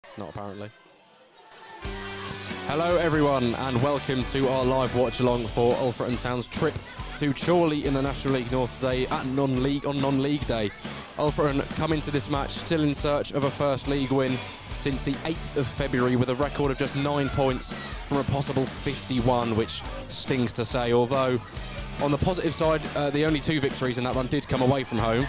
It's not apparently. Hello everyone and welcome to our live watch along for Alfreton Town's trip to Chorley in the National League North today at non-league day. Alfreton come into this match still in search of a first league win since the 8th of February with a record of just 9 points from a possible 51, which stings to say, although on the positive side the only 2 victories in that run did come away from home.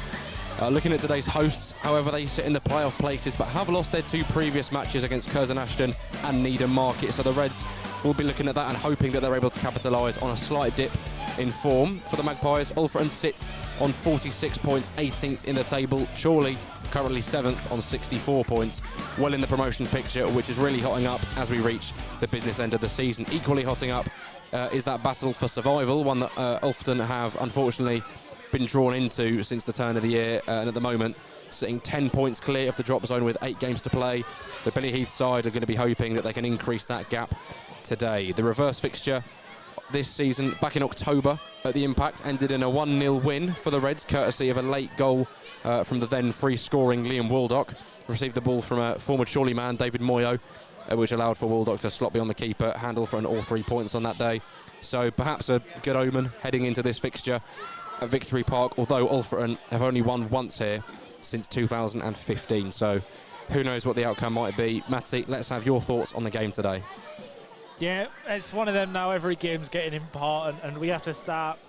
Looking at today's hosts, however, they sit in the playoff places but have lost their 2 previous matches against Curzon Ashton and Needham Market, so the Reds will be looking at that and hoping that they're able to capitalise on a slight dip in form. For the Magpies, Alfreton sit on 46 points, 18th in the table. Chorley currently 7th on 64 points, well in the promotion picture, which is really hotting up as we reach the business end of the season. Equally hotting up is that battle for survival, one that Alfreton have unfortunately been drawn into since the turn of the year, and at the moment sitting 10 points clear of the drop zone with 8 games to play. So Billy Heath's side are going to be hoping that they can increase that gap today. The reverse fixture this season back in October at the Impact ended in a 1-0 win for the Reds, courtesy of a late goal from the then free scoring Liam Waldock. Received the ball from a former Chorley man, David Moyo, which allowed for Waldock to slot beyond the keeper, handle for all 3 points on that day. So perhaps a good omen heading into this fixture at Victory Park, although Alfreton have only won once here since 2015, so who knows what the outcome might be. Matty, let's have your thoughts on the game today. Yeah, it's one of them now, every game's getting important and we have to start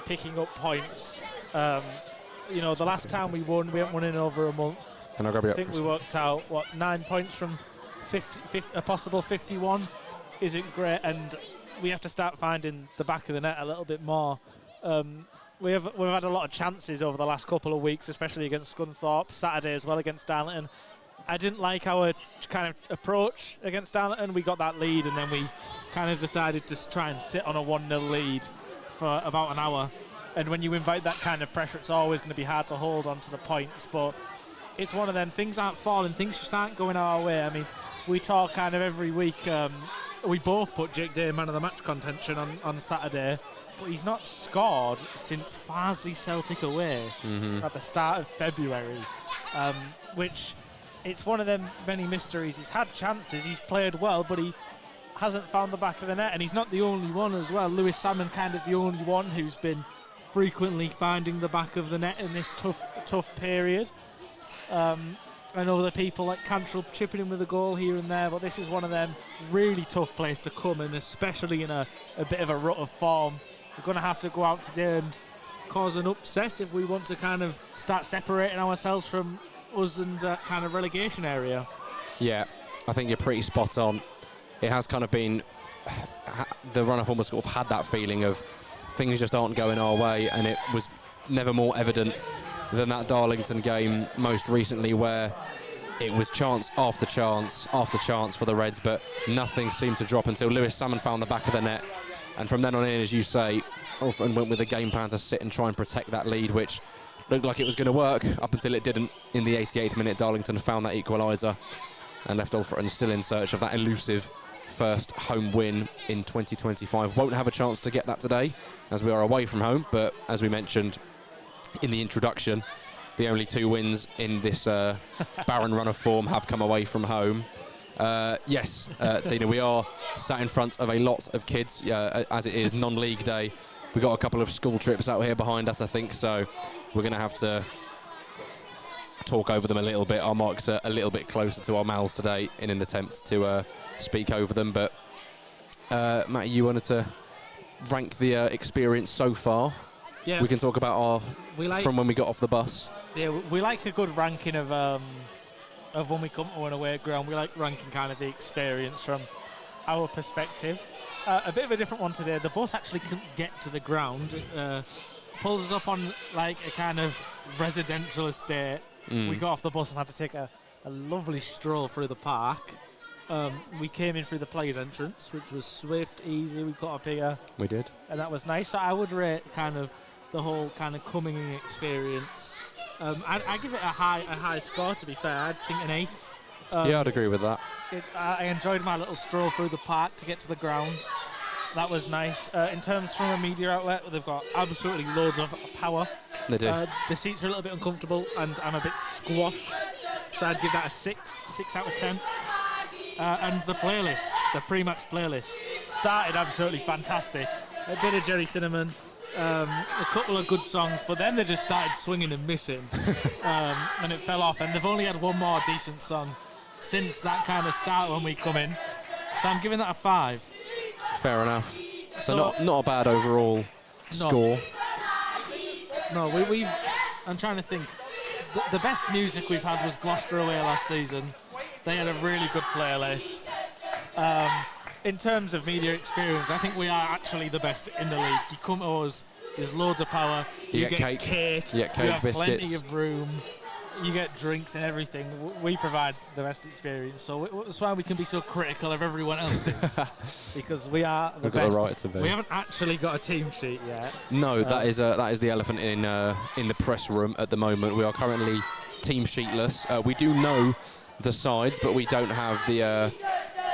picking up points. You know, the last time we haven't won in over a month. Can I grab you I think we worked out, 9 points from a possible 51 isn't great, and we have to start finding the back of the net a little bit more. We've had a lot of chances over the last couple of weeks, especially against Scunthorpe, Saturday as well against Darlington. I didn't like our kind of approach against Darlington. We got that lead and then we kind of decided to try and sit on a 1-0 lead for about an hour. And when you invite that kind of pressure, it's always going to be hard to hold on to the points. But it's one of them, things aren't falling, things just aren't going our way. I mean, we talk kind of every week. We both put Jake Day man of the match contention on Saturday. But he's not scored since Farsley Celtic away at the start of February, which it's one of them many mysteries. He's had chances, he's played well, but he hasn't found the back of the net, and he's not the only one as well. Lewis Salmon kind of the only one who's been frequently finding the back of the net in this tough period. I know the people like Cantrell chipping in with a goal here and there, but this is one of them really tough place to come, and especially in a bit of a rut of form. We're going to have to go out today and cause an upset if we want to kind of start separating ourselves from us and that kind of relegation area. Yeah, I think you're pretty spot on. It has kind of been, the run-off almost sort of had that feeling of things just aren't going our way, and it was never more evident than that Darlington game most recently, where it was chance after chance after chance for the Reds, but nothing seemed to drop until Lewis Salmon found the back of the net. And from then on in, as you say, Alfreton went with a game plan to sit and try and protect that lead, which looked like it was going to work up until it didn't. In the 88th minute, Darlington found that equaliser and left Alfreton still in search of that elusive first home win in 2025. Won't have a chance to get that today, as we are away from home, but as we mentioned in the introduction, the only 2 wins in this barren run of form have come away from home. Yes, Tina, we are sat in front of a lot of kids, as it is non-league day. We've got a couple of school trips out here behind us, I think, so we're going to have to talk over them a little bit. Our mics are a little bit closer to our mouths today in an attempt to speak over them. But, Matt, you wanted to rank the experience so far. Yeah. We can talk about from when we got off the bus. Yeah, we like a good ranking of when we come to an away ground. We like ranking kind of the experience from our perspective. A bit of a different one today. The bus actually couldn't get to the ground. Pulls us up on like a kind of residential estate. We got off the bus and had to take a lovely stroll through the park. We came in through the players' entrance, which was swift, easy. We got up here. We did. And that was nice. So I would rate kind of the whole kind of coming in experience. I give it a high score, to be fair. I'd think an 8. Yeah, I'd agree with that. I enjoyed my little stroll through the park to get to the ground. That was nice. In terms from a media outlet, they've got absolutely loads of power. They do. The seats are a little bit uncomfortable and I'm a bit squashed. So I'd give that a 6 out of 10. And the playlist, the pre-match playlist, started absolutely fantastic. A bit of Jerry Cinnamon, a couple of good songs, but then they just started swinging and missing, and it fell off. And they've only had one more decent song since that kind of start when we come in. So I'm giving that a 5. Fair enough. So not a bad overall score. No, I'm trying to think. The best music we've had was Gloucester away last season. They had a really good playlist. In terms of media experience, I think we are actually the best in the league. You come to us, there's loads of power. You get cake. You get cake, you have biscuits. Plenty of room. You get drinks and everything. We provide the best experience. So that's why we can be so critical of everyone else's. Because we are the We've best. got the right to be. We haven't actually got a team sheet yet. No, that is the elephant in the press room at the moment. We are currently team sheetless. We do know the sides, but we don't have the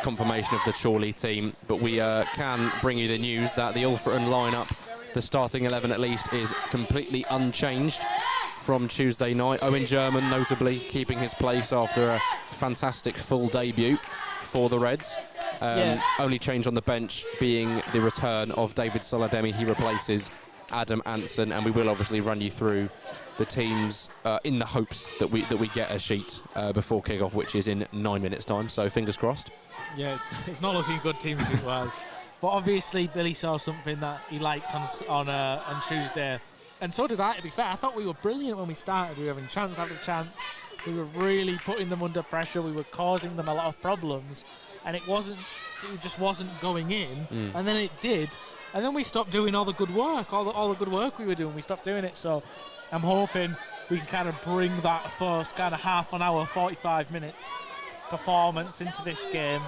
confirmation of the Chorley team. But we can bring you the news that the Alfreton lineup, the starting 11 at least, is completely unchanged from Tuesday night. Owen German notably keeping his place after a fantastic full debut for the Reds. Only change on the bench being the return of David Solademi. He replaces Adam Anson, and we will obviously run you through the teams in the hopes that we get a sheet before kick-off, which is in 9 minutes' time. So fingers crossed. Yeah, it's not looking good team sheet-wise. But obviously Billy saw something that he liked on Tuesday. And so did I, to be fair. I thought we were brilliant when we started. We were having chance after chance. We were really putting them under pressure. We were causing them a lot of problems. And it just wasn't going in. And then it did. And then we stopped doing all the good work. All the good work we were doing, we stopped doing it. So I'm hoping we can kind of bring that first kind of half an hour, 45 minutes performance into this game.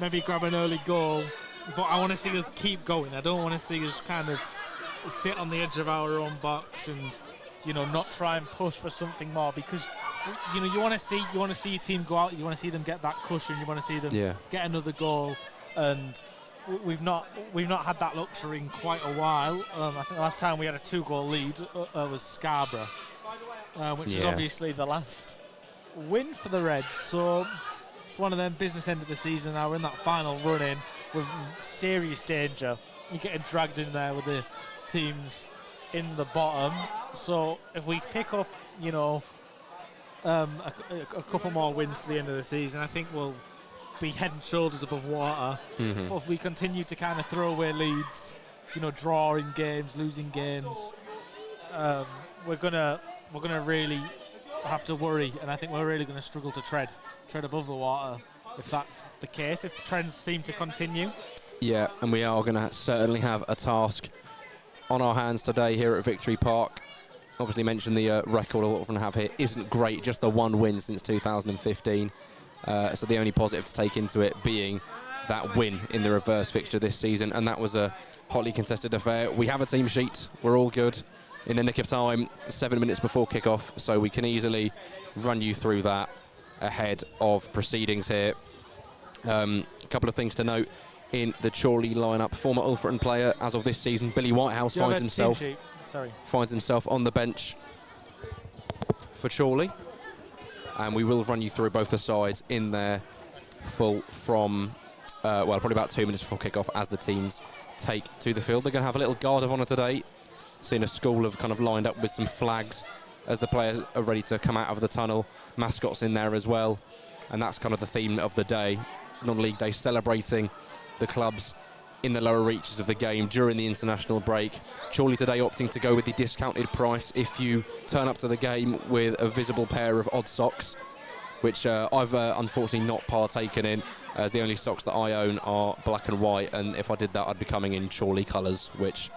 Maybe grab an early goal. But I want to see us keep going. I don't want to see us kind of sit on the edge of our own box and, not try and push for something more, because you want to see your team go out. You want to see them get that cushion. You want to see them get another goal, and we've not had that luxury in quite a while. I think the last time we had a 2-goal lead was Scarborough, which is obviously the last win for the Reds. So it's one of them business end of the season. Now we're in that final run in with serious danger. You're getting dragged in there with the teams in the bottom. So if we pick up, a couple more wins to the end of the season, I think we'll be head and shoulders above water. But if we continue to kind of throw away leads, drawing games, losing games, we're gonna really have to worry, and I think we're really going to struggle to tread above the water if that's the case, if the trends seem to continue. Yeah, and we are going to certainly have a task on our hands today here at Victory Park. Obviously mentioned the record we'll often have here isn't great, just the one win since 2015. So the only positive to take into it being that win in the reverse fixture this season, and that was a hotly contested affair. We have a team sheet, we're all good in the nick of time, 7 minutes before kick-off, so we can easily run you through that ahead of proceedings here. A couple of things to note in the Chorley lineup. Former Alfreton player as of this season, Billy Whitehouse, finds himself on the bench for Chorley, and we will run you through both the sides in their full from probably about 2 minutes before kick-off as the teams take to the field. They're going to have a little guard of honour today. Seen a school have kind of lined up with some flags as the players are ready to come out of the tunnel. Mascots in there as well, and that's kind of the theme of the day. Non-league day, celebrating the clubs in the lower reaches of the game during the international break. Chorley today opting to go with the discounted price if you turn up to the game with a visible pair of odd socks, which I've unfortunately not partaken in, as the only socks that I own are black and white, and if I did that I'd be coming in Chorley colours, which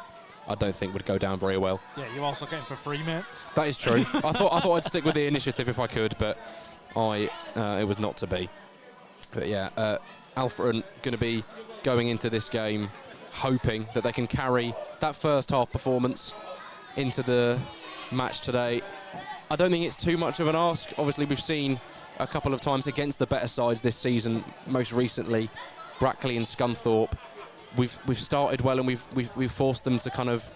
I don't think would go down very well. Yeah, you're also getting for free, mate. That is true. I thought I'd stick with the initiative if I could, but it was not to be. But yeah, Alfreton going to be going into this game hoping that they can carry that first half performance into the match today. I don't think it's too much of an ask. Obviously, we've seen a couple of times against the better sides this season, most recently Brackley and Scunthorpe. We've started well, and we've forced them to kind of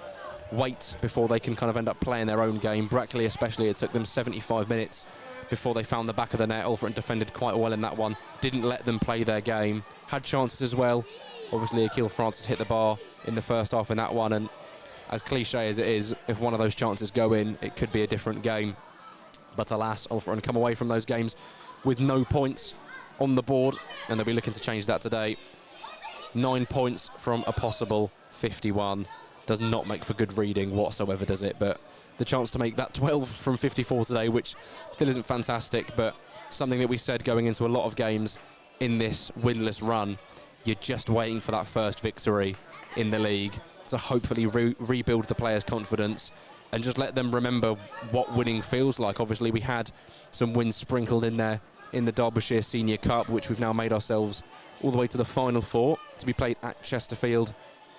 wait before they can kind of end up playing their own game. Brackley especially, it took them 75 minutes before they found the back of the net. Alfreton defended quite well in that one, didn't let them play their game, had chances as well. Obviously, Akil Francis hit the bar in the first half in that one, and as cliche as it is, if one of those chances go in, it could be a different game. But alas, Alfreton come away from those games with no points on the board, and they'll be looking to change that today. 9 points from a possible 51 does not make for good reading whatsoever, does it? But the chance to make that 12 from 54 today, which still isn't fantastic, but something that we said going into a lot of games in this winless run, you're just waiting for that first victory in the league to hopefully rebuild the players' confidence and just let them remember what winning feels like. Obviously, we had some wins sprinkled in there in the Derbyshire Senior Cup, which we've now made ourselves all the way to the Final Four, to be played at Chesterfield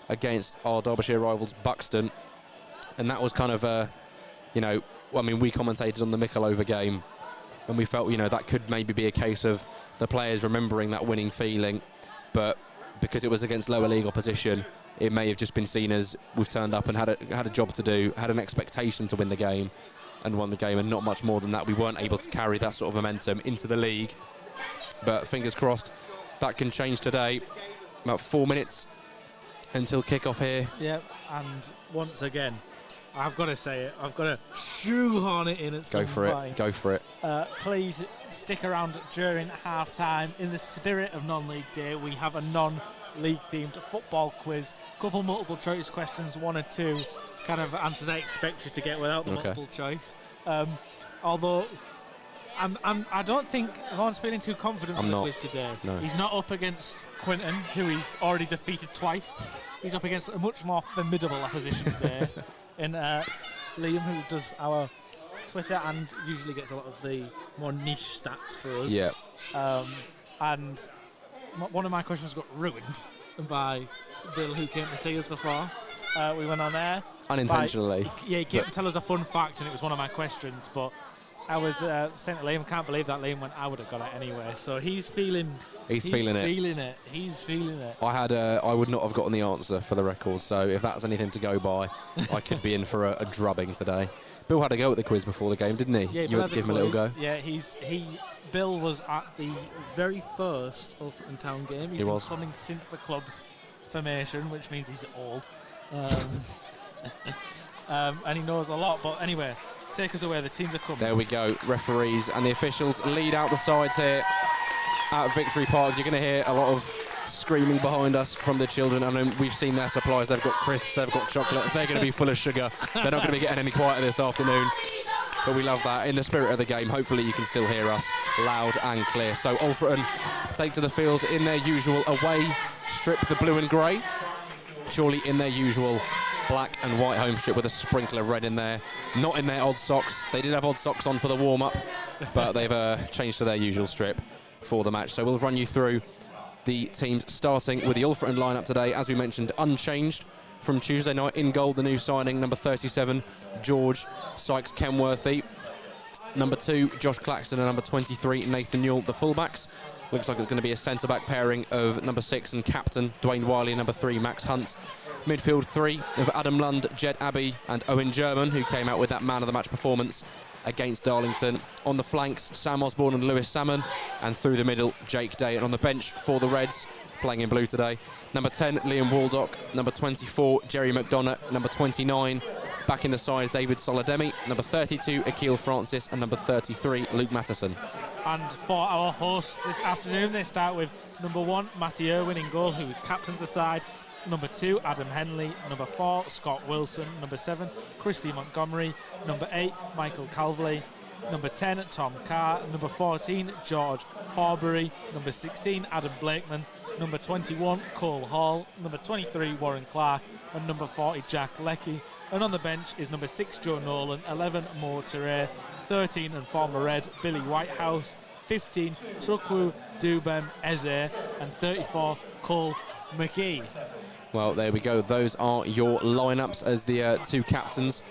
against our Derbyshire rivals Buxton. And that was kind of we commentated on the Mikulova game, and we felt, that could maybe be a case of the players remembering that winning feeling, but because it was against lower league opposition, it may have just been seen as we've turned up and had a job to do, had an expectation to win the game, and won the game, and not much more than that. We weren't able to carry that sort of momentum into the league, but fingers crossed that can change today. About 4 minutes until kick-off here. Yep, and once again, I've got to say it, I've got to shoehorn it in at some point. Go for it. Please stick around during half-time. In the spirit of non-league day, we have a non-league themed football quiz. Couple multiple choice questions, 1 or 2 kind of answers I expect you to get without the multiple choice. Although I don't think Vaughan's feeling too confident for the quiz today. No. He's not up against Quinton, who he's already defeated twice. He's up against a much more formidable opposition today in Liam, who does our Twitter and usually gets a lot of the more niche stats for us. Yeah. And one of my questions got ruined by Bill, who came to see us before. We went on air. Unintentionally. He came to tell us a fun fact, and it was one of my questions, but I was saying to Liam, can't believe that Liam went, I would have got it anyway. So he's feeling it. He's feeling it. I would not have gotten the answer, for the record, so if that's anything to go by, I could be in for a drubbing today. Bill had a go at the quiz before the game, didn't he? Yeah, you give him a little go. Yeah, Bill was at the very first Alfreton Town game. He's been coming since the club's formation, which means he's old. And he knows a lot, but anyway, take us away, the teams are coming. There we go, referees and the officials lead out the sides here at Victory Park. You're going to hear a lot of screaming behind us from the children. I mean, we've seen their supplies, they've got crisps, they've got chocolate, they're going to be full of sugar. They're not going to be getting any quieter this afternoon, but we love that. In the spirit of the game, hopefully you can still hear us loud and clear. So Alfreton take to the field in their usual away strip, the blue and grey. Chorley in their usual black and white home strip with a sprinkle of red in there. Not in their odd socks. They did have odd socks on for the warm-up, but they've changed to their usual strip for the match. So we'll run you through the teams, starting with the Alfreton lineup today. As we mentioned, unchanged from Tuesday night. In goal, the new signing, number 37, George Sykes-Kenworthy. Number 2, Josh Claxton, and number 23, Nathan Newell, the fullbacks. Looks like it's going to be a centre-back pairing of number 6 and captain Dwayne Wiley, and number 3, Max Hunt. Midfield 3 of Adam Lund, Jed Abbey and Owen German, who came out with that man-of-the-match performance against Darlington. On the flanks, Sam Osborne and Lewis Salmon, and through the middle, Jake Day. And on the bench for the Reds, playing in blue today, number 10, Liam Waldock, number 24, Jerry McDonough, number 29, back in the side, David Solademi, number 32, Akil Francis, and number 33, Luke Mattison. And for our hosts this afternoon, they start with number 1, Matty Irwin in goal, who captains the side. Number 2, Adam Henley. Number 4, Scott Wilson. Number 7, Christy Montgomery. Number 8, Michael Calvley. Number 10, Tom Carr. Number 14, George Horbury. Number 16, Adam Blakeman. Number 21, Cole Hall. Number 23, Warren Clark. And number 40, Jack Leckie. And on the bench is number 6, Joe Nolan. 11, Mo Teray. 13, and former Red, Billy Whitehouse. 15, Chukwu Dubem Eze. And 34, Cole McGee. Well, there we go. Those are your lineups as the 2 captains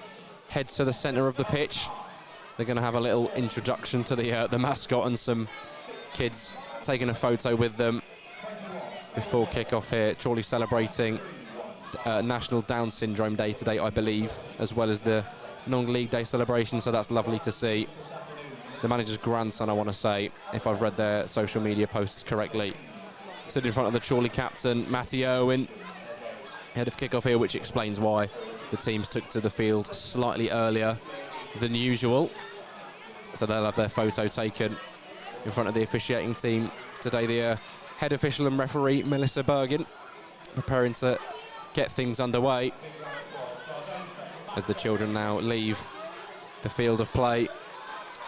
head to the centre of the pitch. They're going to have a little introduction to the mascot and some kids taking a photo with them before kick-off here. Chorley celebrating National Down Syndrome Day today, I believe, as well as the non-league day celebration, so that's lovely to see. the manager's grandson, I want to say, if I've read their social media posts correctly. Stood in front of the Chorley captain, Matty Irwin, head of kickoff here, which explains why the teams took to the field slightly earlier than usual. So they'll have their photo taken in front of the officiating team today. The head official and referee, Melissa Bergin, preparing to get things underway as the children now leave the field of play.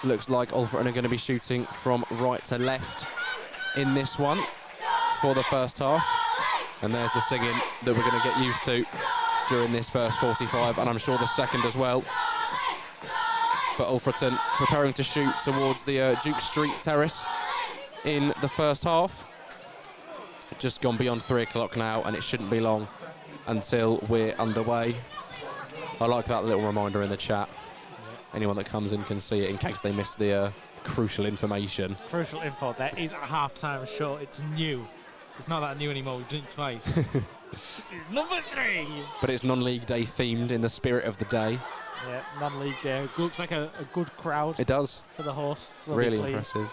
Looks like Alfreton are going to be shooting from right to left in this one for the first half. And there's the singing that we're going to get used to during this first 45, and I'm sure the second as well. But Alfreton preparing to shoot towards the Duke Street terrace in the first half. Just gone beyond 3 o'clock now, and it shouldn't be long until we're underway. I like that little reminder in the chat. Anyone that comes in can see it in case they miss the crucial information. Crucial info. There is a half-time show. It's new. It's not that new anymore. We've done it twice. This is number 3. But it's non-league day themed in the spirit of the day. Yeah, non-league day. Looks like a good crowd. It does. For the hosts. Really impressive.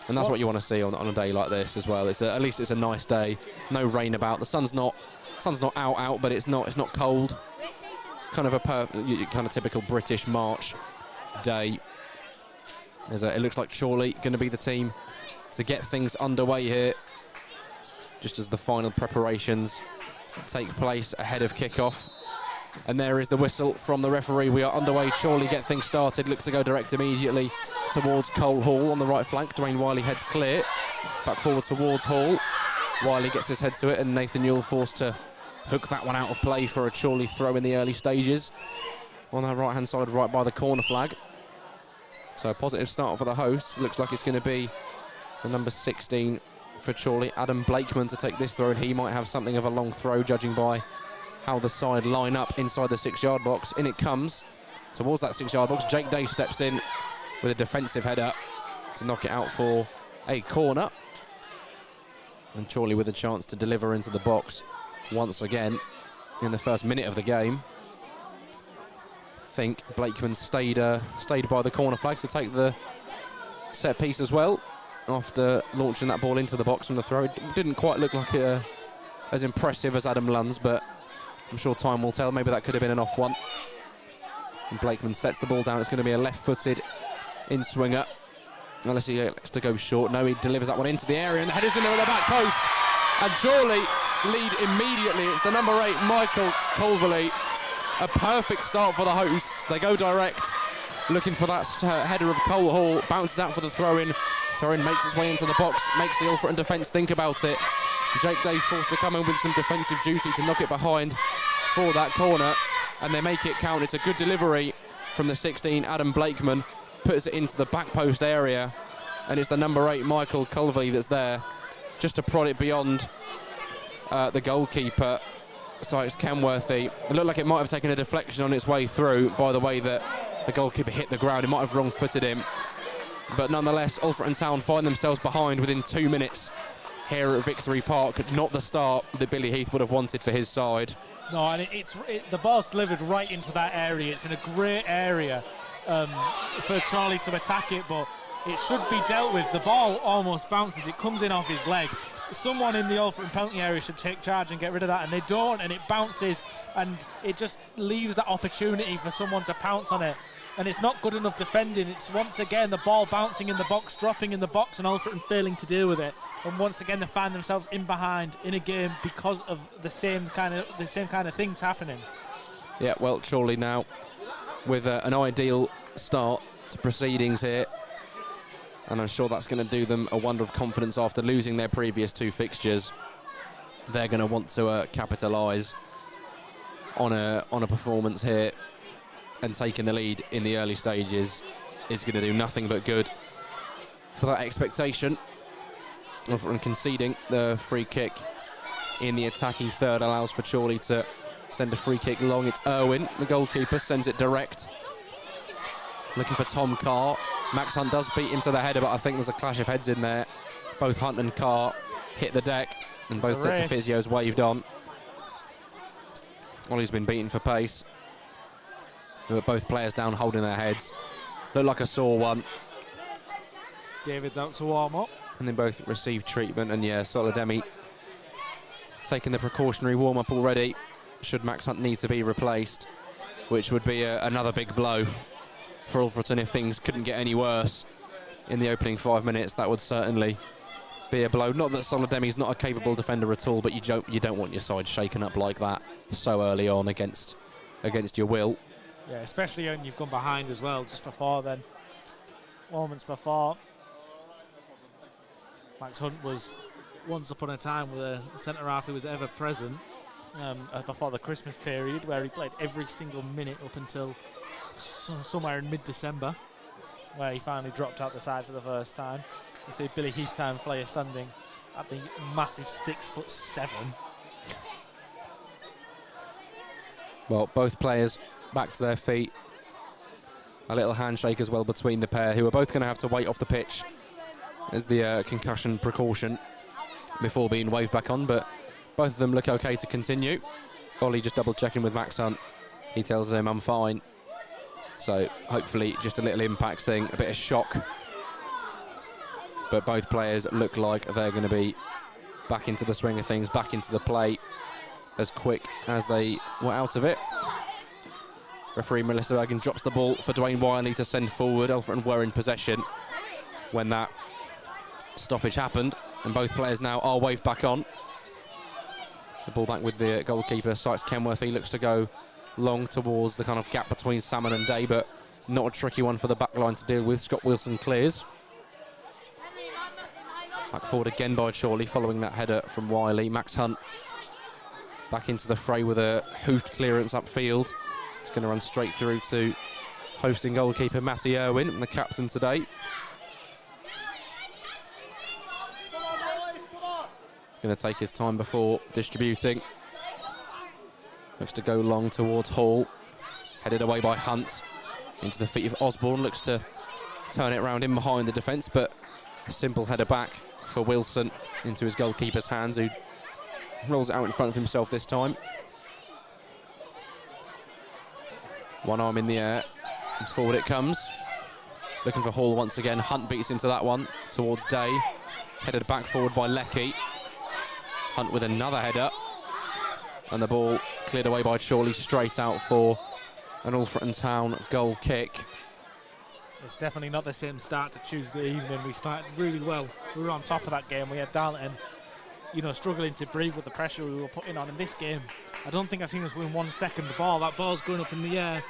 And that's what you want to see on a day like this as well. At least it's a nice day. No rain about. The sun's not out, but it's not cold. Kind of a kind of typical British March day. It looks like Chorley going to be the team to get things underway here, just as the final preparations take place ahead of kickoff. And there is the whistle from the referee. We are underway. Chorley get things started. Look to go direct immediately towards Cole Hall on the right flank. Dwayne Wiley heads clear. Back forward towards Hall. Wiley gets his head to it, and Nathan Newell forced to hook that one out of play for a Chorley throw in the early stages. On that right-hand side, right by the corner flag. So a positive start for the hosts. Looks like it's going to be the number 16 for Chorley, Adam Blakeman, to take this throw, and he might have something of a long throw, judging by how the side line up inside the 6-yard box. In it comes towards that 6-yard box. Jake Day steps in with a defensive header to knock it out for a corner. And Chorley with a chance to deliver into the box once again in the first minute of the game. I think Blakeman stayed by the corner flag to take the set piece as well after launching that ball into the box from the throw. It didn't quite look like as impressive as Adam Lund's, but I'm sure time will tell. Maybe that could have been an off one. And Blakeman sets the ball down. It's going to be a left-footed in-swinger, unless he likes to go short. No, he delivers that one into the area, and the header's in there at the back post. And Chorley lead immediately. It's the number 8, Michael Culverley. A perfect start for the hosts. They go direct, looking for that header of Cole Hall. Bounces out for the throw-in. Throw-in makes its way into the box, makes the Alfreton defence think about it. Jake Day forced to come in with some defensive duty to knock it behind for that corner, and they make it count. It's a good delivery from the 16, Adam Blakeman. Puts it into the back post area, and it's the number 8, Michael Culverley, that's there just to prod it beyond the goalkeeper, Sykes Kenworthy. It looked like it might have taken a deflection on its way through by the way that the goalkeeper hit the ground. It might have wrong-footed him, but nonetheless, Alfreton Town find themselves behind within 2 minutes here at Victory Park. Not the start that Billy Heath would have wanted for his side. No, and the ball's delivered right into that area. It's in a great area for Chorley to attack it, but it should be dealt with. The ball almost bounces. It comes in off his leg. Someone in the Alfreton penalty area should take charge and get rid of that, and they don't, and it bounces, and it just leaves that opportunity for someone to pounce on it. And it's not good enough defending. It's once again the ball bouncing in the box, dropping in the box, and Alfreton failing to deal with it. And once again they find themselves in behind in a game because of the same kind of things happening. Yeah, well, Chorley now with an ideal start to proceedings here, and I'm sure that's going to do them a wonder of confidence after losing their previous 2 fixtures. They're going to want to capitalise on a performance here, and taking the lead in the early stages is going to do nothing but good for that expectation. And conceding the free kick in the attacking third allows for Chorley to send a free kick long. It's Irwin, the goalkeeper, sends it direct. Looking for Tom Carr. Max Hunt does beat him to the header, but I think there's a clash of heads in there. Both Hunt and Carr hit the deck, and both sets of physios waved on. Ollie's been beaten for pace. Both players down holding their heads. Looked like a sore one. David's out to warm up. And then both received treatment. And yeah, Soledemi taking the precautionary warm-up already. Should Max Hunt need to be replaced, which would be another big blow for Alfreton if things couldn't get any worse in the opening 5 minutes. That would certainly be a blow. Not that Soledemi's not a capable defender at all, but you don't want your side shaken up like that so early on against your will. Yeah, especially when you've gone behind as well just before then. Moments before. Max Hunt was once upon a time with a centre-half who was ever present before the Christmas period, where he played every single minute up until somewhere in mid-December, where he finally dropped out the side for the first time. You see Billy Heath-time player standing at the massive 6'7". Well, both players back to their feet. A little handshake as well between the pair, who are both going to have to wait off the pitch as the concussion precaution before being waved back on, but both of them look okay to continue. Ollie just double checking with Max Hunt. He tells him, I'm fine. So hopefully just a little impact thing, a bit of shock. But both players look like they're going to be back into the swing of things, back into the play as quick as they were out of it. Referee Melissa Wagon drops the ball for Dwayne Wiley to send forward. Alfreton were in possession when that stoppage happened, and both players now are waved back on. The ball back with the goalkeeper, Sykes Kenworthy, looks to go long towards the kind of gap between Salmon and Day, but not a tricky one for the back line to deal with. Scott Wilson clears. Back forward again by Chorley following that header from Wiley. Max Hunt back into the fray with a hoofed clearance upfield. It's going to run straight through to hosting goalkeeper Matty Irwin, the captain today. Going to take his time before distributing. Looks to go long towards Hall. Headed away by Hunt. Into the feet of Osborne. Looks to turn it round in behind the defence, but a simple header back for Wilson into his goalkeeper's hands, who rolls it out in front of himself this time. One arm in the air, and forward it comes. Looking for Hall once again. Hunt beats into that one towards Day. Headed back forward by Leckie. Hunt with another header, and the ball cleared away by Chorley straight out for an Alfreton Town goal kick. It's definitely not the same start to Tuesday evening. We started really well. We were on top of that game. We had Darlington, struggling to breathe with the pressure we were putting on. In this game, I don't think I've seen us win 1 second ball. That ball's going up in the air,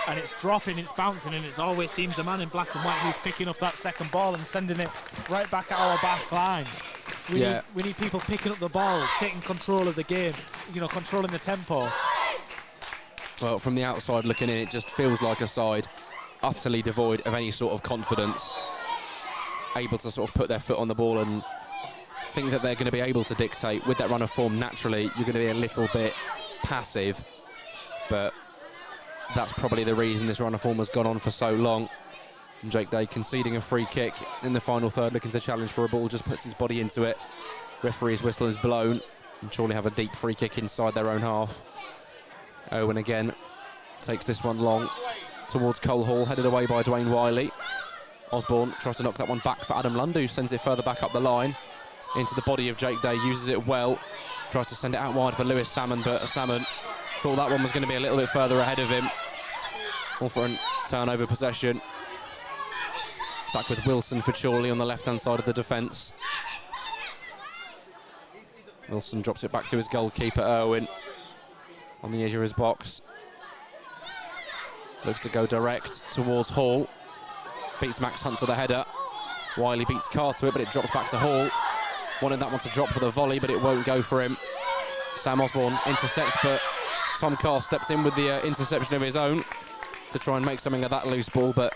and it's dropping, it's bouncing, and it always seems a man in black and white who's picking up that second ball and sending it right back at our back line. We need people picking up the ball, taking control of the game, controlling the tempo. Well, from the outside looking in, it just feels like a side utterly devoid of any sort of confidence, able to sort of put their foot on the ball and think that they're going to be able to dictate. With that run of form, naturally, you're going to be a little bit passive, but that's probably the reason this run of form has gone on for so long. And Jake Day conceding a free kick in the final third, looking to challenge for a ball, just puts his body into it. Referee's whistle is blown, and Chorley have a deep free kick inside their own half. Owen again takes this one long towards Cole Hall, headed away by Dwayne Wiley. Osborne tries to knock that one back for Adam Lund, who sends it further back up the line into the body of Jake Day, uses it well, tries to send it out wide for Lewis Salmon, but Salmon thought that one was going to be a little bit further ahead of him. All for a turnover possession. Back with Wilson for Chorley on the left-hand side of the defence. Wilson drops it back to his goalkeeper, Irwin, on the edge of his box. Looks to go direct towards Hall. Beats Max Hunt to the header. Wiley beats Carr to it, but it drops back to Hall. Wanted that one to drop for the volley, but it won't go for him. Sam Osborne intercepts, but Tom Carr steps in with the interception of his own to try and make something of that loose ball, but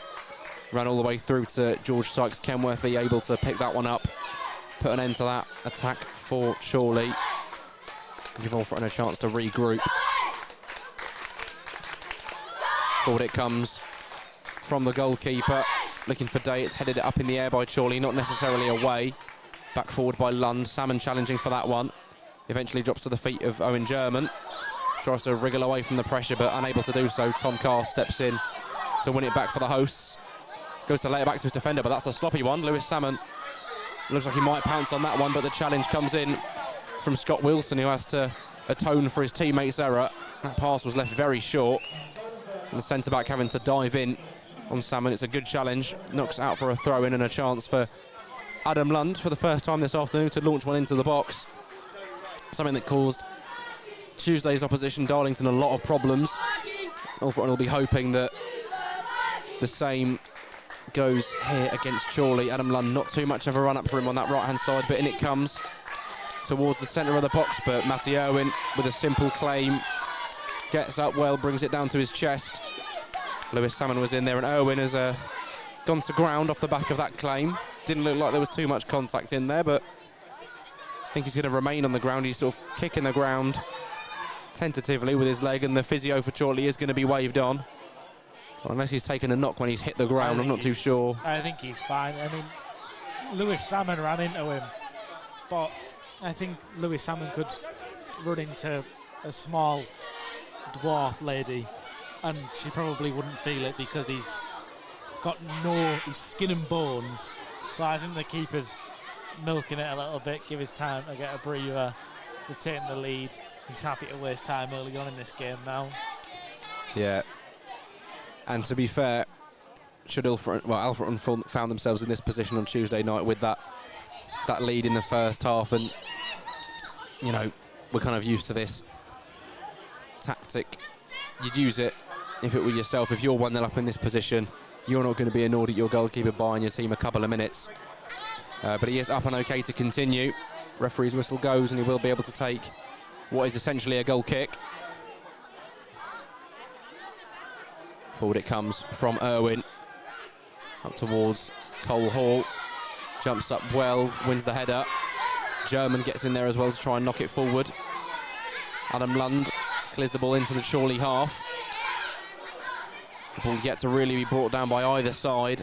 ran all the way through to George Sykes Kenworthy, able to pick that one up, put an end to that attack for Chorley. Give Alfreton a chance to regroup. Forward it comes from the goalkeeper, looking for Day. It's headed up in the air by Chorley, not necessarily away. Back forward by Lund. Salmon challenging for that one. Eventually drops to the feet of Owen German. Tries to wriggle away from the pressure, but unable to do so. Tom Carr steps in to win it back for the hosts. Goes to lay it back to his defender, but that's a sloppy one. Lewis Salmon looks like he might pounce on that one, but the challenge comes in from Scott Wilson, who has to atone for his teammate's error. That pass was left very short. And the centre-back having to dive in on Salmon. It's a good challenge. Knocks out for a throw-in and a chance for Adam Lund for the first time this afternoon to launch one into the box. Something that caused Tuesday's opposition, Darlington, a lot of problems. Alfreton will be hoping that the same goes here against Chorley. Adam Lund, not too much of a run-up for him on that right-hand side, but in it comes towards the centre of the box. But Matty Irwin, with a simple claim, gets up well, brings it down to his chest. Lewis Salmon was in there, and Irwin has gone to ground off the back of that claim. Didn't look like there was too much contact in there, but I think he's going to remain on the ground. He's sort of kicking the ground tentatively with his leg, and the physio for Chorley is going to be waved on. So unless he's taken a knock when he's hit the ground, I'm not too sure. I think he's fine. I mean, Lewis Salmon ran into him, but I think Lewis Salmon could run into a small dwarf lady, and she probably wouldn't feel it because he's he's skin and bones. So I think the keeper's milking it a little bit, give his time to get a breather. They've taken the lead. He's happy to waste time early on in this game now. Yeah. And to be fair, should Alfreton found themselves in this position on Tuesday night with that lead in the first half, and you know, we're kind of used to this tactic. You'd use it if it were yourself. If you're 1-0 up in this position, you're not going to be annoyed at your goalkeeper buying your team a couple of minutes. But he is up and okay to continue. Referee's whistle goes, and he will be able to take what is essentially a goal kick. Forward it comes from Irwin, up towards Cole Hall. Jumps up well, wins the header. German gets in there as well to try and knock it forward. Adam Lund clears the ball into the Chorley half. The ball yet to really be brought down by either side.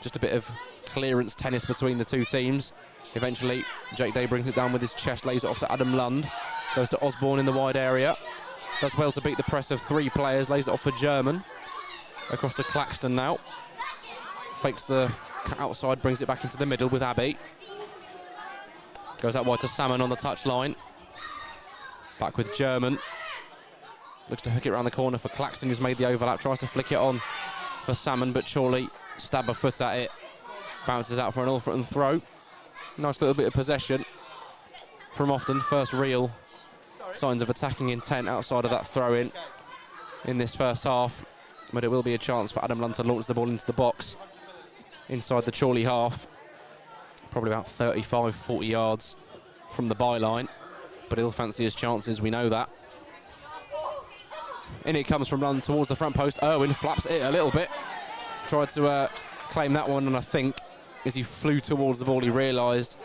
Just a bit of clearance tennis between the two teams. Eventually, Jake Day brings it down with his chest, lays it off to Adam Lund. Goes to Osborne in the wide area. Does well to beat the press of 3 players, lays it off for German. Across to Claxton now. Fakes the outside, brings it back into the middle with Abbey. Goes out wide to Salmon on the touchline. Back with German. Looks to hook it around the corner for Claxton, who's made the overlap. Tries to flick it on for Salmon, but Chorley stab a foot at it. Bounces out for an Alfreton throw. Nice little bit of possession from Ofton. First real signs of attacking intent outside of that throw-in in this first half. But it will be a chance for Adam Lund to launch the ball into the box inside the Chorley half. Probably about 35, 40 yards from the byline. But he'll fancy his chances, we know that. In it comes from Lund towards the front post. Irwin flaps it a little bit. Tried to claim that one, and I think as he flew towards the ball, he realised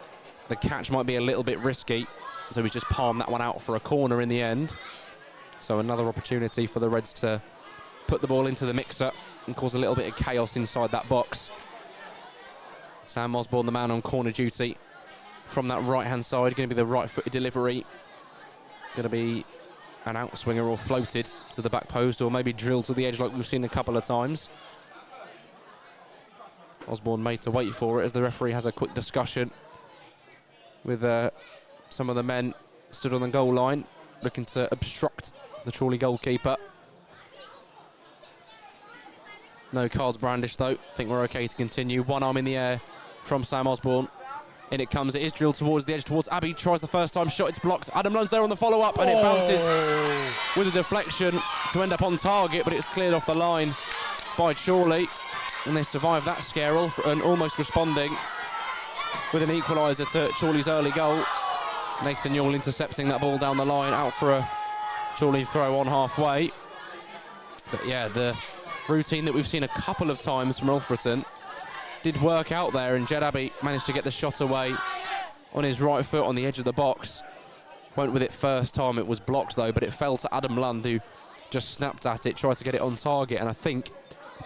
the catch might be a little bit risky. So he just palmed that one out for a corner in the end. So another opportunity for the Reds to put the ball into the mixer and cause a little bit of chaos inside that box. Sam Osborne, the man on corner duty from that right-hand side. Going to be the right-footed delivery. Going to be an outswinger or floated to the back post, or maybe drilled to the edge like we've seen a couple of times. Osborne made to wait for it as the referee has a quick discussion with some of the men stood on the goal line, looking to obstruct the Chorley goalkeeper. No cards brandished though. I think we're okay to continue. One arm in the air from Sam Osborne. In it comes. It is drilled towards the edge, towards Abbey. Tries the first time shot. It's blocked. Adam Lund's there on the follow-up, and it bounces with a deflection to end up on target, but it's cleared off the line by Chorley. And they survive that scare, and almost responding with an equaliser to Chorley's early goal. Nathan Newell intercepting that ball down the line, out for a Chorley throw on halfway. But yeah, the routine that we've seen a couple of times from Alfreton did work out there, and Jed Abbey managed to get the shot away on his right foot on the edge of the box. Went with it first time, it was blocked though, but it fell to Adam Lund, who just snapped at it, tried to get it on target, and I think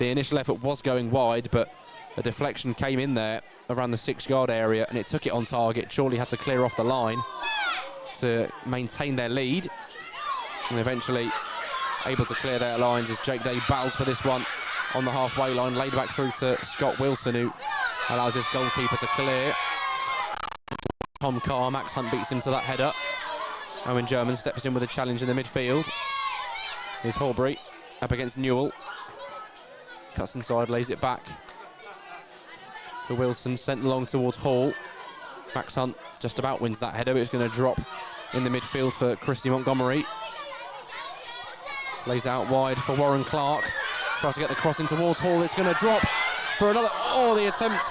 the initial effort was going wide, but a deflection came in there around the 6-yard area, and it took it on target. Chorley had to clear off the line to maintain their lead, and eventually able to clear their lines as Jake Day battles for this one on the halfway line, laid back through to Scott Wilson, who allows his goalkeeper to clear. Tom Carr, Max Hunt beats him to that header. Owen German steps in with a challenge in the midfield. Here's Horbury up against Newell. Cuts inside, lays it back to Wilson, sent along towards Hall. Max Hunt just about wins that header, but it's going to drop in the midfield for Christy Montgomery. Lays it out wide for Warren Clark. Tries to get the cross in towards Hall. It's going to drop for another. Oh, the attempt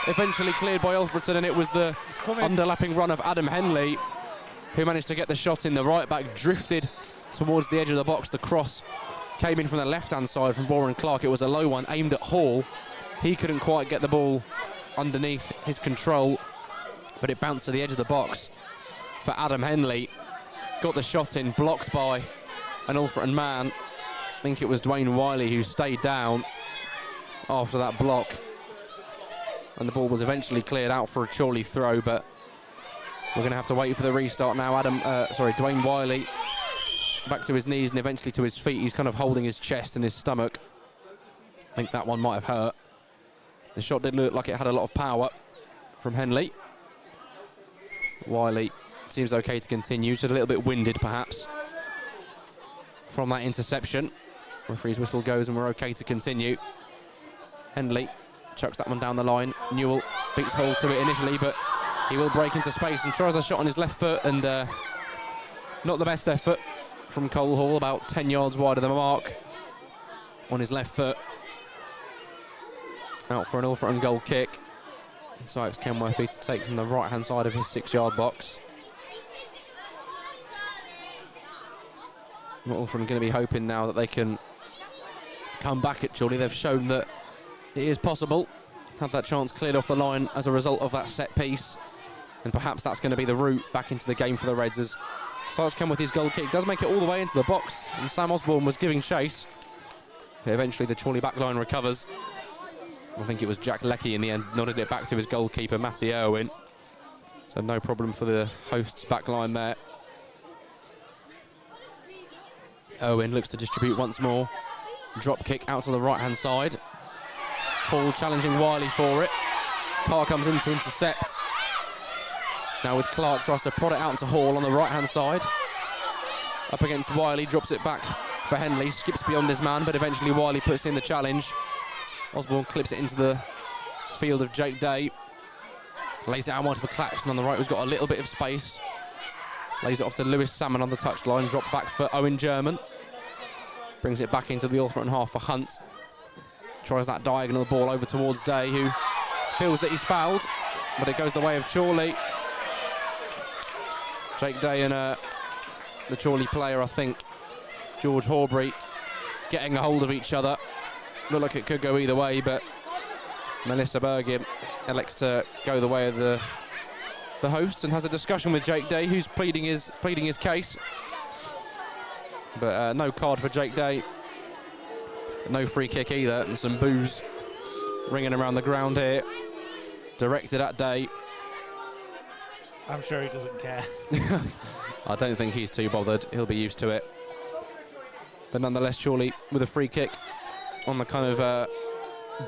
eventually cleared by Alfreton, and it was the underlapping run of Adam Henley who managed to get the shot in. The right back drifted towards the edge of the box. The cross came in from the left-hand side from Warren Clark. It was a low one aimed at Hall. He couldn't quite get the ball underneath his control, but it bounced to the edge of the box for Adam Henley. Got the shot in, blocked by an Alfreton man. I think it was Dwayne Wiley who stayed down after that block, and the ball was eventually cleared out for a Chorley throw, but we're going to have to wait for the restart now. Dwayne Wiley back to his knees and eventually to his feet. He's kind of holding his chest and his stomach. I think that one might have hurt. The shot did look like it had a lot of power from Henley. Wiley seems okay to continue, just a little bit winded perhaps from that interception. Referee's whistle goes and we're okay to continue. Henley chucks that one down the line. Newell beats Hall to it initially, but he will break into space and tries a shot on his left foot, and not the best effort from Cole Hall, about 10 yards wide of the mark on his left foot. Out for an Alfreton goal kick. Sykes Kenworthy to take from the right-hand side of his 6-yard box. Alfreton going to be hoping now that they can come back at Chorley. They've shown that it is possible. Had that chance cleared off the line as a result of that set piece, and perhaps that's going to be the route back into the game for the Reds, as Sykes Kenworthy's goal kick does make it all the way into the box, and Sam Osborne was giving chase, but eventually the Chorley back line recovers. I think it was Jack Leckie in the end nodded it back to his goalkeeper Matty Irwin, so no problem for the hosts back line there. Irwin looks to distribute once more. Drop kick out to the right-hand side. Hall challenging Wiley for it. Carr comes in to intercept. Now with Clark, tries to prod it out into Hall on the right-hand side. Up against Wiley, drops it back for Henley. Skips beyond his man, but eventually Wiley puts in the challenge. Osborne clips it into the field of Jake Day. Lays it out wide for Claxton on the right, who's got a little bit of space. Lays it off to Lewis Salmon on the touchline. Drop back for Owen German. Brings it back into the Alfreton half for Hunt. Tries that diagonal ball over towards Day, who feels that he's fouled, but it goes the way of Chorley. Jake Day and the Chorley player, I think, George Horbury, getting a hold of each other. Looked like it could go either way, but Melissa Bergim elects to go the way of the host and has a discussion with Jake Day, who's pleading his case. But no card for Jake Day. No free kick either, and some boos ringing around the ground here, directed at Day. I'm sure he doesn't care. I don't think he's too bothered. He'll be used to it. But nonetheless, Chorley with a free kick on the kind of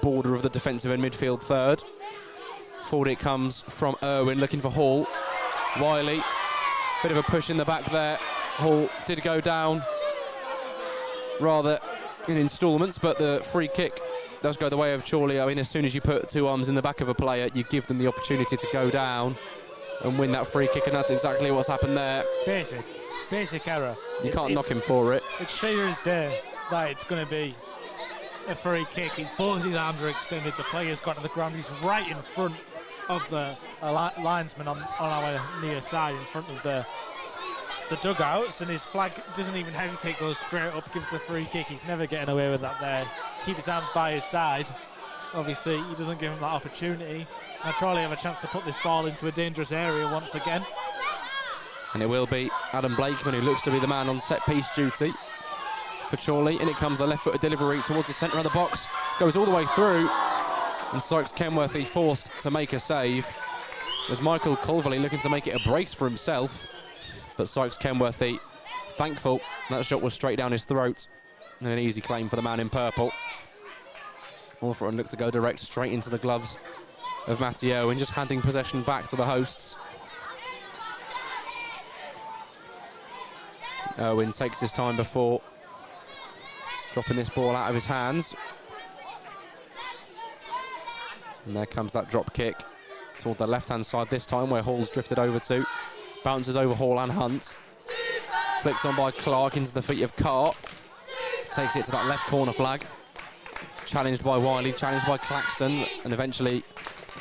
border of the defensive and midfield third. Forward it comes from Irwin, looking for Hall. Wiley, bit of a push in the back there. Hall did go down rather in instalments, but the free kick does go the way of Chorley. I mean, as soon as you put two arms in the back of a player, you give them the opportunity to go down and win that free kick, and that's exactly what's happened there. Basic error. You can't knock him for it. It's clear as day that it's going to be a free kick. Both his arms are extended. The player's got to the ground. He's right in front of the linesman on our near side, in front of the dugouts, and his flag doesn't even hesitate, goes straight up, gives the free kick. He's never getting away with that there. Keep his arms by his side. Obviously, he doesn't give him that opportunity. And Chorley have a chance to put this ball into a dangerous area once again. And it will be Adam Blakeman, who looks to be the man on set-piece duty for Chorley. In it comes the left-footed delivery towards the centre of the box. Goes all the way through. And Sykes Kenworthy forced to make a save. There's Michael Culverley looking to make it a brace for himself. But Sykes Kenworthy, thankful that shot was straight down his throat. And an easy claim for the man in purple. Alfreton look to go direct straight into the gloves of Matteo and just handing possession back to the hosts. Owen takes his time before dropping this ball out of his hands. And there comes that drop kick toward the left-hand side this time, where Hall's drifted over to. Bounces over Hall and Hunt. Flicked on by Clark into the feet of Carr. Takes it to that left corner flag. Challenged by Wiley, challenged by Claxton, and eventually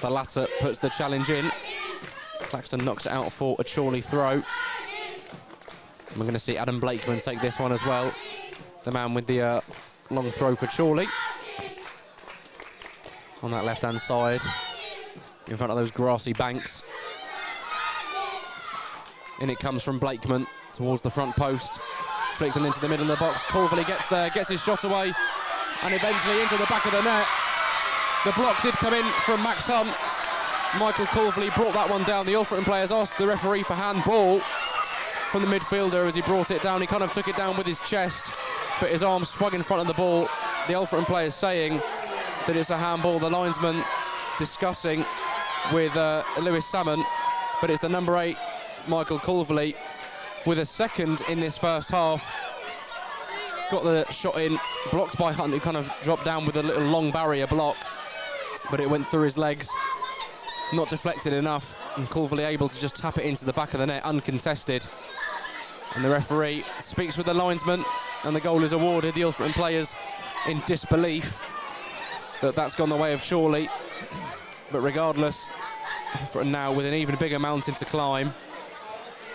the latter puts the challenge in. Claxton knocks it out for a Chorley throw. And we're going to see Adam Blakeman take this one as well. The man with the long throw for Chorley. On that left-hand side, in front of those grassy banks. In it comes from Blakeman towards the front post. Flicks him into the middle of the box. Chorley gets there, gets his shot away, and eventually into the back of the net. The block did come in from Max Hunt. Michael Chorley brought that one down. The Alfreton players asked the referee for handball from the midfielder as he brought it down. He kind of took it down with his chest, but his arm swung in front of the ball. The Alfreton players saying that it's a handball. The linesman discussing with Lewis Salmon, but it's the number 8, Michael Chorley, with a second in this first half. Got the shot in, blocked by Hunt, who kind of dropped down with a little long barrier block, but it went through his legs, not deflected enough, and Chorley able to just tap it into the back of the net uncontested. And the referee speaks with the linesman, and the goal is awarded. The Alfreton players in disbelief that that's gone the way of Chorley, but regardless, Alfreton now with an even bigger mountain to climb.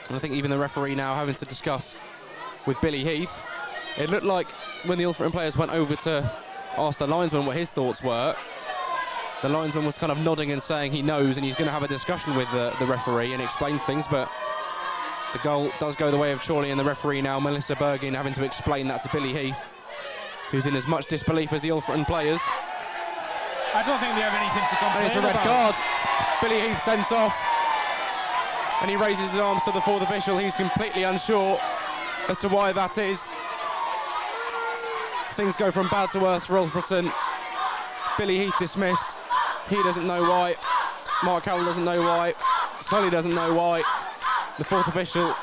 And I think even the referee now having to discuss with Billy Heath. It looked like when the Alfreton players went over to ask the linesman what his thoughts were, the linesman was kind of nodding and saying he knows and he's going to have a discussion with the referee and explain things, but the goal does go the way of Chorley, and the referee now, Melissa Bergin, having to explain that to Billy Heath, who's in as much disbelief as the Alfreton players. I don't think we have anything to complain about. And it's a red card. Billy Heath sent off, and he raises his arms to the fourth official. He's completely unsure as to why that is. Things go from bad to worse for Alfreton. Billy Heath dismissed. He doesn't know why. Mark Howell doesn't know why. Sully doesn't know why. The fourth official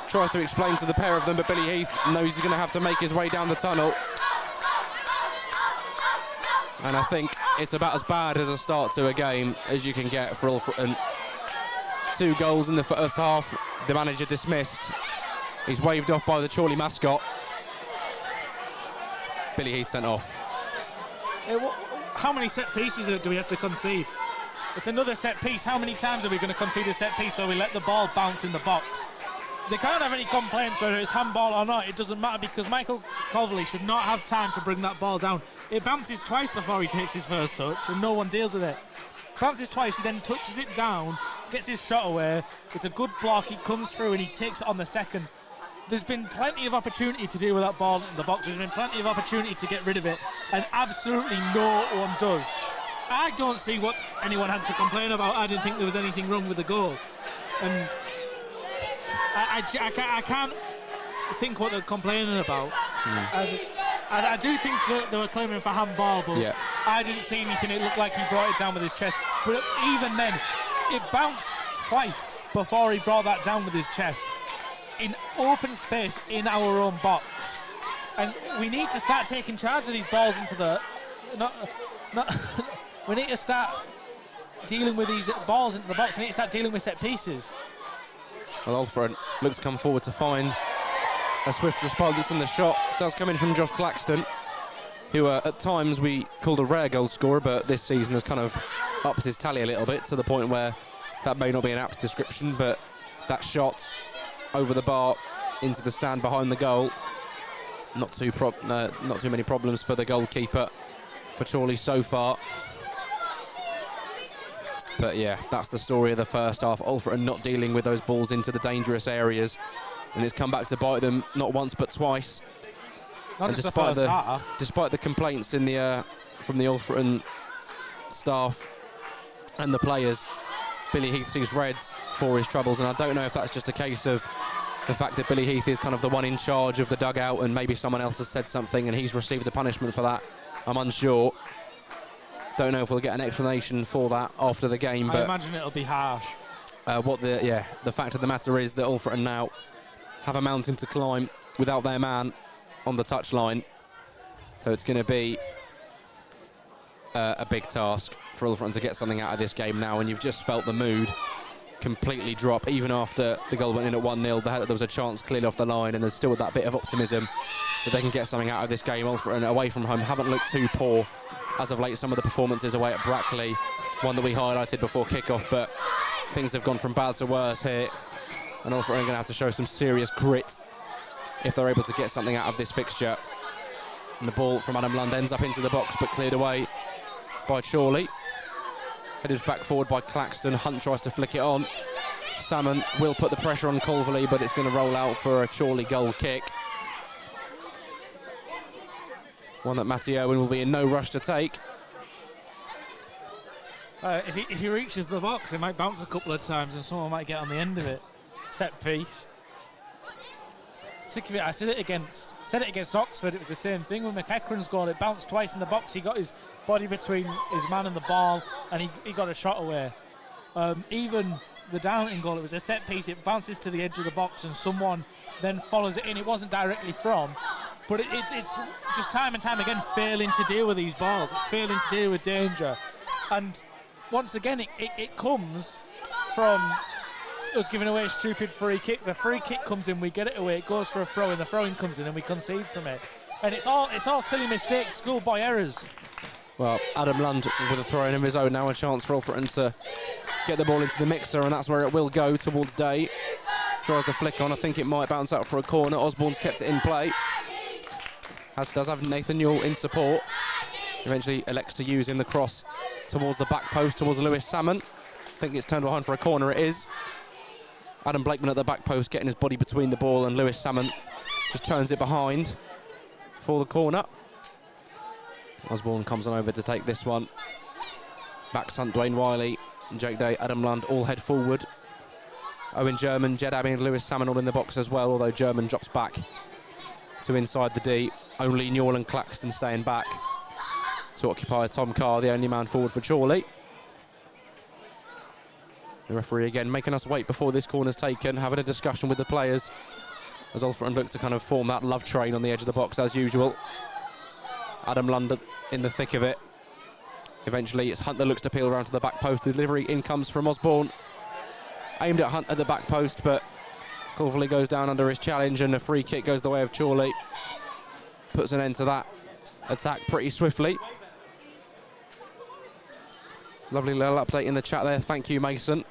tries to explain to the pair of them, but Billy Heath knows he's going to have to make his way down the tunnel. And I think it's about as bad as a start to a game as you can get for Alfreton. 2 goals in the first half. The manager dismissed. He's waved off by the Chorley mascot. Billy Heath sent off. How many set pieces do we have to concede? It's another set piece. How many times are we going to concede a set piece where we let the ball bounce in the box? They can't have any complaints whether it's handball or not. It doesn't matter, because Michael Chorley should not have time to bring that ball down. It bounces twice before he takes his first touch, and no one deals with it. Bounces twice, he then touches it down, gets his shot away. It's a good block. He comes through and he takes it on the second. There's been plenty of opportunity to deal with that ball in the box. There's been plenty of opportunity to get rid of it, and absolutely no one does. I don't see what anyone had to complain about. I didn't think there was anything wrong with the goal. And I can't think what they're complaining about. I do think that they were claiming for handball, but yeah. I didn't see anything. It looked like he brought it down with his chest. But even then, it bounced twice before he brought that down with his chest. In open space in our own box. And we need to start taking charge of these balls into the... we need to start dealing with these balls into the box. We need to start dealing with set pieces. Well, Alfreton looks to come forward to find a swift response, and the shot does come in from Josh Claxton, who at times we called a rare goal scorer, but this season has kind of upped his tally a little bit to the point where that may not be an apt description, but that shot over the bar into the stand behind the goal, not too many problems for the goalkeeper for Chorley so far. But yeah, that's the story of the first half. Alfreton not dealing with those balls into the dangerous areas, and it's come back to bite them not once but twice. Not just despite the first half. Despite the complaints in the from the Alfreton staff and the players, Billy Heath sees reds for his troubles, and I don't know if that's just a case of the fact that Billy Heath is kind of the one in charge of the dugout, and maybe someone else has said something and he's received the punishment for that. I'm unsure. Don't know if we'll get an explanation for that after the game, I but imagine it'll be harsh. The fact of the matter is that Alfreton now have a mountain to climb without their man on the touchline. So it's going to be a big task for Alfreton to get something out of this game now, and you've just felt the mood completely drop. Even after the goal went in at 1-0, there was a chance clearly off the line, and there's still that bit of optimism that they can get something out of this game. Alfreton away from home haven't looked too poor as of late. Some of the performances away at Brackley, one that we highlighted before kickoff, but things have gone from bad to worse here, and Alfreton are going to have to show some serious grit if they're able to get something out of this fixture. And the ball from Adam Lund ends up into the box, but cleared away by Chorley. Headed back forward by Claxton. Hunt tries to flick it on. Salmon will put the pressure on Culverley, but it's going to roll out for a Chorley goal kick. One that Matty Owen will be in no rush to take. If he reaches the box, it might bounce a couple of times and someone might get on the end of it. Set piece. Sick of it. I said it against Oxford. It was the same thing with McEachran's goal. It bounced twice in the box. He got his body between his man and the ball, and he got a shot away. Even the Downton goal, it was a set piece. It bounces to the edge of the box, and someone then follows it in. It wasn't directly from, but it's just time and time again failing to deal with these balls. It's failing to deal with danger, and once again it comes from us giving away a stupid free kick. The free kick comes in, we get it away, it goes for a throw, and the throw-in comes in and we concede from it. And it's all silly mistakes, schoolboy errors. Well, Adam Lund with a throw-in of his own, now a chance for Alfreton to get the ball into the mixer, and that's where it will go towards Day. Tries the flick on, I think it might bounce out for a corner. Osborne's kept it in play. Does have Nathan Newell in support. Eventually elects to use in the cross towards the back post, towards Lewis Salmon. I think it's turned behind for a corner, it is. Adam Blakeman at the back post, getting his body between the ball, and Lewis Salmon just turns it behind for the corner. Osborne comes on over to take this one. Backs Hunt, Dwayne Wiley, Jake Day, Adam Lund all head forward. Owen German, Jed Abbey and Lewis Salmon all in the box as well, although German drops back to inside the D. Only Newell and Claxton staying back to occupy Tom Carr, the only man forward for Chorley. The referee again making us wait before this corner's taken, having a discussion with the players as Alfreton look to kind of form that love train on the edge of the box as usual. Adam Lund in the thick of it. Eventually it's Hunt that looks to peel around to the back post. The delivery in comes from Osborne. Aimed at Hunt at the back post, but Culverley goes down under his challenge, and a free kick goes the way of Chorley. Puts an end to that attack pretty swiftly. Lovely little update in the chat there. Thank you, Mason.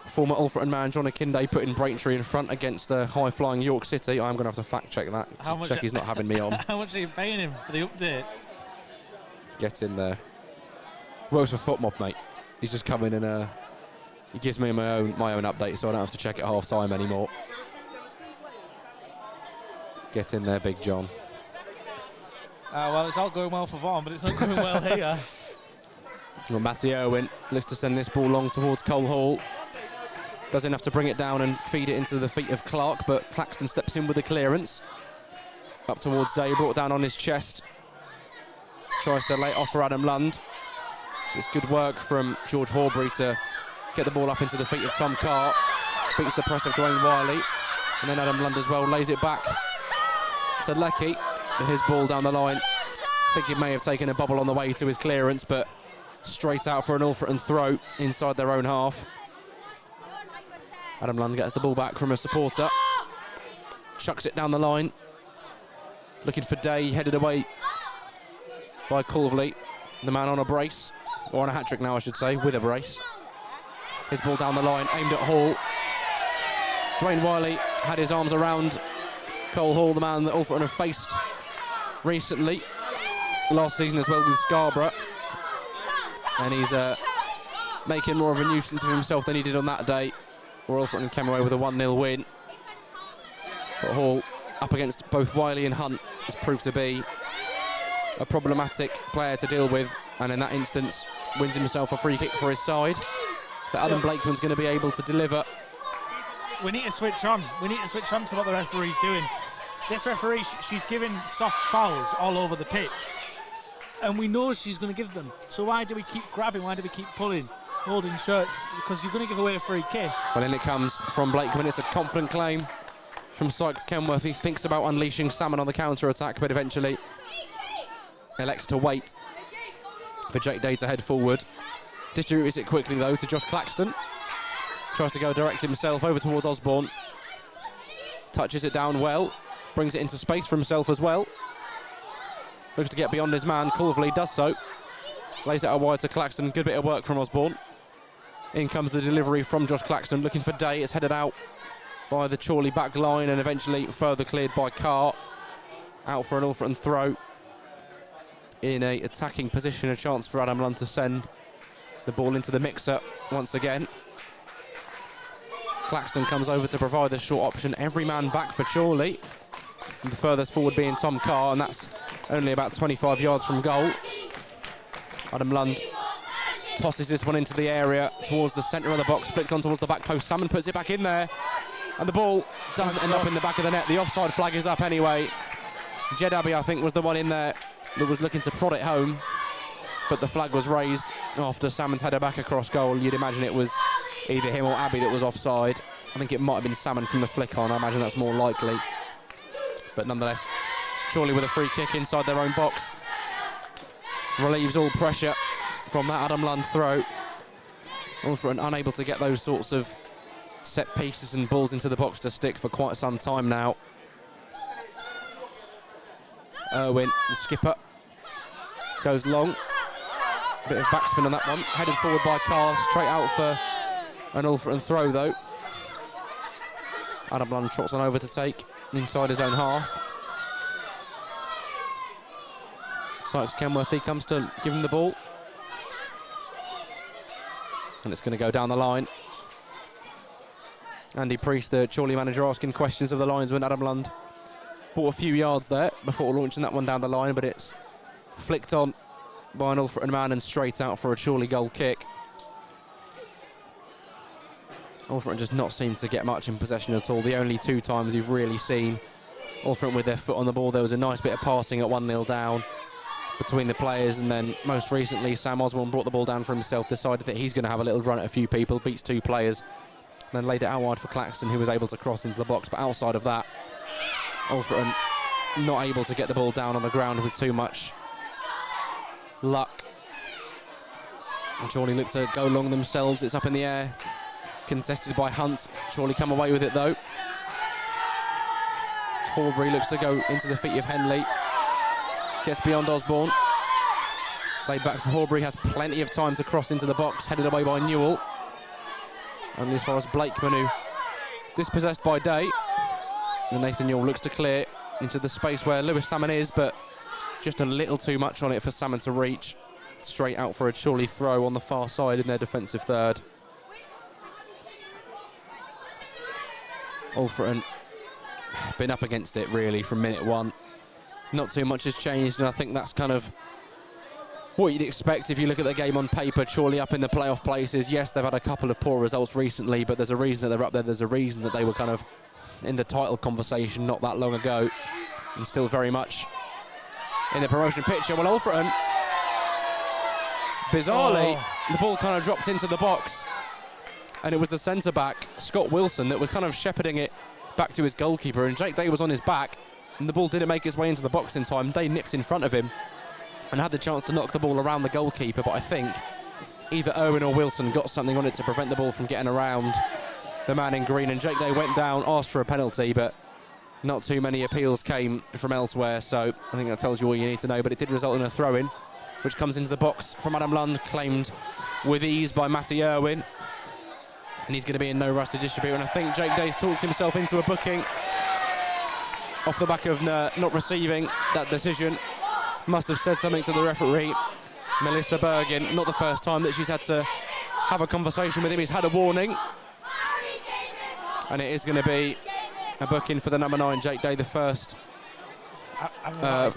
Former Alfreton man John Akinde putting Braintree in front against high-flying York City. I'm going to have to fact-check that. Check he's not having me on. How much are you paying him for the updates? Get in there. Works for FootMob, mate. He's just coming and he gives me my own update, so I don't have to check at half-time anymore. Get in there, Big John. Well, it's all going well for Vaughan, but it's not going well here. Well, Matty Owen looks to send this ball long towards Cole Hall. Does enough to bring it down and feed it into the feet of Clark, but Claxton steps in with the clearance. Up towards Day, brought down on his chest. Tries to lay it off for Adam Lund. It's good work from George Horbury to get the ball up into the feet of Tom Carr. Beats the press of Dwayne Wiley. And then Adam Lund as well lays it back to Lecky with his ball down the line. I think he may have taken a bubble on the way to his clearance, but straight out for an Alfreton throw inside their own half. Adam Lund gets the ball back from a supporter. Chucks it down the line. Looking for Day, headed away by Culverley. The man on a brace, or on a hat-trick now I should say, with a brace. His ball down the line, aimed at Hall. Dwayne Wiley had his arms around Cole Hall, the man that Alfreton have faced recently, last season as well with Scarborough. And he's making more of a nuisance of himself than he did on that day, where Alfreton came away with a 1-0 win. But Hall, up against both Wiley and Hunt, has proved to be a problematic player to deal with, and in that instance wins himself a free kick for his side that Adam Blakeman's going to be able to deliver. We need to switch on. We need to switch on to what the referee's doing. This referee, she's giving soft fouls all over the pitch. and we know she's going to give them. So why do we keep grabbing? Why do we keep pulling, holding shirts? Because you're going to give away a free kick. Well, in it comes from Blakeman. It's a confident claim from Sykes Kenworth. He thinks about unleashing Salmon on the counter-attack, but eventually elects to wait for Jake Day to head forward. Distributes it quickly, though, to Josh Claxton. Tries to go direct himself over towards Osborne. Touches it down well. Brings it into space for himself as well. Looks to get beyond his man. Culverley does so. Lays it out wide to Claxton. Good bit of work from Osborne. In comes the delivery from Josh Claxton. Looking for Day. It's headed out by the Chorley back line and eventually further cleared by Carr. Out for an Alfreton throw. In a attacking position, a chance for Adam Lund to send the ball into the mixer once again. Claxton comes over to provide the short option. Every man back for Chorley. And the furthest forward being Tom Carr, and that's only about 25 yards from goal. Adam Lund tosses this one into the area towards the centre of the box, flicked on towards the back post. Salmon puts it back in there, and the ball doesn't end up in the back of the net. The offside flag is up anyway. Jed Abbey, I think, was the one in there that was looking to prod it home, but the flag was raised after Salmon's header back across goal. You'd imagine it was either him or Abbey that was offside. I think it might have been Salmon from the flick on. I imagine that's more likely. But nonetheless, Chorley with a free kick inside their own box. Relieves all pressure from that Adam Lund throw. Alfreton unable to get those sorts of set pieces and balls into the box to stick for quite some time now. Irwin, the skipper, goes long. Bit of backspin on that one. Headed forward by Carr, straight out for an Alfreton throw though. Adam Lund trots on over to take inside his own half. Sykes Kenworth, he comes to give him the ball. And it's going to go down the line. Andy Priest, the Chorley manager, asking questions of the linesman. Adam Lund bought a few yards there before launching that one down the line, but it's flicked on by an Alfreton man and straight out for a Chorley goal kick. Alfreton just not seemed to get much in possession at all. The only two times you've really seen Alfreton with their foot on the ball, there was a nice bit of passing at 1-0 down between the players, and then most recently Sam Osborne brought the ball down for himself, decided that he's going to have a little run at a few people, beats two players, and then laid it out wide for Claxton, who was able to cross into the box. But outside of that, Alfreton not able to get the ball down on the ground with too much luck. And Chorley look to go long themselves. It's up in the air, contested by Hunt. Chorley come away with it though. Horbury looks to go into the feet of Henley. Gets beyond Osborne. Laid back for Horbury, has plenty of time to cross into the box, headed away by Newell. Only as far as Blakeman, who dispossessed by Day. And Nathan Newell looks to clear into the space where Lewis Salmon is, but just a little too much on it for Salmon to reach. Straight out for a Chorley throw on the far side in their defensive third. Alfreton been up against it really from minute one. Not too much has changed, and I think that's kind of what you'd expect if you look at the game on paper. Chorley up in the playoff places. Yes, they've had a couple of poor results recently, but there's a reason that they're up there. There's a reason that they were kind of in the title conversation not that long ago, and still very much in the promotion picture. Well, Alfreton, bizarrely, the ball kind of dropped into the box, and it was the centre-back, Scott Wilson, that was kind of shepherding it back to his goalkeeper, and Jake Day was on his back, and the ball didn't make its way into the box in time. Day nipped in front of him and had the chance to knock the ball around the goalkeeper, but I think either Irwin or Wilson got something on it to prevent the ball from getting around the man in green, and Jake Day went down, asked for a penalty, but not too many appeals came from elsewhere, so I think that tells you all you need to know. But it did result in a throw-in, which comes into the box from Adam Lund, claimed with ease by Matty Irwin, and he's going to be in no rush to distribute. And I think Jake Day's talked himself into a booking off the back of not receiving that decision. Must have said something to the referee, Melissa Bergin. Not the first time that she's had to have a conversation with him. He's had a warning, and it is going to be a booking for the number 9, Jake Day, the first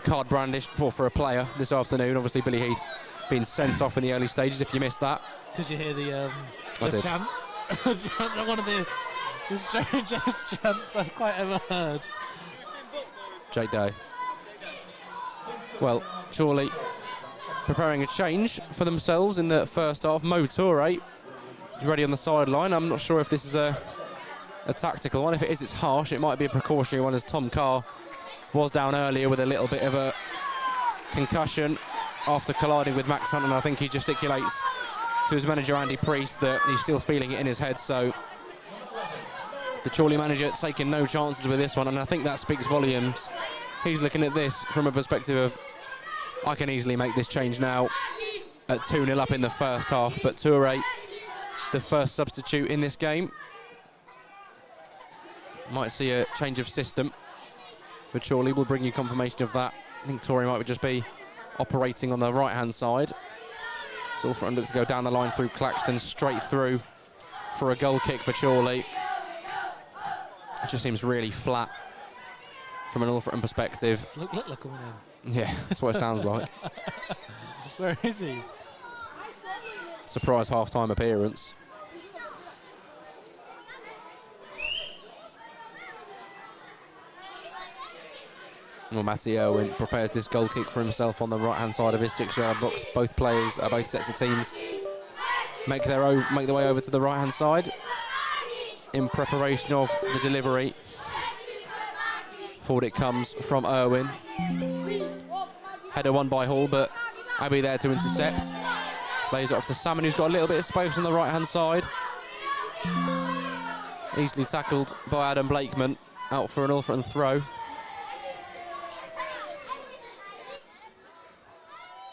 card brandished for a player this afternoon. Obviously, Billy Heath being sent off in the early stages, if you missed that. Because you hear the chant. One of the strangest chants I've quite ever heard. Jake Day. Well, Chorley preparing a change for themselves in the first half. Mo Toure is ready on the sideline. I'm not sure if this is a tactical one. If it is, it's harsh. It might be a precautionary one, as Tom Carr was down earlier with a little bit of a concussion after colliding with Max Hunt, and I think he gesticulates to his manager Andy Priest that he's still feeling it in his head. So the Chorley manager taking no chances with this one, and I think that speaks volumes. He's looking at this from a perspective of, I can easily make this change now at 2-0 up in the first half. But Toure, the first substitute in this game, might see a change of system for Chorley. We'll bring you confirmation of that. I think Toure might just be operating on the right-hand side. So Alfreton looks to go down the line through Claxton, straight through for a goal kick for Chorley. It just seems really flat from an Alfreton perspective. Look coming in. Yeah, that's what it sounds like. Where is he? Surprise half-time appearance. Well, Matty Irwin prepares this goal kick for himself on the right-hand side of his 6-yard box. Both players, both sets of teams, make their way over to the right-hand side in preparation of the delivery. Forward it comes from Irwin. Header won by Hall, but Abbey there to intercept. Plays it off to Salmon, who's got a little bit of space on the right-hand side. Easily tackled by Adam Blakeman, out for an Alfreton throw.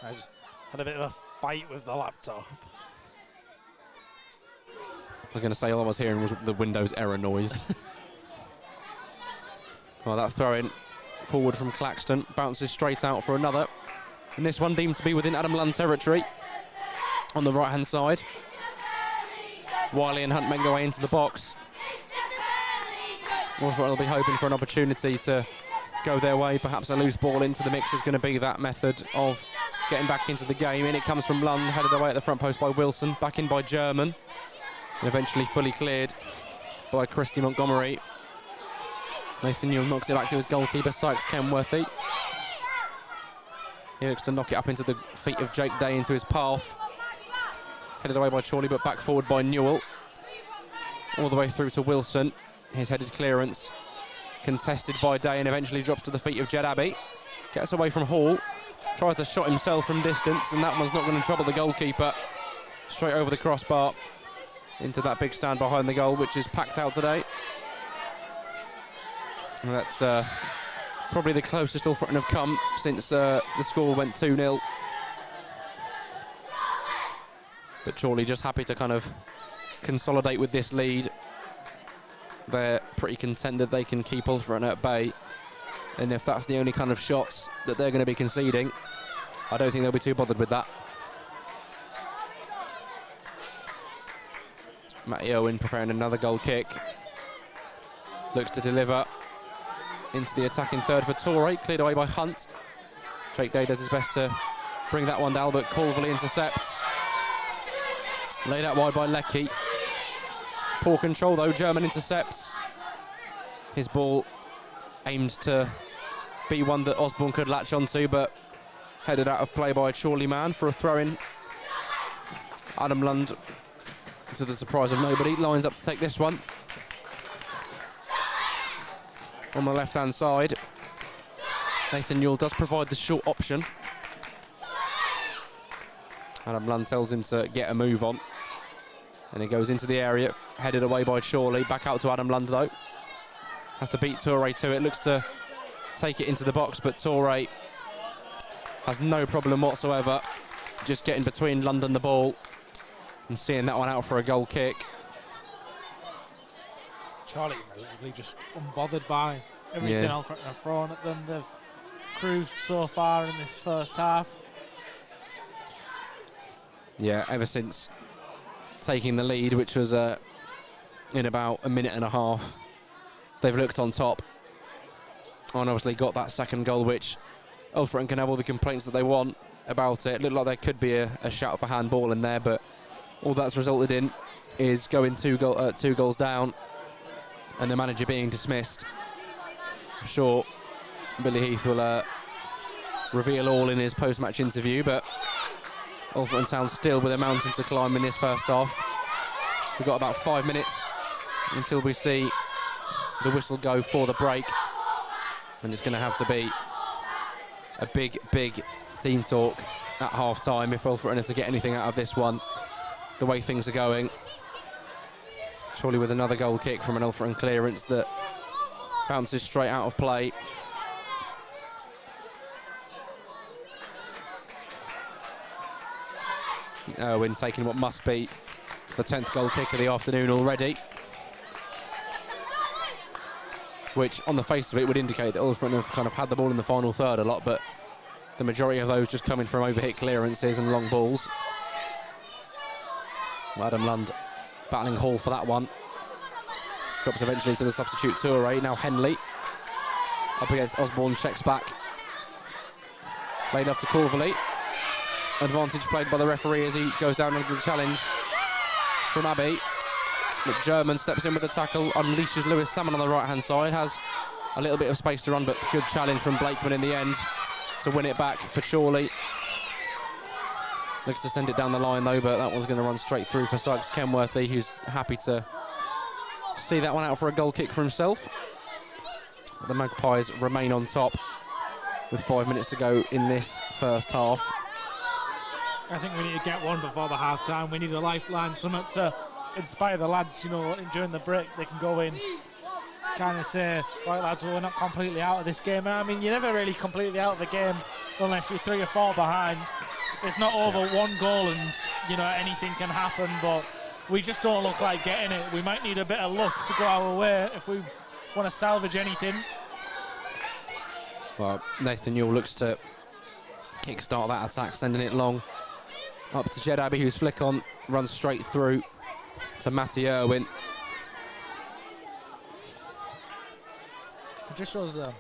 I just had a bit of a fight with the laptop. I was going to say all I was hearing was the Windows error noise. Well, that throw-in forward from Claxton bounces straight out for another. And this one deemed to be within Adam Lund territory on the right-hand side. Wiley and Hunt make their way into the box. Alfreton will be hoping for an opportunity to go their way. Perhaps a loose ball into the mix is going to be that method of getting back into the game. In it comes from Lund, headed away at the front post by Wilson, back in by German, and eventually fully cleared by Christy Montgomery. Nathan Newell knocks it back to his goalkeeper, Sykes Kenworthy. He looks to knock it up into the feet of Jake Day, into his path. Headed away by Chorley, but back forward by Newell. All the way through to Wilson. His headed clearance contested by Day and eventually drops to the feet of Jed Abbey. Gets away from Hall. Tries to shot himself from distance, and that one's not going to trouble the goalkeeper. Straight over the crossbar into that big stand behind the goal, which is packed out today. And that's probably the closest Alfreton have come since the score went 2-0. But Chorley just happy to kind of consolidate with this lead. They're pretty content that they can keep Alfreton at bay. And if that's the only kind of shots that they're going to be conceding, I don't think they'll be too bothered with that. Matty Irwin preparing another goal kick. Looks to deliver into the attacking third for Toure, cleared away by Hunt. Jake Day does his best to bring that one down, but Colverley intercepts. Laid out wide by Leckie. Poor control though, German intercepts. His ball aimed to be one that Osborne could latch onto, but headed out of play by a Chorley man for a throw-in. Adam Lund, to the surprise of nobody, lines up to take this one. On the left-hand side, Nathan Newell does provide the short option. Adam Lund tells him to get a move on. And he goes into the area, headed away by Chorley. Back out to Adam Lund though. Has to beat Toure to it, looks to take it into the box, but Toure has no problem whatsoever just getting between Lund and the ball and seeing that one out for a goal kick. Chorley relatively just unbothered by everything Alfreton have thrown at them. They've cruised so far in this first half. Yeah, ever since taking the lead, which was in about a minute and a half, they've looked on top and obviously got that second goal, which Alfreton can have all the complaints that they want about it. It looked like there could be a shout for handball in there, but all that's resulted in is going two goals down and the manager being dismissed. I'm sure Billy Heath will reveal all in his post-match interview, but Alfreton Town still with a mountain to climb in this first half. We've got about 5 minutes until we see the whistle go for the break. And it's going to have to be a big, big team talk at half-time if Alfreton are to get anything out of this one, the way things are going. Chorley with another goal kick from an Alfreton clearance that bounces straight out of play. Irwin taking what must be the 10th goal kick of the afternoon already, which on the face of it would indicate that Alfreton have kind of had the ball in the final third a lot, but the majority of those just coming from overhit clearances and long balls. Adam Lund battling Hall for that one. Drops eventually to the substitute Toure. Now Henley up against Osborne, checks back. Laid off to Corverley. Advantage played by the referee as he goes down under the challenge from Abbey. German steps in with the tackle, unleashes Lewis Salmon on the right-hand side, has a little bit of space to run, but good challenge from Blakeman in the end to win it back for Chorley. Looks to send it down the line though, but that one's going to run straight through for Sykes Kenworthy, who's happy to see that one out for a goal kick for himself. The Magpies remain on top with 5 minutes to go in this first half. I think we need to get one before the half-time. We need a lifeline, something to inspire the lads, you know, during the break. They can go in, kind of say, right lads, well, we're not completely out of this game. I mean, you're never really completely out of the game unless you're 3 or 4 behind. It's not over 1 goal and, you know, anything can happen, but we just don't look like getting it. We might need a bit of luck to go our way if we want to salvage anything. Well, Nathan Newell looks to kick-start that attack, sending it long up to Jed Abbey, whose flick on runs straight through to Matty Irwin. It just shows a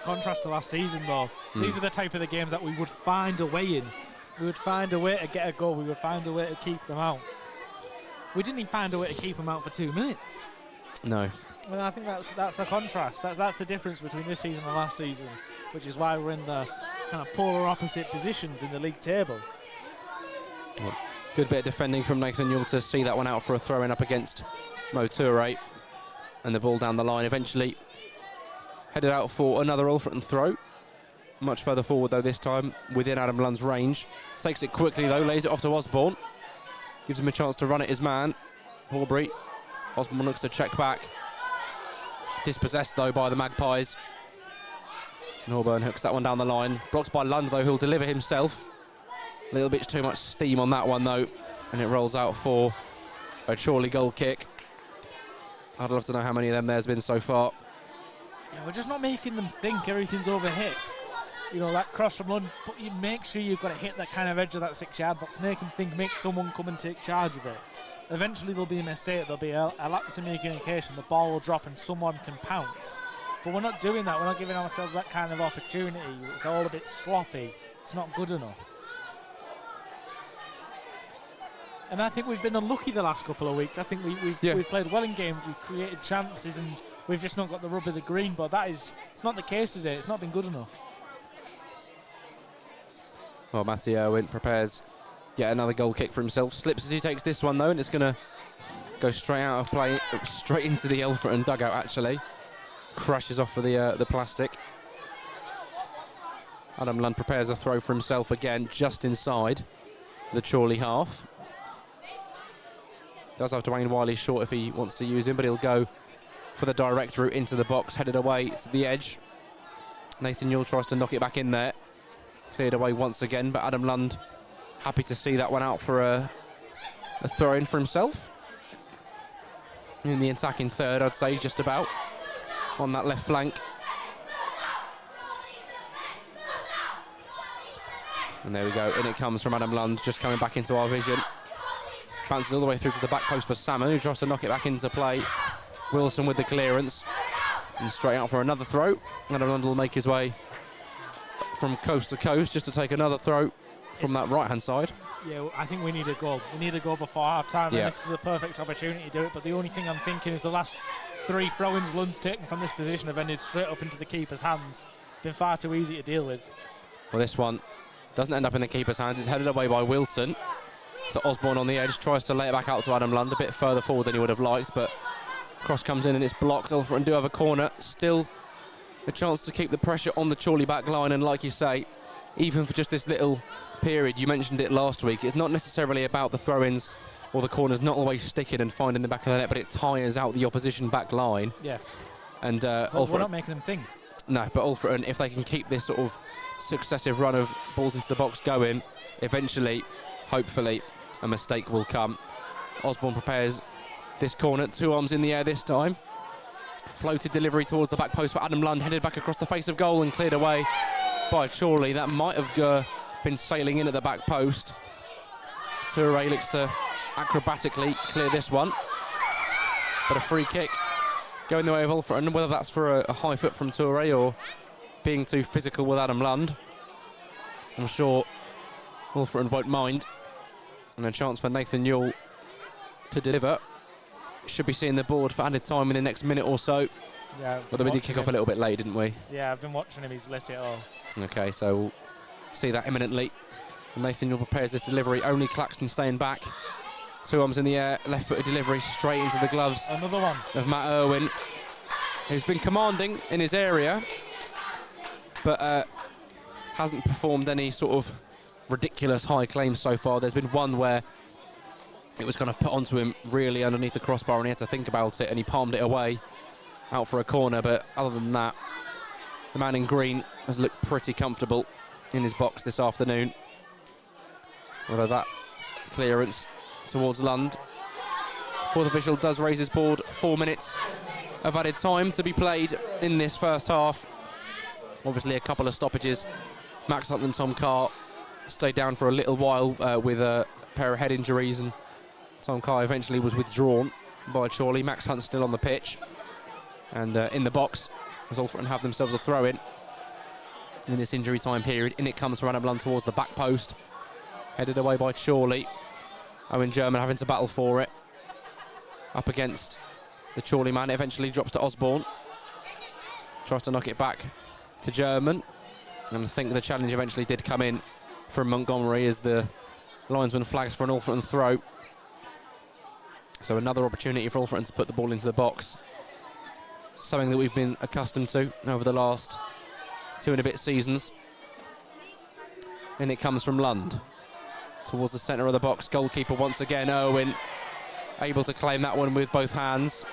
contrast to last season, though. These are the type of the games that we would find a way in. We would find a way to get a goal. We would find a way to keep them out. We didn't even find a way to keep them out for 2 minutes. No. Well, I think that's the contrast. That's the difference between this season and last season, which is why we're in the kind of polar opposite positions in the league table. Well, good bit of defending from Nathan Newell to see that one out for a throw-in up against Mo Toure. And the ball down the line eventually headed out for another Alfreton throw. Much further forward though this time, within Adam Lund's range. Takes it quickly though, lays it off to Osborne. Gives him a chance to run at his man, Horbury. Osborne looks to check back. Dispossessed though by the Magpies. Norburn hooks that one down the line. Blocked by Lund though, who'll deliver himself. A little bit too much steam on that one though, and it rolls out for a Chorley goal kick. I'd love to know how many of them there's been so far. Yeah, we're just not making them think everything's overhit. You know, that cross from Lund, but you make sure you've got to hit that kind of edge of that 6-yard box, make them think, make someone come and take charge of it. Eventually there'll be a mistake, there'll be a lapse in communication, the ball will drop and someone can pounce. But we're not doing that, we're not giving ourselves that kind of opportunity. It's all a bit sloppy, it's not good enough. And I think we've been unlucky the last couple of weeks. I think we've played well in games, we've created chances, and we've just not got the rub of the green. But it's not the case today. It's not been good enough. Well, Matty Irwin prepares yet another goal kick for himself. Slips as he takes this one though, and it's going to go straight out of play, straight into the Alfreton dugout actually. Crashes off of the plastic. Adam Lund prepares a throw for himself again, just inside the Chorley half. Does have Dwayne Wiley short if he wants to use him, but he'll go for the direct route into the box, headed away to the edge. Nathan Newell tries to knock it back in there. Cleared away once again, but Adam Lund happy to see that one out for a throw-in for himself. In the attacking third, I'd say, just about, on that left flank. And there we go, in it comes from Adam Lund, just coming back into our vision. Bounces all the way through to the back post for Salmon, who tries to knock it back into play. Wilson with the clearance. And straight out for another throw. Adam Lund will make his way from coast to coast just to take another throw from that right-hand side. Yeah, I think we need a goal. We need a goal before half-time, yeah. And this is a perfect opportunity to do it. But the only thing I'm thinking is the last 3 throw-ins Lund's taken from this position have ended straight up into the keeper's hands. Been far too easy to deal with. Well, this one Doesn't end up in the keeper's hands. It's headed away by Wilson to Osborne on the edge. Tries to lay it back out to Adam Lund, a bit further forward than he would have liked, but cross comes in and it's blocked. Alfreton do have a corner. Still a chance to keep the pressure on the Chorley back line, and like you say, even for just this little period, you mentioned it last week, it's not necessarily about the throw-ins or the corners not always sticking and finding the back of the net, but it tires out the opposition back line. Yeah. And we're not making them think. No, but Alfreton, if they can keep this sort of successive run of balls into the box going, eventually, hopefully, a mistake will come. Osborne prepares this corner, 2 arms in the air this time. Floated delivery towards the back post for Adam Lund, headed back across the face of goal and cleared away by Chorley. That might have been sailing in at the back post. Toure looks to acrobatically clear this one, but a free kick going the way of Alfreton, whether that's for a high foot from Toure or being too physical with Adam Lund. I'm sure Alfreton won't mind. And a chance for Nathan Newell to deliver. Should be seeing the board for added time in the next minute or so. Yeah. Although we did kick off a little bit late, didn't we? Yeah, I've been watching him. He's lit it all. Okay, so we'll see that imminently. Nathan Newell prepares this delivery. Only Claxton staying back. 2 arms in the air. Left-footed delivery straight into the gloves. Another one of Matt Irwin, who's been commanding in his area, but hasn't performed any sort of ridiculous high claims so far. There's been one where it was kind of put onto him really underneath the crossbar and he had to think about it and he palmed it away out for a corner, but other than that, the man in green has looked pretty comfortable in his box this afternoon. Although that clearance towards Lund. Fourth official does raise his board. 4 minutes of added time to be played in this first half. Obviously a couple of stoppages. Max Hunt and Tom Carr stayed down for a little while with a pair of head injuries, and Tom Carr eventually was withdrawn by Chorley. Max Hunt still on the pitch and in the box as Alfreton have themselves a throw-in in this injury time period. In it comes for Adam Lund towards the back post, headed away by Chorley. Owen German having to battle for it up against the Chorley man. It eventually drops to Osborne, tries to knock it back to German, and I think the challenge eventually did come in from Montgomery as the linesman flags for an Alfreton throw. So another opportunity for Alfreton to put the ball into the box, something that we've been accustomed to over the last 2 and a bit seasons. And it comes from Lund towards the centre of the box. Goalkeeper once again, Irwin, able to claim that one with both hands.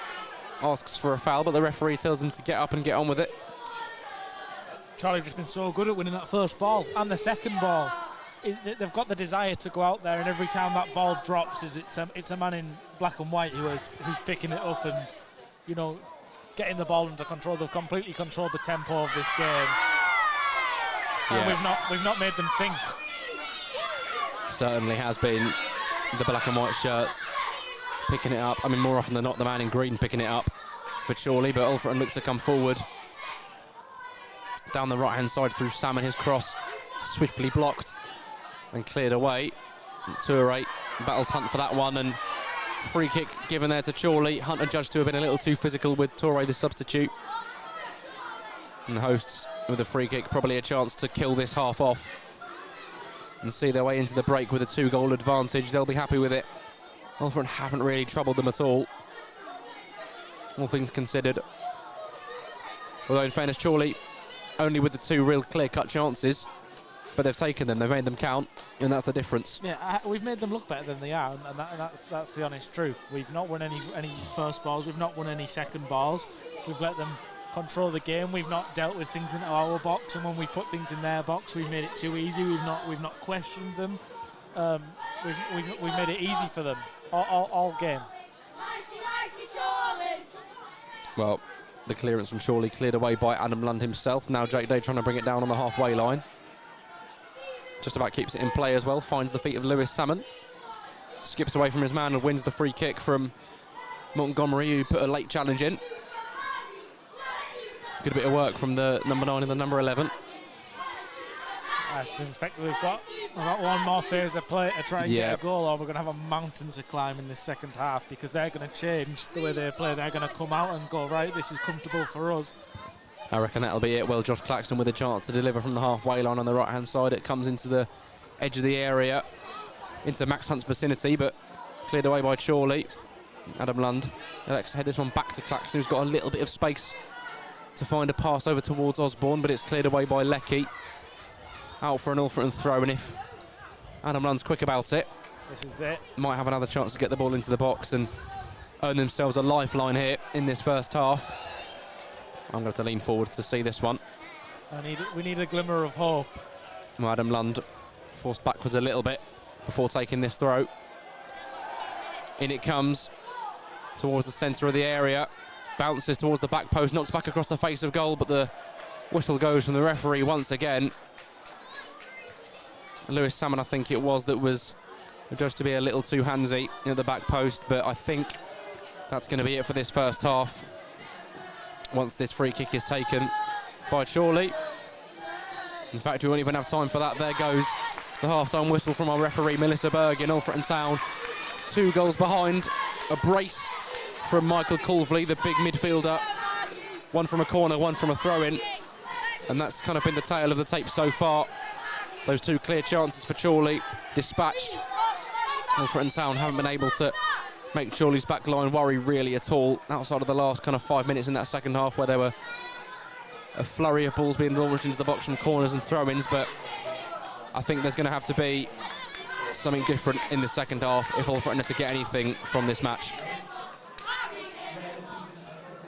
Asks for a foul, but the referee tells him to get up and get on with it. Charlie have just been so good at winning that first ball and the second ball. They've got the desire to go out there, and every time that ball drops, it's a man in black and white who's picking it up and, you know, getting the ball under control. They've completely controlled the tempo of this game. Yeah. And we've not made them think. Certainly has been the black and white shirts picking it up. I mean, more often than not, the man in green picking it up for Chorley, but Alfreton look to come forward down the right-hand side through Sam, and his cross swiftly blocked and cleared away. Toure battles Hunt for that one, and free kick given there to Chorley. Hunt adjudged to have been a little too physical with Toure, the substitute. And the hosts with a free kick, probably a chance to kill this half off and see their way into the break with a 2-goal advantage. They'll be happy with it. Alfreton haven't really troubled them at all things considered. Although in fairness, Chorley only with the 2 real clear-cut chances, but they've taken them, they've made them count, and that's the difference. Yeah, we've made them look better than they are, and that's the honest truth. We've not won any first balls, we've not won any second balls. We've let them control the game. We've not dealt with things into our box, and when we put things in their box, we've made it too easy. We've not questioned them. We've made it easy for them all game. Well, the clearance from Chorley cleared away by Adam Lund himself. Now Jake Day trying to bring it down on the halfway line. Just about keeps it in play as well. Finds the feet of Lewis Salmon. Skips away from his man and wins the free kick from Montgomery, who put a late challenge in. Good bit of work from the number 9 and the number 11. I suspect we've got one more phase of play to try and get a goal, or we're going to have a mountain to climb in this second half, because they're going to change the way they play. They're going to come out and go, right, this is comfortable for us. I reckon that'll be it. Well, Josh Claxton with a chance to deliver from the halfway line on the right-hand side. It comes into the edge of the area, into Max Hunt's vicinity, but cleared away by Chorley. Adam Lund. Let's head this one back to Claxton, who's got a little bit of space to find a pass over towards Osborne, but it's cleared away by Leckie. Out for an Alfreton throw, and if Adam Lund's quick about it, this is it. Might have another chance to get the ball into the box and earn themselves a lifeline here in this first half. I'm going to have to lean forward to see this one. We need a glimmer of hope. Well, Adam Lund forced backwards a little bit before taking this throw. In it comes towards the centre of the area. Bounces towards the back post, knocks back across the face of goal, but the whistle goes from the referee once again. Lewis Salmon, I think it was, that was judged to be a little too handsy at the back post, but I think that's going to be it for this first half. Once this free kick is taken by Chorley. In fact, we won't even have time for that. There goes the half-time whistle from our referee, Melissa Berg, in Alfreton Town. 2 goals behind. A brace from Michael Culvley, the big midfielder. 1 from a corner, 1 from a throw-in. And that's kind of been the tale of the tape so far. Those 2 clear chances for Chorley dispatched. Alfreton Town haven't been able to make Chorley's back line worry really at all, outside of the last kind of 5 minutes in that second half, where there were a flurry of balls being launched into the box from corners and throw-ins. But I think there's going to have to be something different in the second half if Alfreton are to get anything from this match.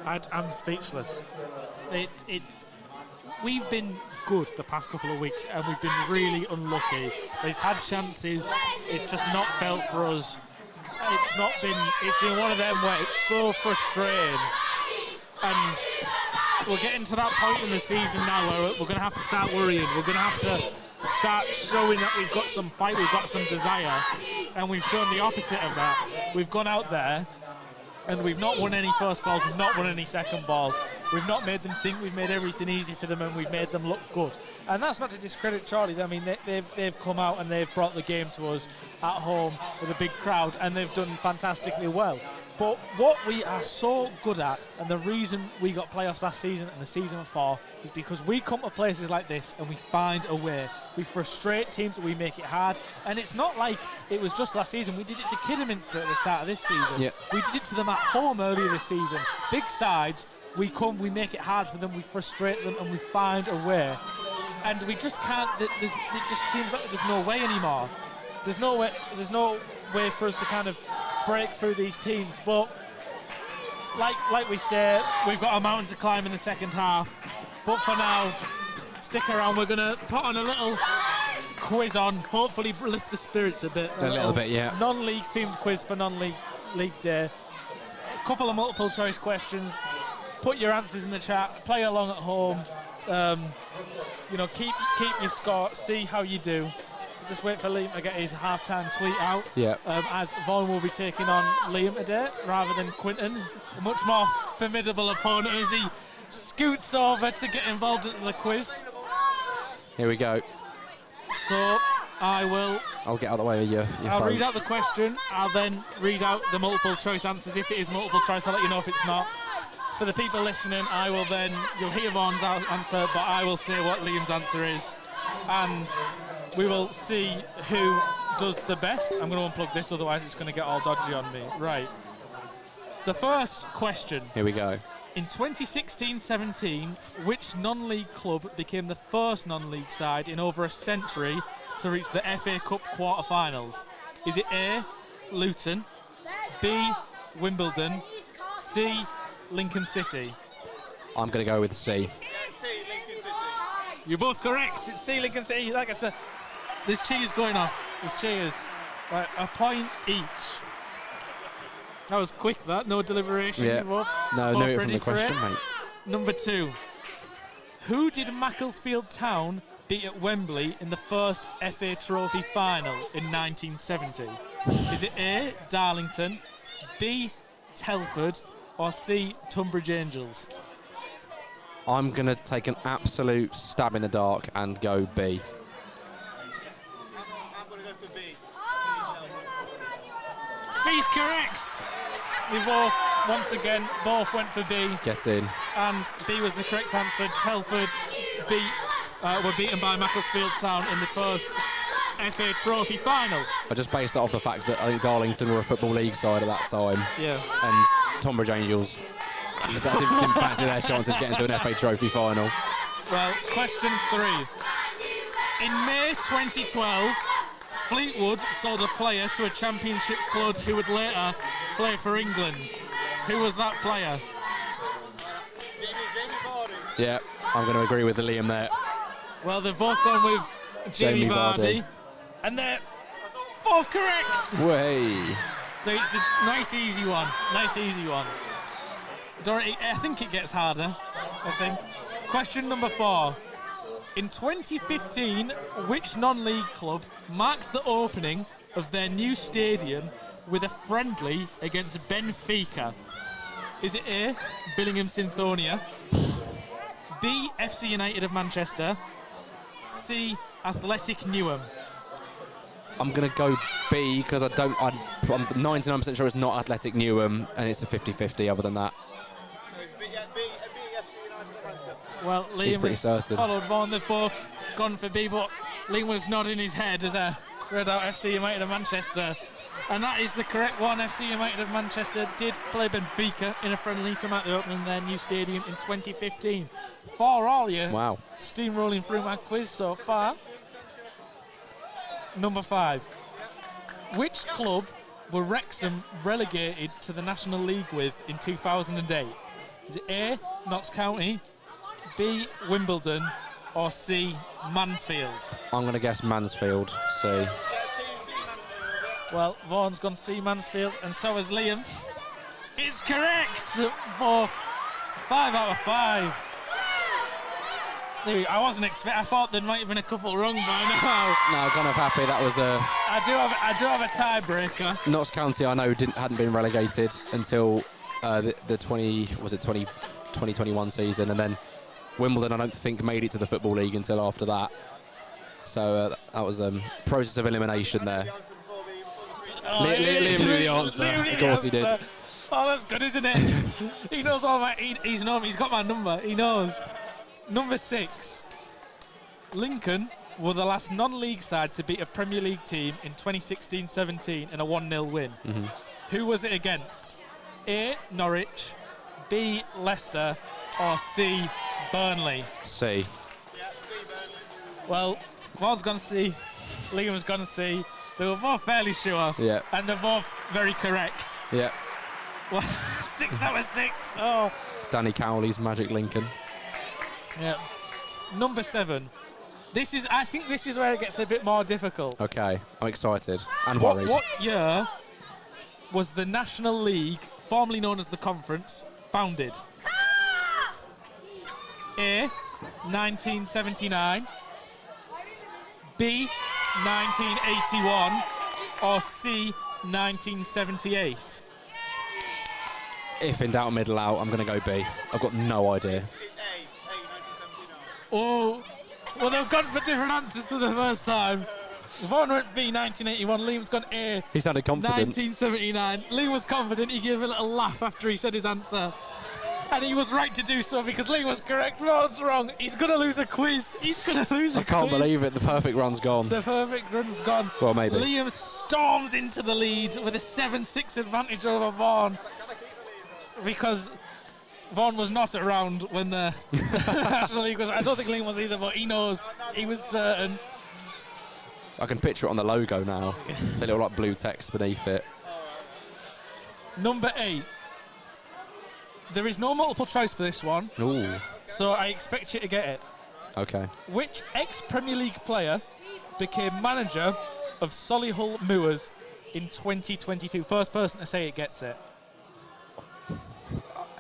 I'm speechless. We've been good the past couple of weeks, and we've been really unlucky. They've had chances, it's just not felt for us. It's been one of them where it's so frustrating. And we're getting to that point in the season now where we're going to have to start worrying. We're going to have to start showing that we've got some fight, we've got some desire, and we've shown the opposite of that. We've gone out there and we've not won any first balls, we've not won any second balls. We've not made them think, we've made everything easy for them, and we've made them look good. And that's not to discredit Chorley. I mean, they've come out and they've brought the game to us at home with a big crowd, and they've done fantastically well. But what we are so good at, and the reason we got playoffs last season and the season before, is because we come to places like this and we find a way. We frustrate teams, we make it hard. And it's not like it was just last season. We did it to Kidderminster at the start of this season. Yep. We did it to them at home earlier this season. Big sides, we come, we make it hard for them, we frustrate them, and we find a way. And we just can't, it just seems like there's no way anymore. There's no way for us to kind of break through these teams. But like we say, we've got a mountain to climb in the second half. But for now, stick around. We're going to put on a little quiz on, hopefully lift the spirits a bit. A little bit, yeah. Non-league themed quiz for non-league day. A couple of multiple choice questions. Put your answers in the chat. Play along at home. Keep your score. See how you do. Just wait for Liam to get his half-time tweet out. Yeah. As Vaughan will be taking on Liam today rather than Quinton, a much more formidable opponent as he scoots over to get involved in the quiz. Here we go. So I'll get out of the way of your I'll phone. read out the question. I'll then read out the multiple choice answers. If it is multiple choice, I'll let you know if it's not. For the people listening, you'll hear Vaughan's answer, but I will say what Liam's answer is. And we will see who does the best. I'm going to unplug this, otherwise it's going to get all dodgy on me. Right. The first question. Here we go. In 2016-17, which non-league club became the first non-league side in over a century to reach the FA Cup quarter-finals? Is it A, Luton, B, Wimbledon, C, Lincoln City? I'm going to go with C. You're both correct. It's C, Lincoln City. Like I said, there's cheers going off. There's cheers. Right, a point each. That was quick, that. No deliberation. Yeah. No, knew it from the question, mate. Number 2. Who did Macclesfield Town beat at Wembley in the first FA Trophy final in 1970? Is it A, Darlington, B, Telford, or C, Tunbridge Angels? I'm going to take an absolute stab in the dark and go B. I'm going to go for B. B's correct. We both, once again, went for B. Get in. and B was the correct answer. Telford were beaten by Macclesfield Town in the first FA Trophy final. I just based that off the fact that I think Darlington were a Football League side at that time. Yeah. And Tonbridge Angels didn't fancy their chances of getting to an FA Trophy final. Well, question 3. In May 2012, Fleetwood sold a player to a Championship club who would later play for England. Who was that player? Yeah, I'm going to agree with Liam there. Well, they've both gone with Jamie Vardy. And they're both correct. Way. So it's a nice easy one. Nice easy one. Dorothy, I think it gets harder. I think. Question number 4. In 2015, which non-league club marks the opening of their new stadium with a friendly against Benfica? Is it A, Billingham Synthonia, B, FC United of Manchester, C, Athletic Newham? I'm going to go B because I'm 99% sure it's not Athletic Newham, and it's a 50-50 other than that. Well, He's Liam pretty has certain. followed Vaughan. They've both gone for B, but Liam was nodding his head as I read out FC United of Manchester. And that is the correct one. FC United of Manchester did play Benfica in a friendly to mark the opening of their new stadium in 2015. For all you, Wow. steamrolling through my quiz so far. Number 5. Which club were Wrexham relegated to the National League with in 2008? Is it A, Notts County, B, Wimbledon, or C, Mansfield? I'm going to guess Mansfield, C. Well, Vaughan's gone C, Mansfield, and so has Liam. It's correct! For 5 out of 5. I wasn't expecting. I thought there might have been a couple wrong by now. No, I'm kind of happy that was a... I do have a tiebreaker. Notts County, I know, hadn't been relegated until the 2021 season, and then Wimbledon, I don't think, made it to the Football League until after that. So that was a process of elimination there. Liam knew the answer. Of course he did. Oh, that's good, isn't it? He knows all my... He's got my number. He knows. Number 6. Lincoln were the last non-league side to beat a Premier League team in 2016-17 in a 1-0 win. Mm-hmm. Who was it against? A, Norwich, B, Leicester, or C, Burnley? C. Well, Vaughan's gone C, Liam's gone C. They were both fairly sure. Yeah. And they're both very correct. Yeah. Well, 6 out of 6. Oh. Danny Cowley's Magic Lincoln. Yeah. Number 7. I think this is where it gets a bit more difficult. Okay, I'm excited and worried. What year was the National League, formerly known as the Conference, founded? A, 1979, B, 1981, or C, 1978? If in doubt, middle out, I'm going to go B. I've got no idea. Oh, well, they've gone for different answers for the first time. Vaughan went B, 1981. Liam's gone A. He sounded confident. 1979. Liam was confident. He gave a little laugh after he said his answer. And he was right to do so because Liam was correct. Vaughan's wrong. He's going to lose a quiz. He's going to lose a quiz. I can't believe it. The perfect run's gone. The perfect run's gone. Well, maybe. Liam storms into the lead with a 7-6 advantage over Vaughan because Vaughan was not around when the National League was. I don't think Liam was either, but he knows. He was certain. I can picture it on the logo now. The little like blue text beneath it. Number 8. There is no multiple choice for this one. Ooh. So I expect you to get it. Okay. Which ex-Premier League player became manager of Solihull Moors in 2022? First person to say it gets it.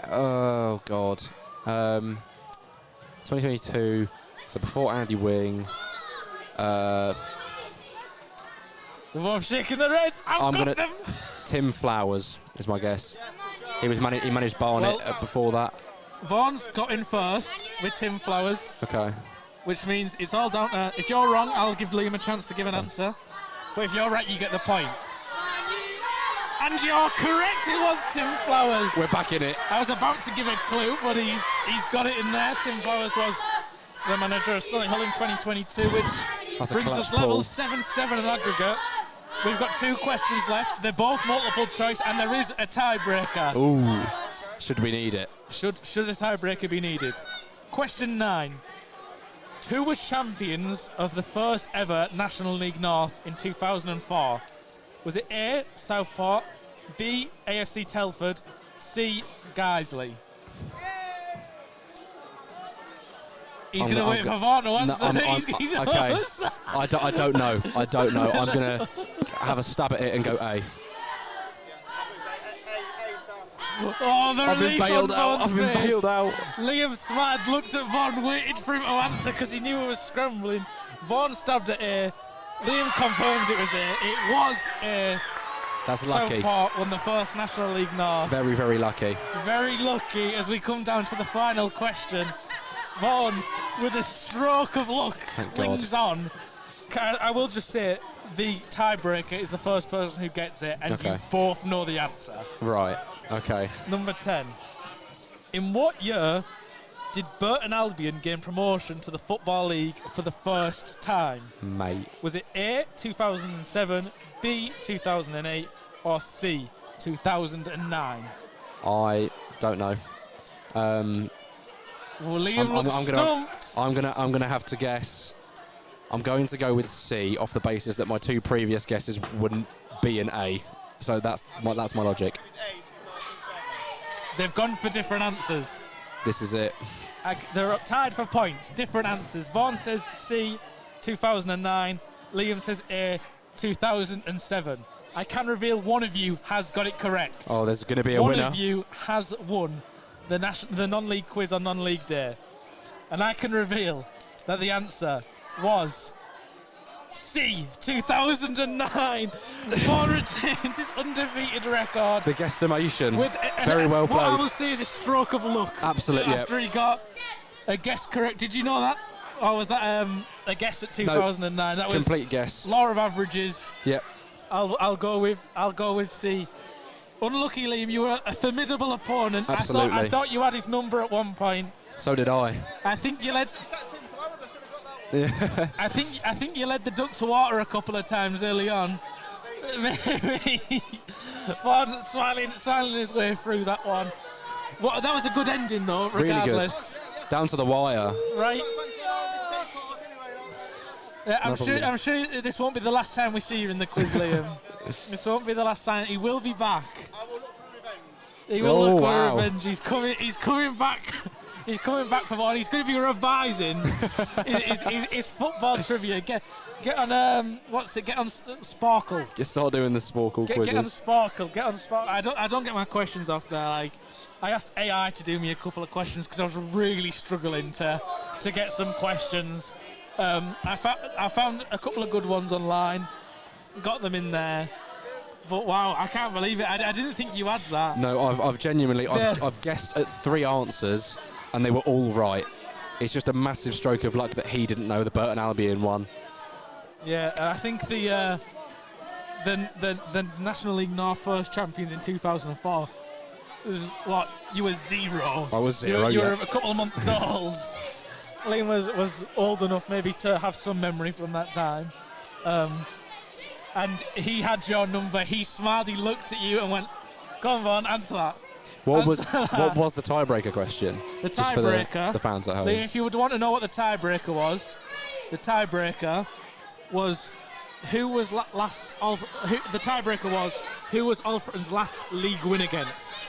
Oh, God. 2022, so before Andy Wing. They're both shaking their heads. I've got them. Tim Flowers is my guess. He managed Barnet before that. Vaughan's got in first with Tim Flowers. Okay. Which means it's all down to... If you're wrong, I'll give Liam a chance to give an answer. But if you're right, you get the point. And you're correct, it was Tim Flowers. We're back in it. I was about to give a clue, but he's got it in there. Tim Flowers was the manager of Solihull in 2022, which brings us level 7-7 in aggregate. We've got 2 questions left. They're both multiple choice, and there is a tiebreaker. Ooh, should we need it? Should a tiebreaker be needed? Question 9. Who were champions of the first ever National League North in 2004? Was it A, Southport, B, AFC Telford, C, Guiseley? He's going to wait for Vaughan to answer. Okay, I don't know. I'm going to have a stab at it and go A. Oh, the I've been bailed out. Liam Smart looked at Vaughan, waited for him to answer because he knew it was scrambling. Vaughan stabbed at A. Liam confirmed it was A. It was A. That's lucky. Southport won the first National League North. Very, very lucky. Very lucky as we come down to the final question. Vaughan, with a stroke of luck, clings on. I will just say, the tiebreaker is the first person who gets it, and you both know the answer. Right, okay. Number 10. In what year did Burton Albion gain promotion to the Football League for the first time? Mate. Was it A, 2007, B, 2008, or C, 2009? I don't know. Well, Liam looks stumped. I'm gonna have to guess. I'm going to go with C off the basis that my 2 previous guesses wouldn't be an A. So that's my logic. They've gone for different answers. This is it. They're tied for points. Different answers. Vaughan says C, 2009. Liam says A, 2007. I can reveal one of you has got it correct. Oh, there's going to be a winner. One of you has won the non-league quiz on non-league day. And I can reveal that the answer was C, 2009. Vaughan retains his undefeated record. The guesstimation. With very well played. What I will say is a stroke of luck. Absolutely. After he got a guess correct. Did you know that? Or was that a guess at 2009? No, that was complete guess. Law of averages. Yep. I'll go with C. Unlucky, Liam. You were a formidable opponent. Absolutely. I thought you had his number at one point. So did I. I think you led. I think you led the duck to water a couple of times early on. Vaughan smiling his way through that one. That was a good ending though, regardless. Really good. Down to the wire. Right. Yeah, I'm sure this won't be the last time we see you in the quiz, Liam. This won't be the last time. He will be back. I will look for revenge. He will look for revenge. He's coming back. He's coming back for more. He's going to be revising his football trivia. Get on Get on Sparkle. Just start doing the Sparkle quizzes. Get on Sparkle. I don't get my questions off there. Like, I asked AI to do me a couple of questions because I was really struggling to get some questions. I found a couple of good ones online. Got them in there. But wow, I can't believe it. I didn't think you had that. No, I've genuinely I've guessed at 3 answers and they were all right. It's just a massive stroke of luck that he didn't know the Burton Albion one. Yeah, I think the National League North first champions in 2004. What, you were 0. I was 0. You were a couple of months old. Liam was old enough maybe to have some memory from that time. And he had your number. He smiled, he looked at you and went, "Go on, Vaughan, answer that." What was the tiebreaker question? The tiebreaker. For the fans at home. If you would want to know what the tiebreaker was, the tiebreaker was who was Alfreton's last league win against?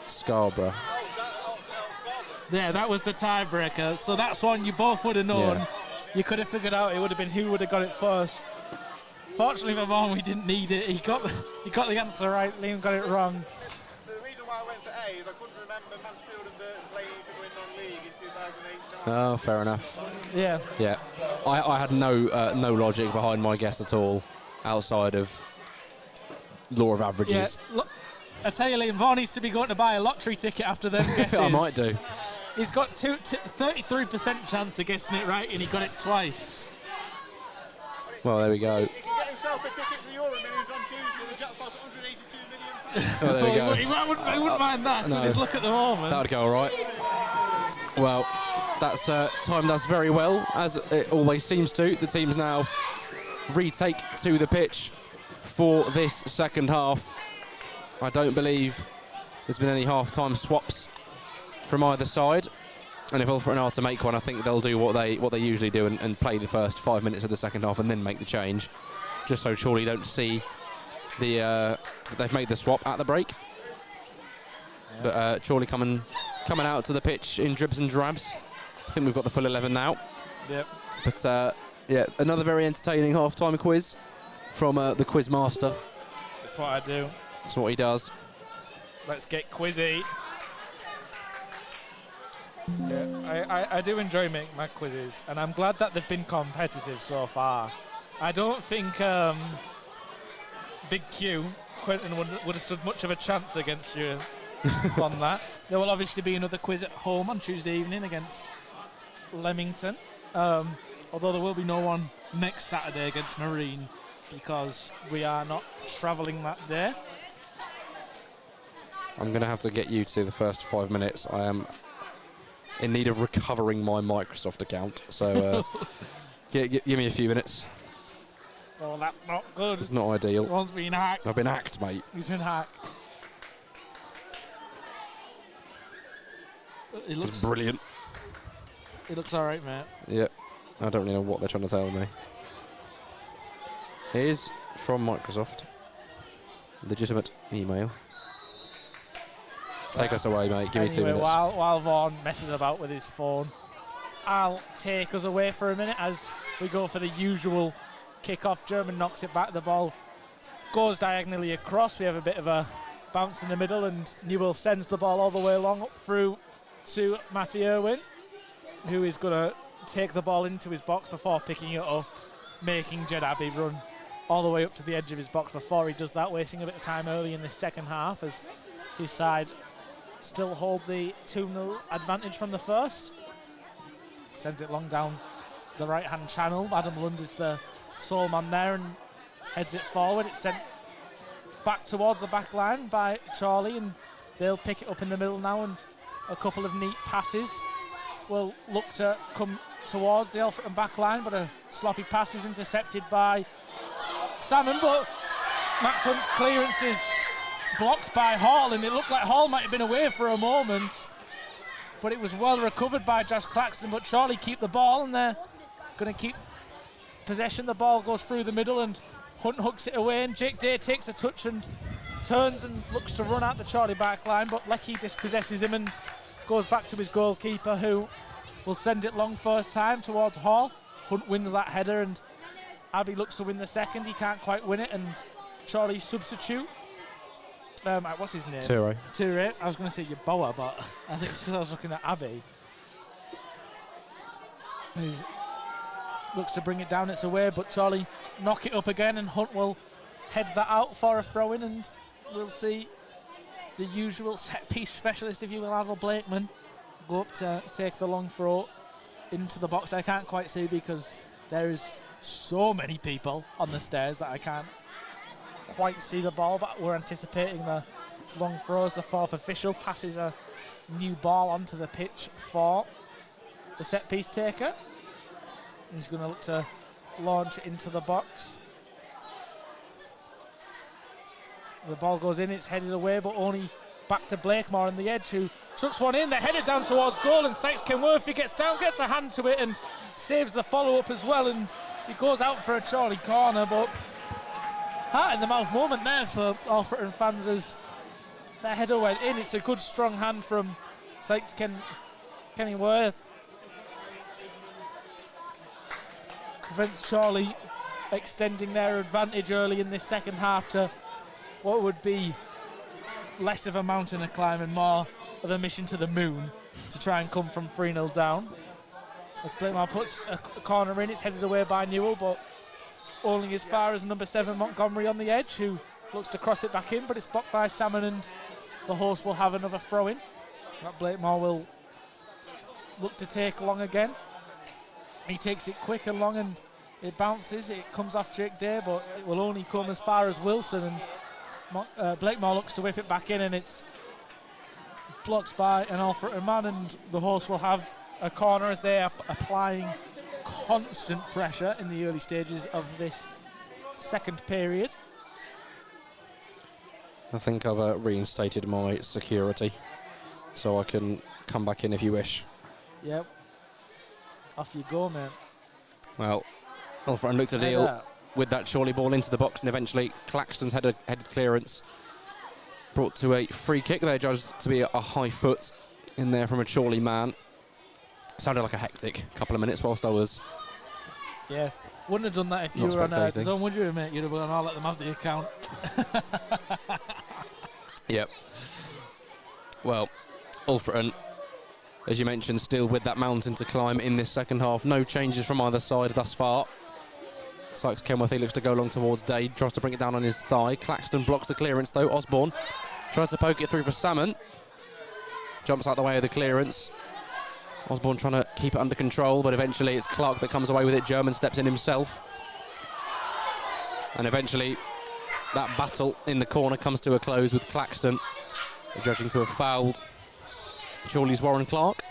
Scarborough. Yeah, that was the tiebreaker. So that's one you both would have known. Yeah. You could have figured out it would have been who would have got it first. Fortunately for Vaughan, we didn't need it. He got the answer right. Liam got it wrong. The reason why I went for A is I couldn't remember Mansfield and Burton playing to win non-league in 2008. Oh, fair enough. Yeah. Yeah. I had no logic behind my guess at all, outside of law of averages. Yeah. Look, I tell you, Liam, Vaughan needs to be going to buy a lottery ticket after them guesses. I might do. He's got 33% chance of guessing it right, and he got it twice. Well, there we go. If you get him himself a ticket to the Euro Millions on Tuesday. The jackpot's £182 million. Oh, there we go. He wouldn't mind that with his luck at the moment. That would go all right. Well, that's timed us very well, as it always seems to. The teams now retake to the pitch for this second half. I don't believe there's been any half-time swaps from either side. And if Alfreton are to make one, I think they'll do what they usually do and play the first 5 minutes of the second half and then make the change, just so Chorley don't see that they've made the swap at the break. Yeah. But Chorley coming out to the pitch in dribs and drabs. I think we've got the full 11 now. Yep. But yeah, another very entertaining half-time quiz from the quiz master. That's what I do. That's what he does. Let's get quizzy. Yeah, I do enjoy making my quizzes, and I'm glad that they've been competitive so far. I don't think Big Q, Quentin, would have stood much of a chance against you on that. There will obviously be another quiz at home on Tuesday evening against Leamington, although there will be no one next Saturday against Marine because we are not travelling that day. I'm going to have to get you to the first 5 minutes. I am in need of recovering my Microsoft account, so give me a few minutes. Oh, that's not good. It's not ideal. One's been hacked. I've been hacked, mate. He's been hacked. It looks brilliant. It looks all right, mate. Yep. I don't really know what they're trying to tell me. Here's from Microsoft. Legitimate email. Take us away, mate. Give me 2 minutes. While Vaughan messes about with his phone, I'll take us away for a minute as we go for the usual kick-off. German knocks it back. The ball goes diagonally across. We have a bit of a bounce in the middle, and Newell sends the ball all the way along up through to Matty Irwin, who is going to take the ball into his box before picking it up, making Jed Abbey run all the way up to the edge of his box before he does that, wasting a bit of time early in the second half as his side still hold the 2-0 advantage from the first. Sends it long down the right-hand channel. Adam Lund is the sole man there and heads it forward. It's sent back towards the back line by Chorley, and they'll pick it up in the middle now, and a couple of neat passes will look to come towards the Alfreton back line, but a sloppy pass is intercepted by Salmon, but Max Hunt's clearance is blocked by Hall, and it looked like Hall might have been away for a moment, but it was well recovered by Josh Claxton. But Chorley keep the ball, and they're going to keep possession. The ball goes through the middle, and Hunt hooks it away, and Jake Day takes a touch and turns and looks to run out the Chorley back line, but Leckie dispossesses him and goes back to his goalkeeper, who will send it long first time towards Hall. Hunt wins that header, and Abbey looks to win the second. He can't quite win it, and Chorley substitute. What's his name? Toure. I was going to say Yeboah, but I think it's because I was looking at Abbey. He looks to bring it down, it's away, but Chorley knock it up again, and Hunt will head that out for a throw-in, and we'll see the usual set-piece specialist, if you will, Avril Blakeman, go up to take the long throw into the box. I can't quite see because there is so many people on the stairs that I can't quite see the ball, but we're anticipating the long throws. The fourth official passes a new ball onto the pitch for the set-piece taker. He's going to look to launch it into the box. The ball goes in, it's headed away, but only back to Blakemore on the edge, who chucks one in. They're headed down towards goal, and Sykes Kenworthy gets down, gets a hand to it, and saves the follow-up as well, and he goes out for a Chorley corner, but heart in the mouth moment there for Alfreton fans as that header went in. It's a good strong hand from Sykes Kenworth. Prevents Chorley extending their advantage early in this second half to what would be less of a mountain to climb and more of a mission to the moon to try and come from 3-0 down. As Blakemore puts a corner in, it's headed away by Newell, but only as far as number 7 Montgomery on the edge, who looks to cross it back in, but it's blocked by Salmon, and the host will have another throw-in. That Blakemore will look to take long again. He takes it quick and long, and It bounces, it comes off Jake Day, but it will only come as far as Wilson, and Blakemore looks to whip it back in, and it's blocked by an Alfreton man, and the horse will have a corner as they are applying constant pressure in the early stages of this second period. I think I've reinstated my security, so I can come back in if you wish. Yep. Off you go, mate. Well, Alfreton looked to deal with that Chorley ball into the box, and eventually Claxton's headed clearance brought to a free kick. They're judged to be a high foot in there from a Chorley man. Sounded like a hectic couple of minutes whilst I was... Yeah, wouldn't have done that if you were on Alfreton's own, would you, mate? You'd have gone, I'll let them have the account. Yep. Well, Alfreton, as you mentioned, still with that mountain to climb in this second half. No changes from either side thus far. Sykes Kenworthy looks to go along towards Day, tries to bring it down on his thigh. Claxton blocks the clearance though. Osborne tries to poke it through for Salmon. Jumps out the way of the clearance. Osborne trying to keep it under control, but eventually it's Clark that comes away with it. German steps in himself. And eventually that battle in the corner comes to a close with Claxton judging to have fouled Chorley's Warren Clark.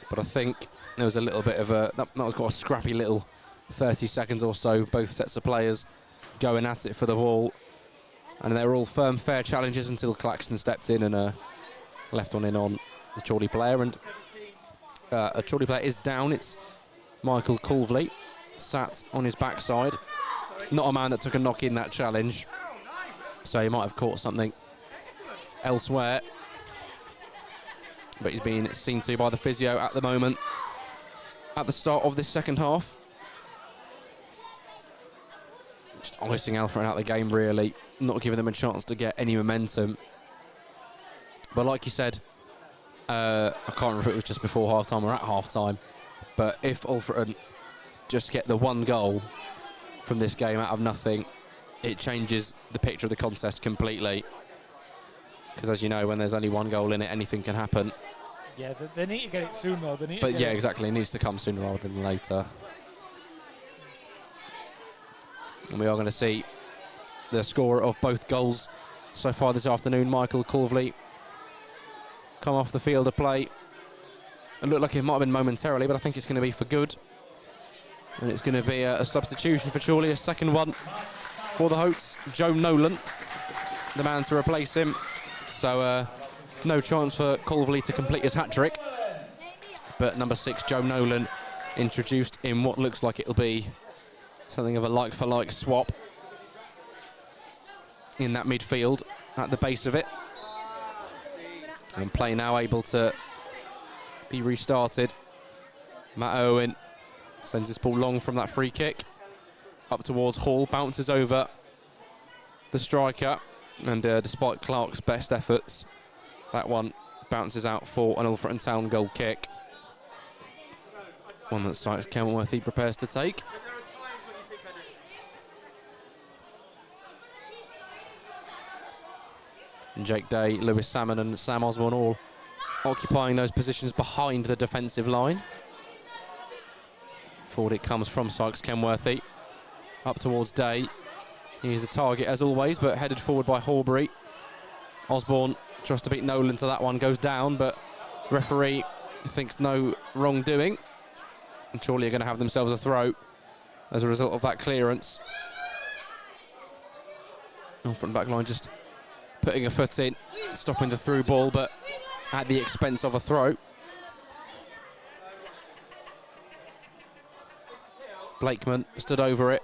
But I think there was a little bit of a... That was quite a scrappy little 30 seconds or so. Both sets of players going at it for the ball. And they were all firm, fair challenges until Claxton stepped in and left one in on the Chorley player. And a Chorley player is down. It's Michael Culvley, sat on his backside. Not a man that took a knock in that challenge. So he might have caught something elsewhere. But he's being seen to by the physio at the moment, at the start of this second half. Just icing Alfreton out of the game, really. Not giving them a chance to get any momentum. But like you said, I can't remember if it was just before half-time or at half-time, but if Alfreton just get the one goal from this game out of nothing, it changes the picture of the contest completely. Because as you know, when there's only one goal in it, anything can happen. Yeah, they need to get it soon, though. But yeah, exactly. It needs to come sooner rather than later. And we are going to see the scorer of both goals so far this afternoon, Michael Culvley, come off the field of play. It looked like it might have been momentarily, but I think it's going to be for good. And it's going to be a substitution for Chorley, a second one for the Hotes. Joe Nolan, the man to replace him. So no chance for Culvley to complete his hat-trick. But number 6, Joe Nolan, introduced in what looks like it'll be something of a like-for-like swap in that midfield at the base of it. And play now able to be restarted. Matt Owen sends this ball long from that free kick up towards Hall, bounces over the striker, and despite Clark's best efforts, that one bounces out for an Alfreton Town goal kick. One that Sykes Kenworthy prepares to take. And Jake Day, Lewis Salmon and Sam Osborne all occupying those positions behind the defensive line. Forward it comes from Sykes Kenworthy. Up towards Day. He's the target as always, but headed forward by Horbury. Osborne tries to beat Nolan to that one, goes down, but referee thinks no wrongdoing. And Chorley are going to have themselves a throw as a result of that clearance. Front back line just putting a foot in, stopping the through ball, but at the expense of a throw. Blakeman stood over it,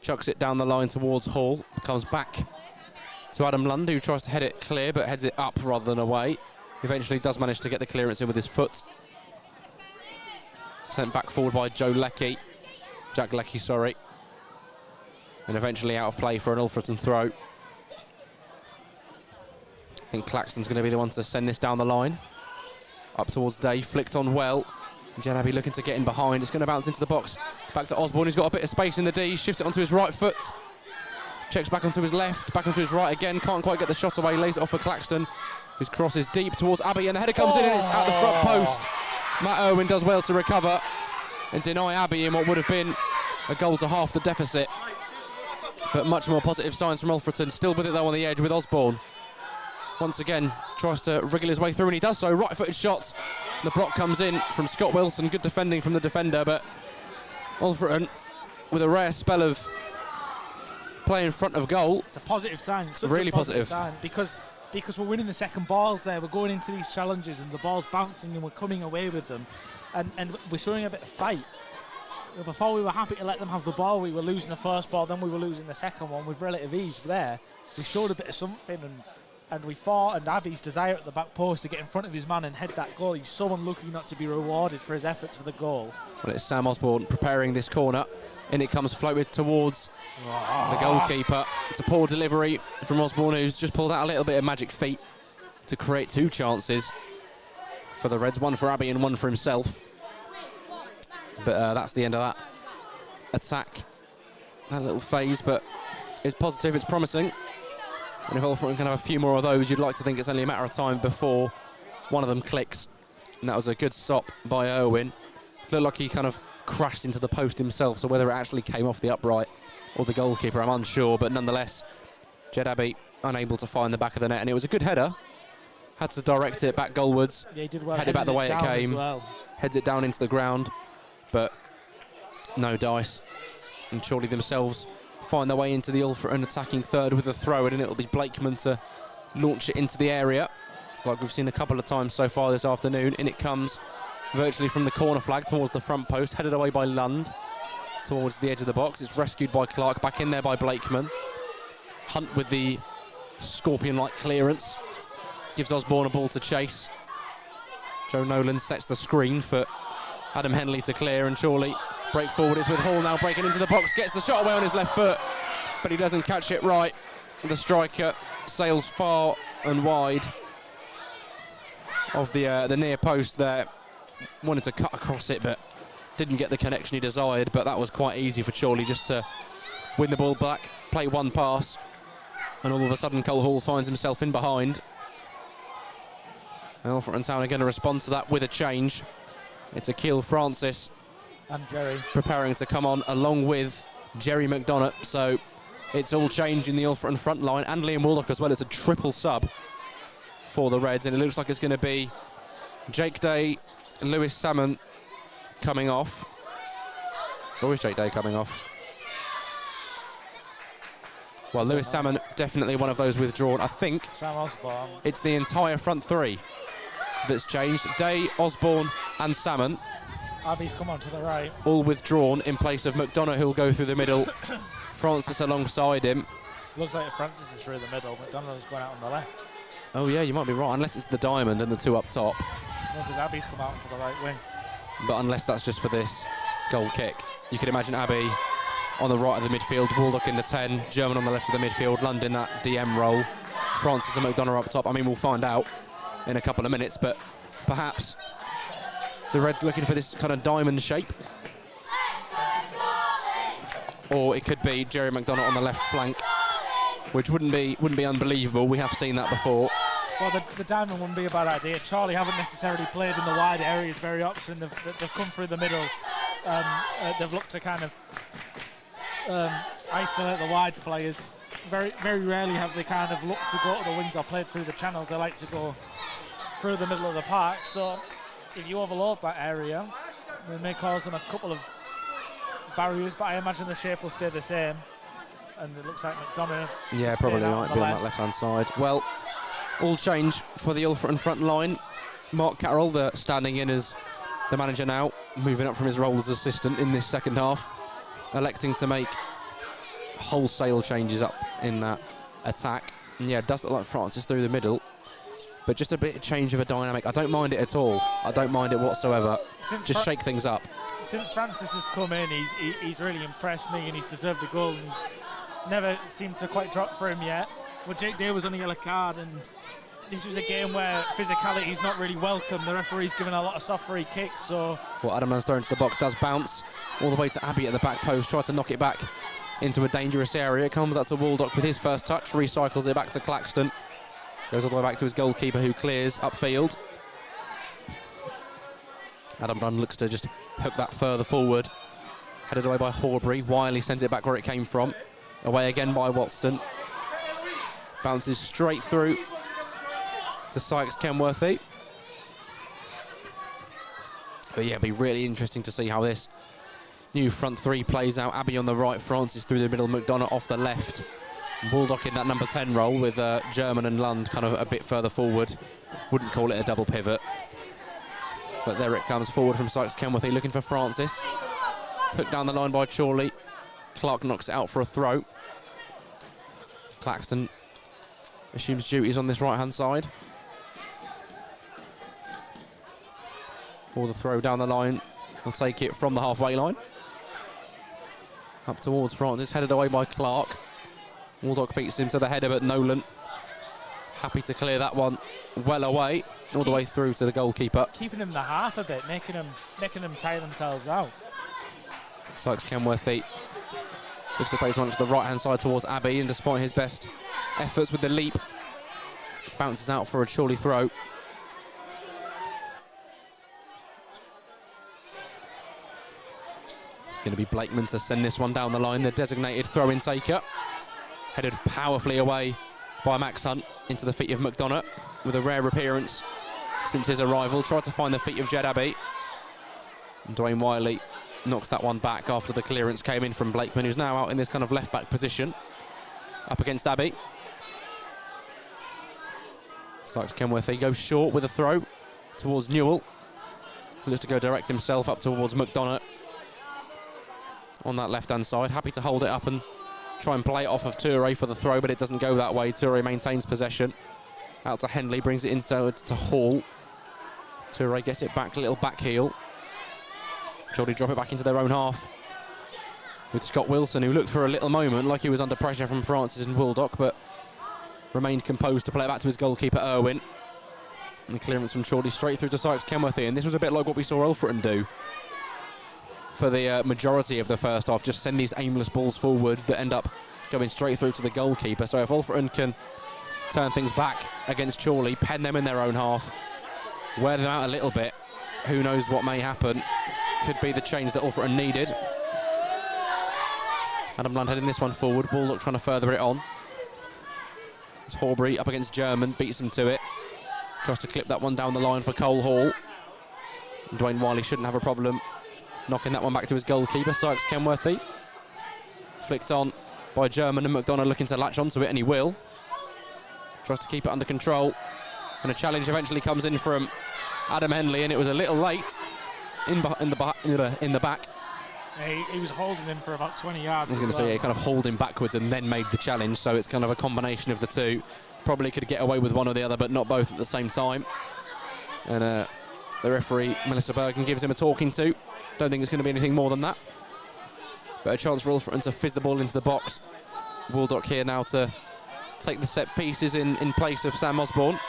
chucks it down the line towards Hall, comes back to Adam Lund, who tries to head it clear, but heads it up rather than away. Eventually does manage to get the clearance in with his foot. Sent back forward by Jack Leckie, sorry. And eventually out of play for an Alfreton throw. I think Claxton's going to be the one to send this down the line. Up towards Day, flicked on well. Janabi looking to get in behind. It's going to bounce into the box. Back to Osborne, who's got a bit of space in the D. Shifts it onto his right foot. Checks back onto his left, back onto his right again. Can't quite get the shot away. Lays it off for Claxton. His cross is deep towards Abbey, and the header comes in and it's at the front post. Matt Owen does well to recover and deny Abbey in what would have been a goal to half the deficit. But much more positive signs from Alfreton. Still with it though on the edge with Osborne. Once again, tries to wriggle his way through and he does so. Right-footed shot. The block comes in from Scott Wilson. Good defending from the defender, but Alfreton with a rare spell of play in front of goal. It's a positive sign. Such Really a positive positive. sign because we're winning the second balls there. We're going into these challenges and the ball's bouncing and we're coming away with them. And we're showing a bit of fight. Before we were happy to let them have the ball, we were losing the first ball, then we were losing the second one with relative ease there. We showed a bit of something and we fought, and Abbey's desire at the back post to get in front of his man and head that goal. He's so unlucky not to be rewarded for his efforts for the goal. Well, it's Sam Osborne preparing this corner. In it comes floated towards the goalkeeper. It's a poor delivery from Osborne, who's just pulled out a little bit of magic feet to create two chances for the Reds, one for Abbey and one for himself. But that's the end of that attack, that little phase, but it's positive, it's promising. And if Alfreton can have a few more of those, you'd like to think it's only a matter of time before one of them clicks. And that was a good stop by Owen. Looked like he kind of crashed into the post himself, so whether it actually came off the upright or the goalkeeper, I'm unsure, but nonetheless, Jed Abbey unable to find the back of the net, and it was a good header. Had to direct it back goalwards. Yeah, he did well. Headed back the way it came. Well. Heads it down into the ground, but no dice. And Chorley themselves find their way into the Alfreton attacking third with a throw, and it'll be Blakeman to launch it into the area, like we've seen a couple of times so far this afternoon. In it comes virtually from the corner flag towards the front post, headed away by Lund towards the edge of the box. It's rescued by Clark, back in there by Blakeman. Hunt with the scorpion-like clearance. Gives Osborne a ball to chase. Joe Nolan sets the screen for Adam Henley to clear, and Chorley break forward. It's with Hall now breaking into the box, gets the shot away on his left foot, but he doesn't catch it right. The striker sails far and wide of the near post there. Wanted to cut across it, but didn't get the connection he desired. But that was quite easy for Chorley just to win the ball back, play one pass, and all of a sudden Cole Hall finds himself in behind. Alfreton Town are going to respond to that with a change. It's Akil Francis and Jerry preparing to come on along with Jerry McDonough. So it's all change in the Alfreton front line, and Liam Waldock as well. It's a triple sub for the Reds, and it looks like it's going to be Jake Day, Lewis Salmon coming off. Or is Jake Day coming off? Well, Lewis Salmon, definitely one of those withdrawn. I think Sam Osborne. It's the entire front three that's changed. Day, Osborne and Salmon. Abbey's come on to the right. All withdrawn in place of McDonough, who'll go through the middle. Francis alongside him. Looks like Francis is through the middle. McDonough's going out on the left. Oh yeah, you might be right, unless it's the diamond and the two up top. No, because Abbey's come out onto the right wing. But unless that's just for this goal kick. You could imagine Abbey on the right of the midfield, Waldock in the 10, German on the left of the midfield, London that DM role, Francis and McDonough up top. I mean, we'll find out in a couple of minutes, but perhaps the Reds looking for this kind of diamond shape. Or it could be Jerry McDonough on the left flank, which wouldn't be unbelievable. We have seen that before. Well, the diamond wouldn't be a bad idea. Chorley haven't necessarily played in the wide areas very often. They've come through the middle. They've looked to kind of isolate the wide players. Very, very rarely have they kind of looked to go to the wings or played through the channels. They like to go through the middle of the park. So if you overload that area, it may cause them a couple of barriers, but I imagine the shape will stay the same. And it looks like McDonough. Yeah, probably might be on that left-hand side. Well, all change for the Alfreton front line. Mark Carroll, standing in as the manager now, moving up from his role as assistant in this second half, electing to make wholesale changes up in that attack. And yeah, it does look like Francis through the middle, but just a bit of change of a dynamic. I don't mind it at all. I don't mind it whatsoever. Just shake things up. Since Francis has come in, he's really impressed me, and he's deserved a goal. And he's never seemed to quite drop for him yet. Well, Jake Day was on a yellow card, and this was a game where physicality is not really welcome. The referee's given a lot of soft free kicks, so... Well, Adamman's thrown into the box, does bounce all the way to Abbey at the back post, try to knock it back into a dangerous area. It comes out to Waldock with his first touch, recycles it back to Claxton. Goes all the way back to his goalkeeper, who clears upfield. Adam Dunn looks to just hook that further forward. Headed away by Horbury. Wiley sends it back where it came from. Away again by Watson. Bounces straight through to Sykes Kenworthy. But yeah, it'll be really interesting to see how this new front three plays out. Abbey on the right, Francis through the middle, McDonough off the left. Baldock in that number 10 role with German and Lund kind of a bit further forward. Wouldn't call it a double pivot. But there it comes forward from Sykes Kenworthy, looking for Francis. Hooked down the line by Chorley. Clark knocks it out for a throw. Claxton assumes duties on this right-hand side. Or the throw down the line. He'll take it from the halfway line. Up towards Francis, headed away by Clark. Waldock beats him to the header, but Nolan happy to clear that one well away, all the way through to the goalkeeper. Keeping him the half a bit, making them tire themselves out. Sykes Kenworthy looks to place one to the right-hand side towards Abbey, and despite his best efforts with the leap, bounces out for a Chorley throw. It's going to be Blakeman to send this one down the line, the designated throw-in taker. Headed powerfully away by Max Hunt into the feet of McDonough with a rare appearance since his arrival. Tried to find the feet of Jed Abbey. And Dwayne Wiley knocks that one back after the clearance came in from Blakeman, who's now out in this kind of left-back position up against Abbey. Sykes Kenworthy goes short with a throw towards Newell. He looks to go direct himself up towards McDonough on that left-hand side. Happy to hold it up and try and play it off of Toure for the throw, but it doesn't go that way. Toure maintains possession. Out to Henley, brings it into to Hall. Toure gets it back, little back heel. Chorley drop it back into their own half with Scott Wilson, who looked for a little moment like he was under pressure from Francis and Waldock, but remained composed to play it back to his goalkeeper, Irwin. And the clearance from Chorley straight through to Sykes Kenworthy, and this was a bit like what we saw Alfreton do for the majority of the first half, just send these aimless balls forward that end up going straight through to the goalkeeper. So if Alfreton can turn things back against Chorley, pen them in their own half, wear them out a little bit, who knows what may happen. Could be the change that Alfreton needed. Adam Blunt heading this one forward, Baldock trying to further it on. It's Horbury up against German, beats him to it. Tries to clip that one down the line for Cole Hall. And Dwayne Wiley shouldn't have a problem knocking that one back to his goalkeeper, Sykes Kenworthy. Flicked on by German, and McDonough looking to latch onto it, and he will. Tries to keep it under control, and a challenge eventually comes in from Adam Henley, and it was a little late in the back. He was holding him for about 20 yards. I was going to say, he kind of hauled him backwards and then made the challenge, so it's kind of a combination of the two. Probably could get away with one or the other, but not both at the same time. And the referee, Melissa Bergen, gives him a talking to. Don't think it's going to be anything more than that. But a chance for Alfreton to fizz the ball into the box. Waldock here now to take the set pieces in place of Sam Osborne.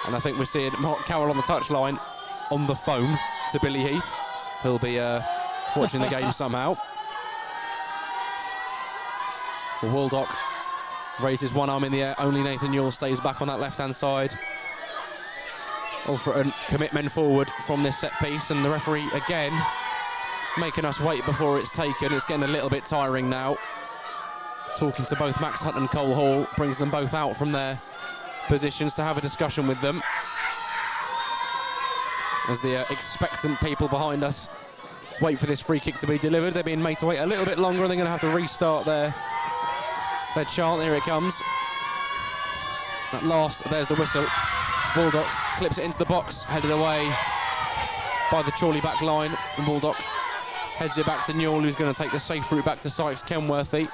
And I think we're seeing Mark Carroll on the touchline on the phone to Billy Heath. He'll be watching the game somehow. Well, Waldock raises one arm in the air. Only Nathan Newell stays back on that left-hand side. Alfreton commit men forward from this set piece, and the referee again making us wait before it's taken. It's getting a little bit tiring now. Talking to both Max Hunt and Cole Hall, brings them both out from their positions to have a discussion with them. As the expectant people behind us wait for this free kick to be delivered, they're being made to wait a little bit longer, and they're going to have to restart their chant. Here it comes. At last, there's the whistle. Waldock clips it into the box, headed away by the Chorley back line, and Waldock heads it back to Newell, who's going to take the safe route back to Sykes Kenworthy.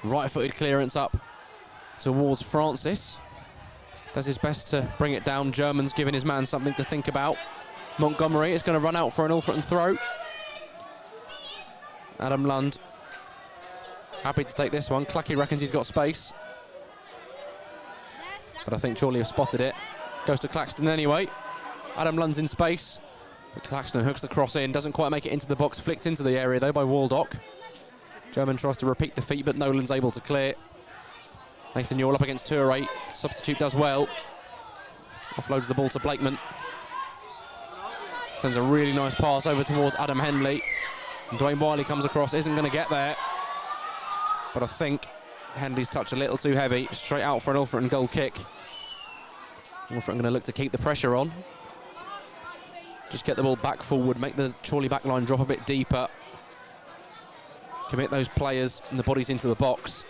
Right-footed clearance up towards Francis. Does his best to bring it down. German's giving his man something to think about. Montgomery is going to run out for an Alfreton throw. Adam Lund happy to take this one. Clucky reckons he's got space, but I think Chorley have spotted it. Goes to Claxton anyway. Adam Lund's in space, but Claxton hooks the cross in. Doesn't quite make it into the box. Flicked into the area though by Waldock. German tries to repeat the feat, but Nolan's able to clear. Nathan Newell up against Toure. Substitute does well. Offloads the ball to Blakeman. Sends a really nice pass over towards Adam Henley. And Dwayne Wiley comes across, isn't going to get there. But I think Henley's touch a little too heavy. Straight out for an Alfreton goal kick. Alfreton going to look to keep the pressure on. Just get the ball back forward, make the Chorley back line drop a bit deeper. Commit those players and the bodies into the box.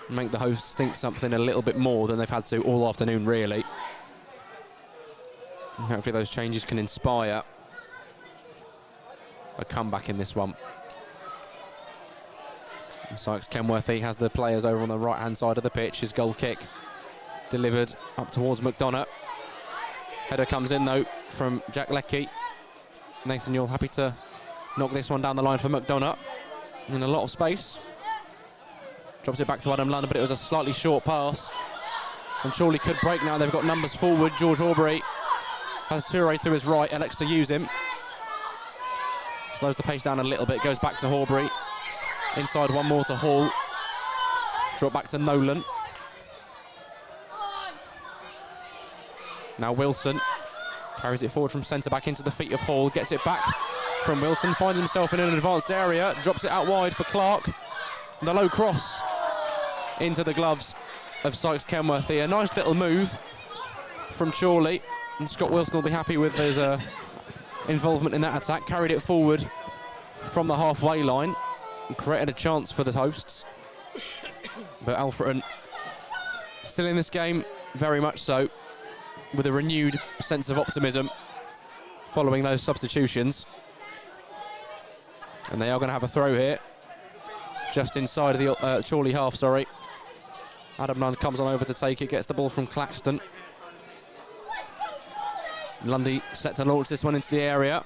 Make the hosts think something a little bit more than they've had to all afternoon, really. And hopefully those changes can inspire a comeback in this one. And Sykes Kenworthy has the players over on the right-hand side of the pitch. His goal kick delivered up towards McDonough. Header comes in, though, from Jack Leckie. Nathan Newell happy to knock this one down the line for McDonough. In a lot of space. Drops it back to Adam Lund, but it was a slightly short pass. And Chorley could break now. They've got numbers forward. George Aubrey has Toure to his right, elects to use him. Slows the pace down a little bit, goes back to Aubrey. Inside one more to Hall. Drop back to Nolan. Now Wilson carries it forward from centre back into the feet of Hall, gets it back from Wilson, finds himself in an advanced area, drops it out wide for Clark. The low cross into the gloves of Sykes Kenworthy. A nice little move from Chorley, and Scott Wilson will be happy with his involvement in that attack. Carried it forward from the halfway line and created a chance for the hosts. But Alfreton still in this game, very much so, with a renewed sense of optimism following those substitutions. And they are going to have a throw here, just inside of the Chorley half, sorry. Adam Lund comes on over to take it, gets the ball from Claxton. Lundy set to launch this one into the area,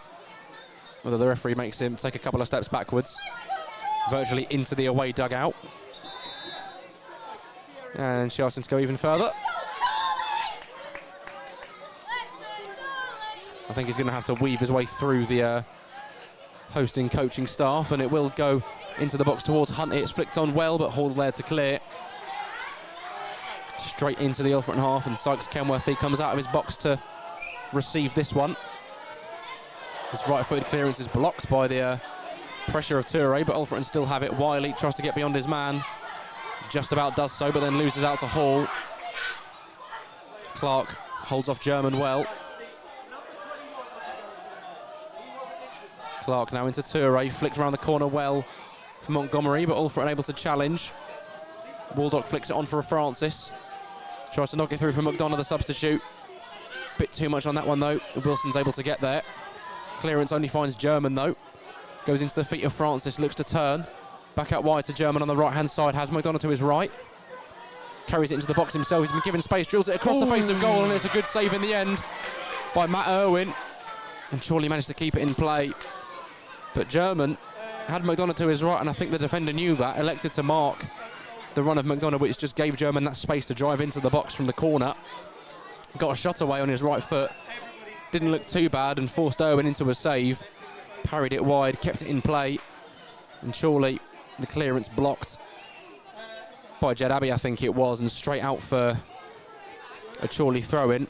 although the referee makes him take a couple of steps backwards, virtually into the away dugout. And she asks him to go even further. I think he's going to have to weave his way through the hosting coaching staff, and it will go into the box towards Hunt. It's flicked on well, but Hall's there to clear. Straight into the Alfreton half, and Sykes Kenworthy comes out of his box to receive this one. His right-footed clearance is blocked by the pressure of Toure, but Alfreton still have it. Wiley tries to get beyond his man. Just about does so, but then loses out to Hall. Clark holds off German well. Clark now into Toure, flicked around the corner well for Montgomery, but Alfreton able to challenge. Waldock flicks it on for Francis. Tries to knock it through for McDonough, the substitute. Bit too much on that one, though. Wilson's able to get there. Clearance only finds German, though. Goes into the feet of Francis, looks to turn. Back out wide to German on the right-hand side, has McDonough to his right. Carries it into the box himself, he's been given space, drills it across the face of goal, and it's a good save in the end by Matt Irwin. And Chorley managed to keep it in play. But German had McDonough to his right, and I think the defender knew that, elected to mark the run of McDonough, which just gave German that space to drive into the box from the corner. Got a shot away on his right foot. Didn't look too bad and forced Irwin into a save. Parried it wide, kept it in play. And Chorley, the clearance blocked by Jed Abbey, I think it was, and straight out for a Chorley throw-in.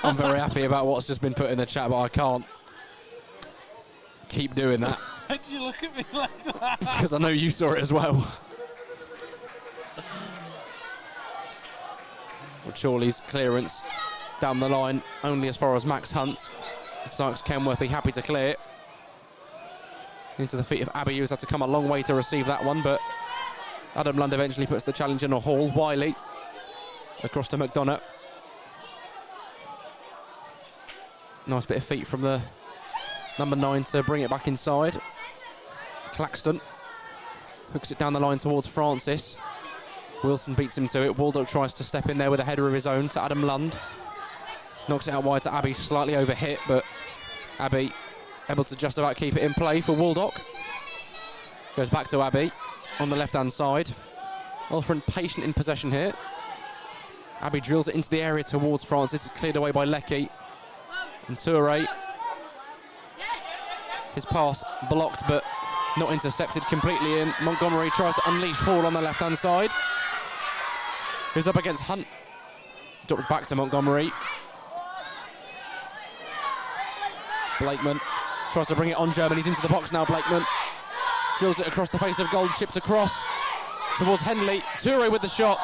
I'm very happy about what's just been put in the chat, but I can't keep doing that. Why'd you look at me like that? Because I know you saw it as well. Well, Chorley's clearance down the line, only as far as Max Hunt. Sykes Kenworthy happy to clear. Into the feet of Abbey, who's had to come a long way to receive that one, but Adam Lund eventually puts the challenge in a Hall. Wiley across to McDonough. Nice bit of feet from the number 9 to bring it back inside. Claxton hooks it down the line towards Francis. Wilson beats him to it. Waldock tries to step in there with a header of his own to Adam Lund. Knocks it out wide to Abbey, slightly overhit, but Abbey able to just about keep it in play for Waldock. Goes back to Abbey on the left-hand side. Alfreton patient in possession here. Abbey drills it into the area towards Francis. It's cleared away by Leckie. And Toure. His pass blocked, but not intercepted completely in. Montgomery tries to unleash Hall on the left-hand side. Who's up against Hunt. Dropped back to Montgomery. Blakeman tries to bring it on German. He's into the box now, Blakeman. Drills it across the face of goal, chipped across towards Henley. Toure with the shot.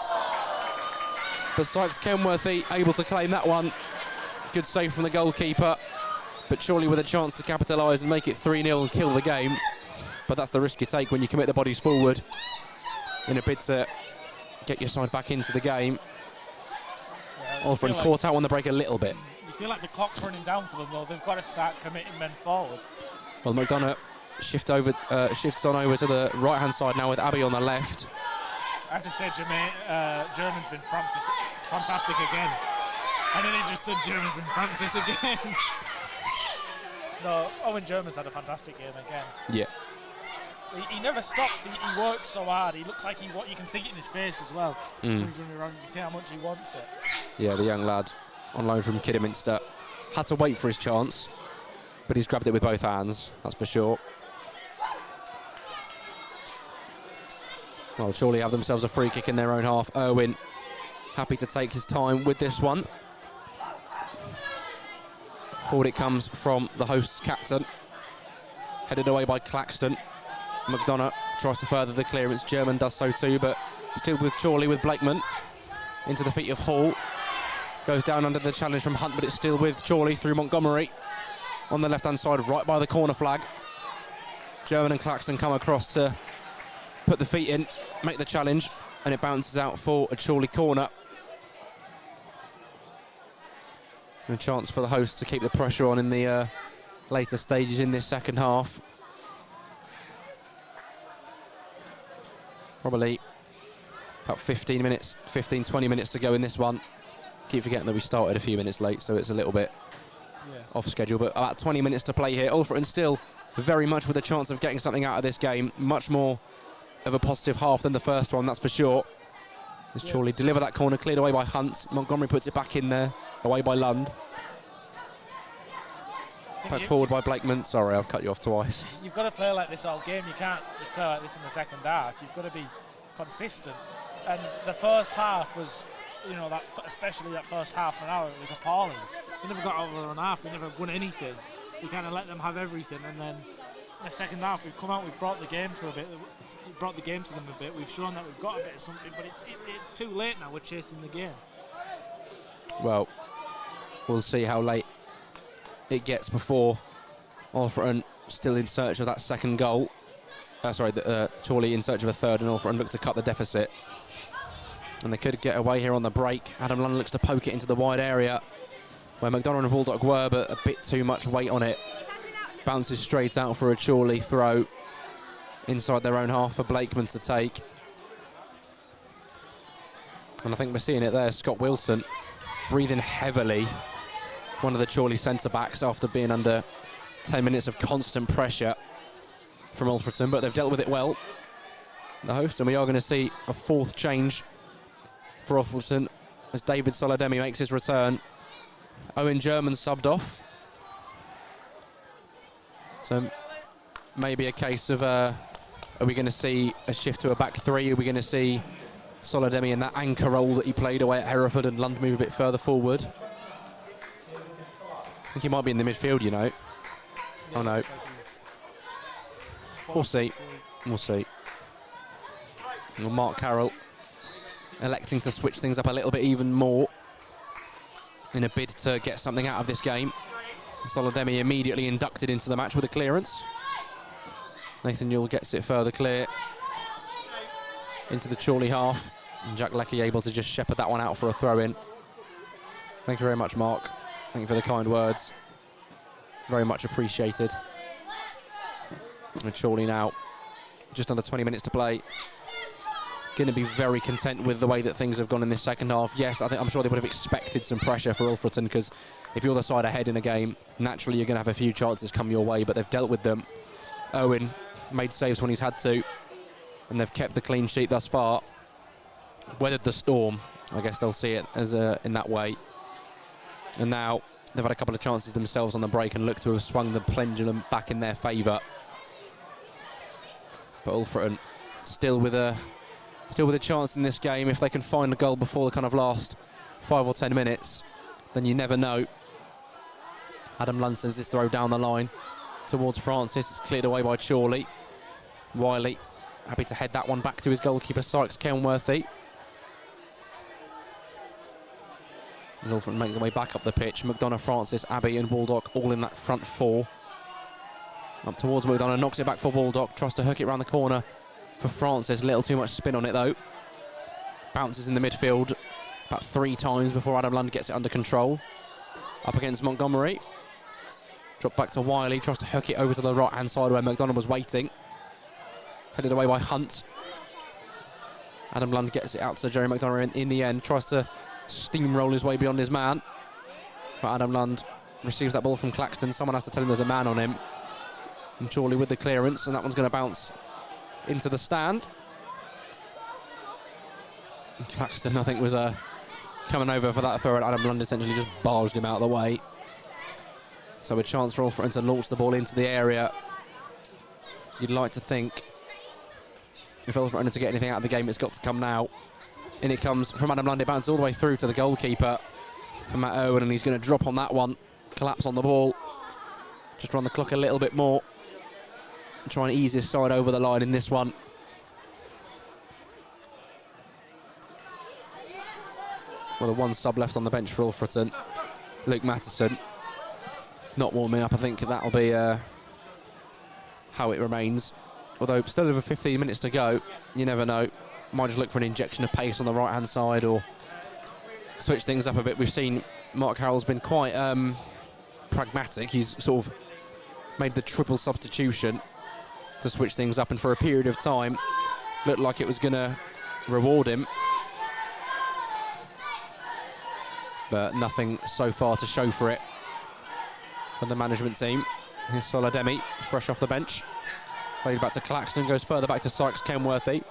But Sykes Kenworthy able to claim that one. Good save from the goalkeeper. But Chorley with a chance to capitalise and make it 3-0 and kill the game. But that's the risk you take when you commit the bodies forward in a bid to get your side back into the game. Alfreton caught out on the break a little bit. You feel like the clock's running down for them, though. They've got to start committing men forward. Well, McDonough shifts on over to the right-hand side now with Abbey on the left. I have to say, German's been fantastic again. And then he just said German's been Francis again. No, Owen German's had a fantastic game again. Yeah. He never stops. He works so hard. He looks like you can see it in his face as well. When he's running around, you can see how much he wants it. Yeah, the young lad on loan from Kidderminster had to wait for his chance, but he's grabbed it with both hands, that's for sure. Well, Chorley have themselves a free kick in their own half. Irwin happy to take his time with this one. Forward it comes from the host's captain. Headed away by Claxton. McDonough tries to further the clearance. German does so too, but still with Chorley with Blakeman. Into the feet of Hall. Goes down under the challenge from Hunt, but it's still with Chorley through Montgomery. On the left-hand side, right by the corner flag. German and Claxton come across to put the feet in, make the challenge, and it bounces out for a Chorley corner. And a chance for the hosts to keep the pressure on in the later stages in this second half. Probably about 20 minutes to go in this one. Keep forgetting that we started a few minutes late, so it's a little bit off schedule, but about 20 minutes to play here. Alfreton still very much with a chance of getting something out of this game. Much more of a positive half than the first one, that's for sure. As Chorley deliver that corner, cleared away by Hunt. Montgomery puts it back in there, away by Lund. Back forward by Blakeman. Sorry, I've cut you off twice. You've got to play like this all game. You can't just play like this in the second half. You've got to be consistent. And the first half was, especially that first half an hour, it was appalling. We never got over an half. We never won anything. We kind of let them have everything, and then in the second half we've come out. We've brought the game to them a bit. We've shown that we've got a bit of something, but it's too late now. We're chasing the game. Well, we'll see how late it gets before Alfreton still in search of that second goal. Chorley in search of a third, and Alfreton look to cut the deficit. And they could get away here on the break. Adam Lund looks to poke it into the wide area where McDonough and Baldock were, but a bit too much weight on it. Bounces straight out for a Chorley throw inside their own half for Blakeman to take. And I think we're seeing it there. Scott Wilson breathing heavily. One of the Chorley centre-backs after being under 10 minutes of constant pressure from Alfreton, but they've dealt with it well, the host, and we are going to see a fourth change for Alfreton as David Solademi makes his return. Owen German subbed off. So maybe a case of, are we going to see a shift to a back three? Are we going to see Solademi in that anchor role that he played away at Hereford and Lund move a bit further forward? I think he might be in the midfield, Yeah, oh no. We'll see. We'll see. Well, Mark Carroll electing to switch things up a little bit even more in a bid to get something out of this game. Solademi immediately inducted into the match with a clearance. Nathan Newell gets it further clear into the Chorley half. And Jack Leckie able to just shepherd that one out for a throw-in. Thank you very much, Mark. Thank you for the kind words. Very much appreciated. And Chorley now, just under 20 minutes to play. Going to be very content with the way that things have gone in this second half. Yes, I'm sure they would have expected some pressure for Alfreton, because if you're the side ahead in a game, naturally you're going to have a few chances come your way, but they've dealt with them. Owen made saves when he's had to, and they've kept the clean sheet thus far. Weathered the storm, I guess they'll see it as in that way. And now they've had a couple of chances themselves on the break and look to have swung the pendulum back in their favour. But Alfreton still with a chance in this game. If they can find a goal before the kind of last 5 or 10 minutes, then you never know. Adam Lund sends this throw down the line towards Francis. It's cleared away by Chorley. Wiley happy to head that one back to his goalkeeper, Sykes Kenworthy. As Alfreton make their way back up the pitch, McDonough, Francis, Abbey and Waldock all in that front four. Up towards McDonough, knocks it back for Waldock, tries to hook it around the corner for Francis. Little too much spin on it though. Bounces in the midfield about 3 times before Adam Lund gets it under control. Up against Montgomery. Drop back to Wiley, tries to hook it over to the right-hand side where McDonough was waiting. Headed away by Hunt. Adam Lund gets it out to Jerry McDonough in the end, tries to steamroll his way beyond his man. But Adam Lund receives that ball from Claxton. Someone has to tell him there's a man on him. And Chorley with the clearance, and that one's going to bounce into the stand. And Claxton, I think, was coming over for that throw, and Adam Lund essentially just barged him out of the way. So a chance for Alfreton to launch the ball into the area. You'd like to think if Alfreton are to get anything out of the game, it's got to come now. In it comes from Adam Lund. It bounces all the way through to the goalkeeper for Matt Owen, and he's going to drop on that one. Collapse on the ball. Just run the clock a little bit more. And try and ease his side over the line in this one. Well, the one sub left on the bench for Alfreton, Luke Mattison. Not warming up. I think that'll be how it remains. Although still over 15 minutes to go, you never know. Might just look for an injection of pace on the right-hand side or switch things up a bit. We've seen Mark Harrell's been quite pragmatic. He's sort of made the triple substitution to switch things up, and for a period of time looked like it was going to reward him. But nothing so far to show for it from the management team. Here's Solademi, fresh off the bench. Played back to Claxton, goes further back to Sykes Kenworthy.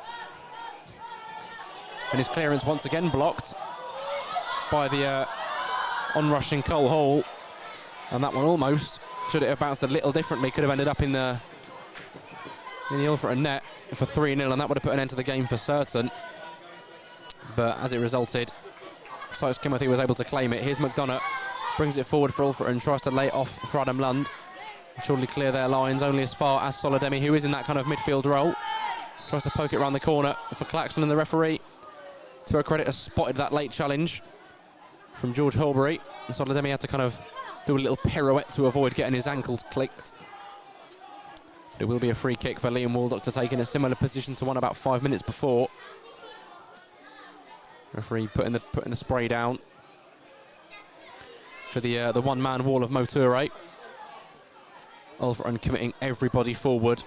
And his clearance once again blocked by the on-rushing Cole Hall. And that one almost, should it have bounced a little differently, could have ended up in the Alfreton net for 3-0, and that would have put an end to the game for certain. But as it resulted, Sykes Kenworthy was able to claim it. Here's McDonough, brings it forward for Alfreton, tries to lay it off for Adam Lund. Surely clear their lines, only as far as Solademi, who is in that kind of midfield role. Tries to poke it around the corner for Claxton, and the referee, to her credit, has spotted that late challenge from George Horbury. And Solademi had to kind of do a little pirouette to avoid getting his ankles clicked. But it will be a free kick for Liam Waldock to take in a similar position to one about 5 minutes before. Referee putting the spray down for the one-man wall of Moture. Alfreton committing everybody forward.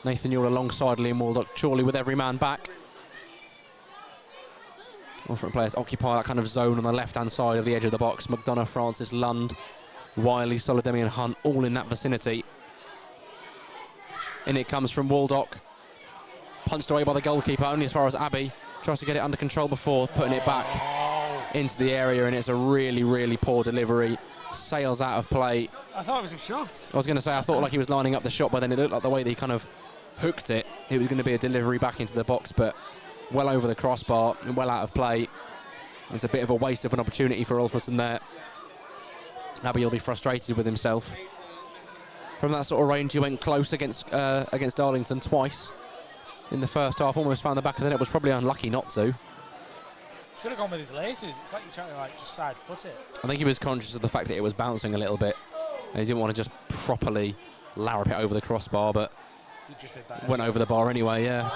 Nathan Yule alongside Liam Waldock. Chorley with every man back. Alfreton players occupy that kind of zone on the left-hand side of the edge of the box. McDonough, Francis, Lund, Wiley, Solademi and Hunt all in that vicinity. In it comes from Waldock. Punched away by the goalkeeper, only as far as Abbey. Tries to get it under control before putting it back into the area, and it's a really, really poor delivery. Sails out of play. I thought it was a shot. I was going to say, I thought like he was lining up the shot, but then it looked like the way that he kind of hooked it, it was going to be a delivery back into the box, but well over the crossbar and well out of play. It's a bit of a waste of an opportunity for Alfreton there. Abbey will be frustrated with himself. From that sort of range, he went close against Darlington twice in the first half. Almost found the back of the net, was probably unlucky not to. Should have gone with his laces. It's like you're trying to just side foot it. I think he was conscious of the fact that it was bouncing a little bit, and he didn't want to just properly larrup it over the crossbar, but He just did that. Went over the bar anyway, yeah.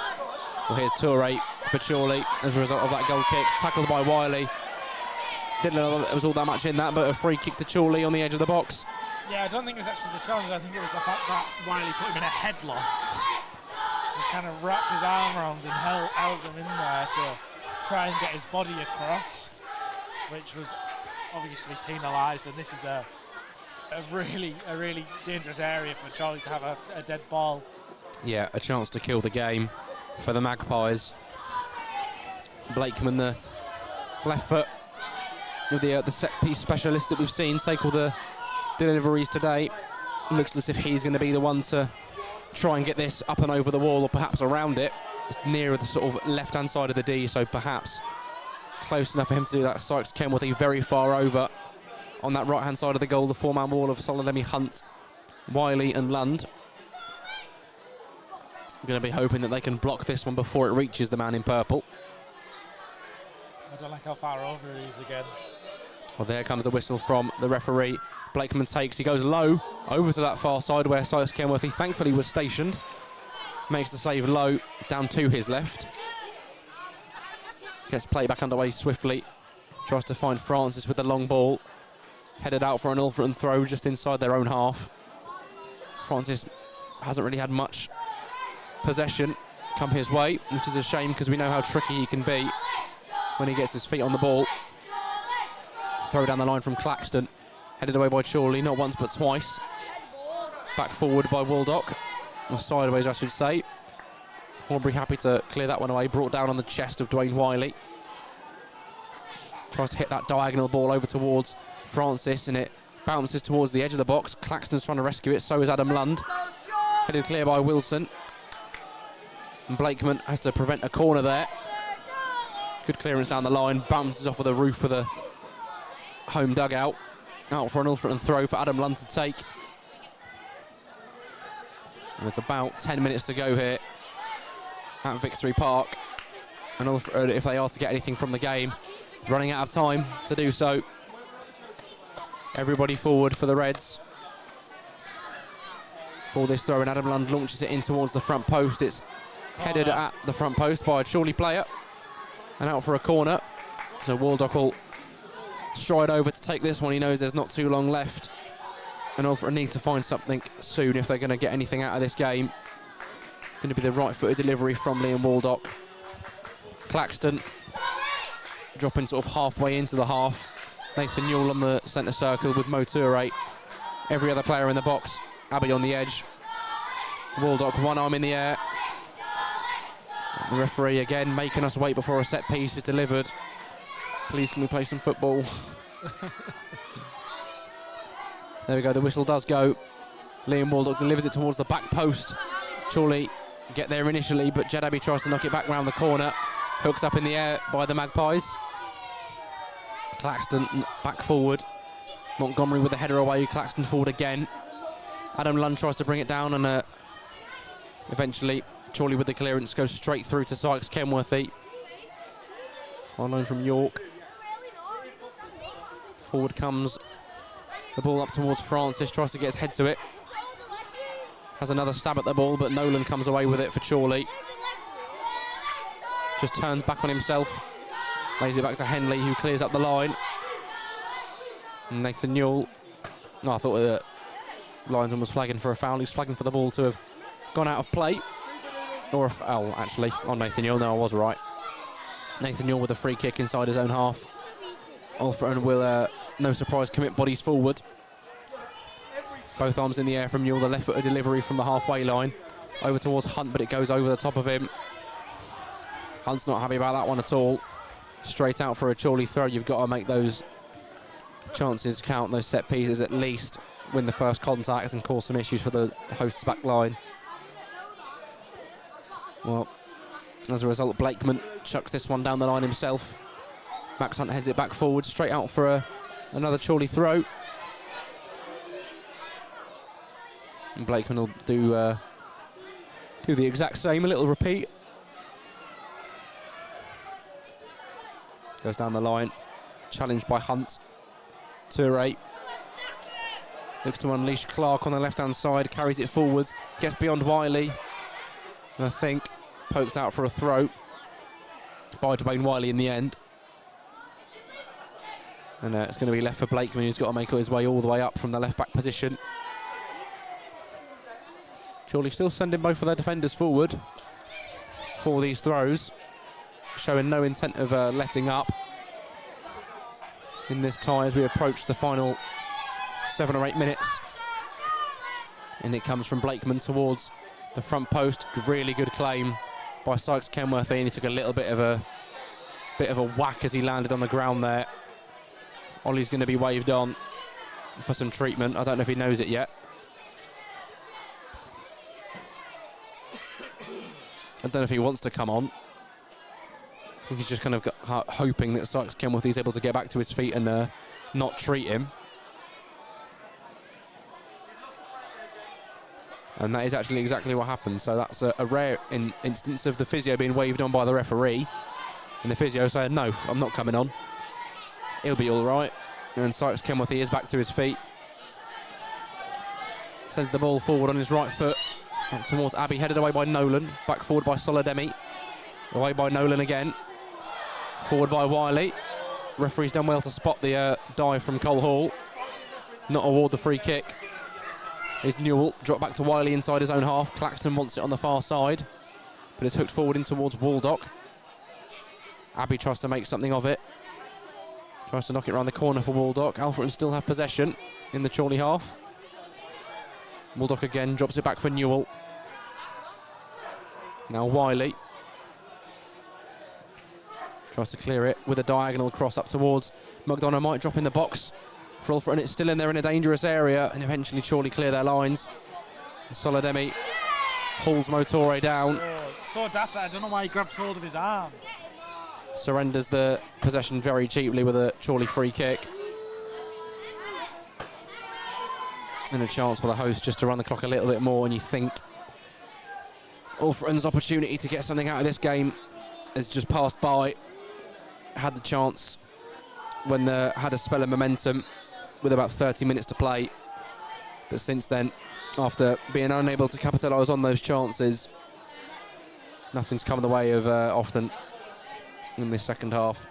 Well, here's Toure for Chorley as a result of that goal kick. Tackled by Wiley. Didn't know there was all that much in that, but a free kick to Chorley on the edge of the box. Yeah, I don't think it was actually the challenge. I think it was the fact that Wiley put him in a headlock. Just kind of wrapped his arm around him, held him in there to try and get his body across, which was obviously penalised. And this is a really dangerous area for Chorley to have a dead ball. Yeah, a chance to kill the game for the Magpies. Blakeman, the left foot, with the set-piece specialist that we've seen take all the deliveries today. Looks as if he's going to be the one to try and get this up and over the wall, or perhaps around it. It's nearer the sort of left-hand side of the D, so perhaps close enough for him to do that. Sykes Kenworthy very far over on that right-hand side of the goal, the four-man wall of Solidemi, Hunt, Wiley and Lund. I'm going to be hoping that they can block this one before it reaches the man in purple. I don't like how far over he is again. Well, there comes the whistle from the referee. Blakeman takes, he goes low, over to that far side where Sykes Kenworthy thankfully was stationed. Makes the save low, down to his left. Gets play back underway swiftly. Tries to find Francis with the long ball. Headed out for an Alfreton throw just inside their own half. Francis hasn't really had much possession come his way, which is a shame because we know how tricky he can be when he gets his feet on the ball. Throw down the line from Claxton. Headed away by Chorley, not once but twice. Back forward by Waldock. Or sideways, I should say. Hornbury happy to clear that one away. Brought down on the chest of Dwayne Wiley. Tries to hit that diagonal ball over towards Francis, and it bounces towards the edge of the box. Claxton's trying to rescue it, so is Adam Lund. Headed clear by Wilson. And Blakeman has to prevent a corner there. Good clearance down the line. Bounces off of the roof of the home dugout. Out for an Alfreton throw for Adam Lund to take. And it's about 10 minutes to go here at Victory Park. And if they are to get anything from the game, running out of time to do so. Everybody forward for the Reds. For this throw, and Adam Lund launches it in towards the front post. It's headed at the front post by a Chorley player. And out for a corner. So Waldock will stride over to take this one. He knows there's not too long left. And Alfreton need to find something soon if they're going to get anything out of this game. It's going to be the right-footed delivery from Liam Waldock. Claxton dropping sort of halfway into the half. Nathan Newell on the centre circle with Mo Toure. Every other player in the box. Abbey on the edge. Waldock, one arm in the air. The referee again making us wait before a set piece is delivered. Please, can we play some football? There we go, the whistle does go. Liam Waldock delivers it towards the back post. Chorley get there initially, but Jed Abbey tries to knock it back round the corner. Hooked up in the air by the Magpies. Claxton back forward. Montgomery with the header away, Claxton forward again. Adam Lund tries to bring it down, and eventually Chorley with the clearance goes straight through to Sykes Kenworthy. On loan from York. Forward comes the ball up towards Francis, tries to get his head to it. Has another stab at the ball, but Nolan comes away with it for Chorley. Just turns back on himself. Lays it back to Henley, who clears up the line. And Nathan Newell. Oh, I thought the linesman was flagging for a foul. He's flagging for the ball to have gone out of play. Or a foul, actually, on Nathan Newell. No, I was right. Nathan Newell with a free kick inside his own half. Alfreton will, no surprise, commit bodies forward. Both arms in the air from Newell, the left-footed delivery from the halfway line. Over towards Hunt, but it goes over the top of him. Hunt's not happy about that one at all. Straight out for a Chorley throw. You've got to make those chances count, those set pieces at least. Win the first contact and cause some issues for the host's back line. Well, as a result, Blakeman chucks this one down the line himself. Max Hunt heads it back forward, straight out for another Chorley throw. And Blakeman will do the exact same, a little repeat. Goes down the line, challenged by Hunt. Toure looks to unleash Clark on the left-hand side, carries it forwards, gets beyond Wiley. And I think pokes out for a throw by Dwayne Wiley in the end. And it's going to be left for Blakeman, who's got to make his way all the way up from the left-back position. Chorley still sending both of their defenders forward for these throws, showing no intent of letting up in this tie as we approach the final 7 or 8 minutes. And it comes from Blakeman towards the front post. Really good claim by Sykes Kenworthy, and he took a little bit of a whack as he landed on the ground there. Ollie's going to be waved on for some treatment. I don't know if he knows it yet. I don't know if he wants to come on. I think he's just kind of hoping that Sykes Kenworthy is able to get back to his feet and not treat him. And that is actually exactly what happened. So that's a rare instance of the physio being waved on by the referee. And the physio saying, no, I'm not coming on. He'll be all right. And Sykes Kenworthy is back to his feet. Sends the ball forward on his right foot. And towards Abbey, headed away by Nolan. Back forward by Solidemi. Away by Nolan again. Forward by Wiley. Referee's done well to spot the dive from Cole Hall. Not award the free kick. Here's Newell, drop back to Wiley inside his own half. Claxton wants it on the far side, but it's hooked forward in towards Waldock. Abbey tries to make something of it. Tries to knock it around the corner for Waldock. Alfreton still have possession in the Chorley half. Waldock again, drops it back for Newell. Now Wiley. Tries to clear it with a diagonal cross up towards McDonough. Might drop in the box for Alfreton. It's still in there in a dangerous area, and eventually Chorley clear their lines. Solidemi pulls Motore down. So daft, I don't know why he grabs hold of his arm. Surrenders the possession very cheaply with a Chorley free kick. And a chance for the host just to run the clock a little bit more, and you think Alfreton's opportunity to get something out of this game has just passed by. Had the chance when they had a spell of momentum with about 30 minutes to play, but since then, after being unable to capitalise on those chances, nothing's come the way of Alfreton in this second half.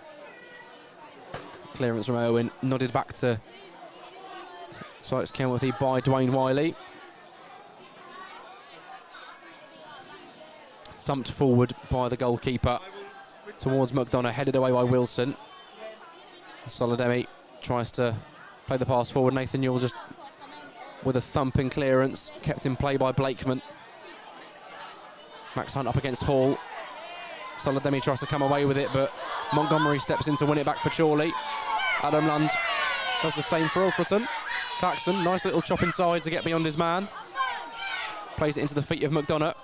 Clearance from Owen, nodded back to Sykes Kenworthy by Dwayne Wiley. Thumped forward by the goalkeeper towards McDonough, headed away by Wilson. Solidemi tries to play the pass forward. Nathan Newell just with a thumping clearance, kept in play by Blakeman. Max Hunt up against Hall. Solidemi tries to come away with it, but Montgomery steps in to win it back for Chorley. Adam Lund does the same for Alfreton. Claxton, nice little chop inside to get beyond his man. Plays it into the feet of McDonough.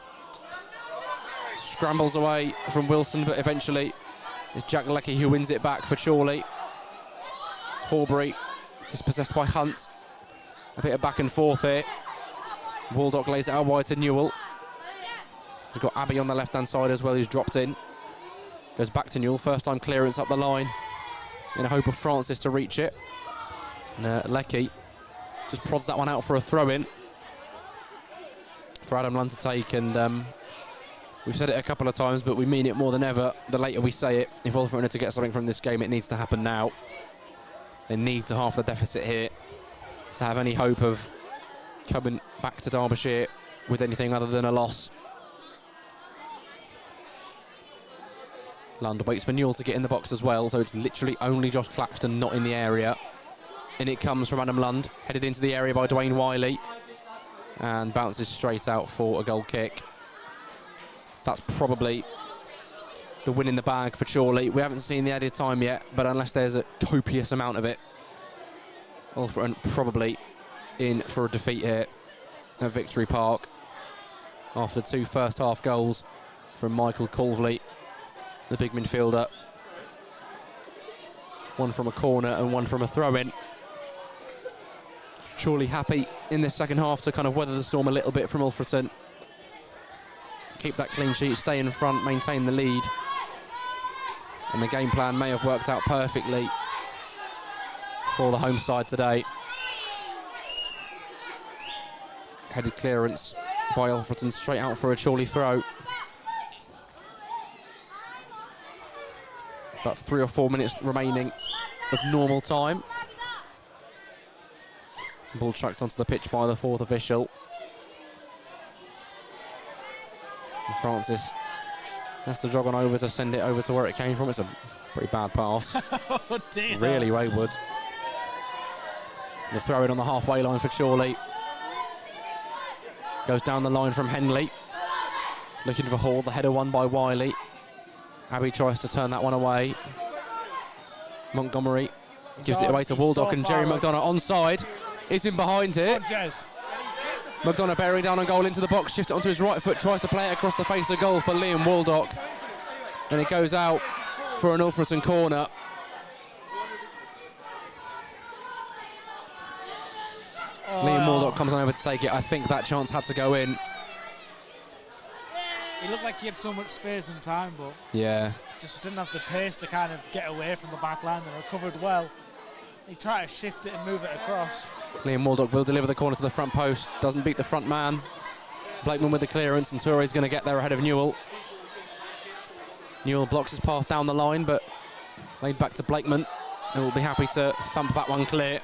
Scrambles away from Wilson, but eventually it's Jack Leckie who wins it back for Chorley. Horbury dispossessed by Hunt. A bit of back and forth here. Waldock lays it out wide to Newell. We've got Abbey on the left-hand side as well, who's dropped in. Goes back to Newell, first time clearance up the line in a hope of Francis to reach it. And Leckie just prods that one out for a throw-in for Adam Lund to take, and we've said it a couple of times, but we mean it more than ever. The later we say it, if Alfreton are to get something from this game, it needs to happen now. They need to half the deficit here to have any hope of coming back to Derbyshire with anything other than a loss. Lund waits for Newell to get in the box as well, so it's literally only Josh Claxton not in the area. And it comes from Adam Lund, headed into the area by Dwayne Wiley, and bounces straight out for a goal kick. That's probably the win in the bag for Chorley. We haven't seen the added time yet, but unless there's a copious amount of it, Alfreton probably in for a defeat here at Victory Park after 2 first half goals from Michael Colvley, the big midfielder. One from a corner and one from a throw-in. Chorley happy in this second half to kind of weather the storm a little bit from Alfreton. Keep that clean sheet, stay in front, maintain the lead. And the game plan may have worked out perfectly for the home side today. Headed clearance by Alfreton straight out for a Chorley throw. About 3 or 4 minutes remaining of normal time. Ball chucked onto the pitch by the 4th official. And Francis has to jog on over to send it over to where it came from. It's a pretty bad pass. Oh dear. Really wayward. The throw in on the halfway line for Chorley. Goes down the line from Henley. Looking for Hall, the header won by Wiley. Abbey tries to turn that one away. Montgomery gives it away to Waldock, and Jerry McDonough onside. Is in behind here. McDonough bearing down on goal into the box, shifts it onto his right foot, tries to play it across the face of goal for Liam Waldock. And it goes out for an Alfreton corner. Liam Waldock comes on over to take it. I think that chance had to go in. He looked like he had so much space and time, but Yeah. just didn't have the pace to kind of get away from the back line and recovered well. He tried to shift it and move it across. Liam Waldock will deliver the corner to the front post. Doesn't beat the front man. Blakeman with the clearance, and Touré's going to get there ahead of Newell. Newell blocks his path down the line, but laid back to Blakeman, who will be happy to thump that one clear.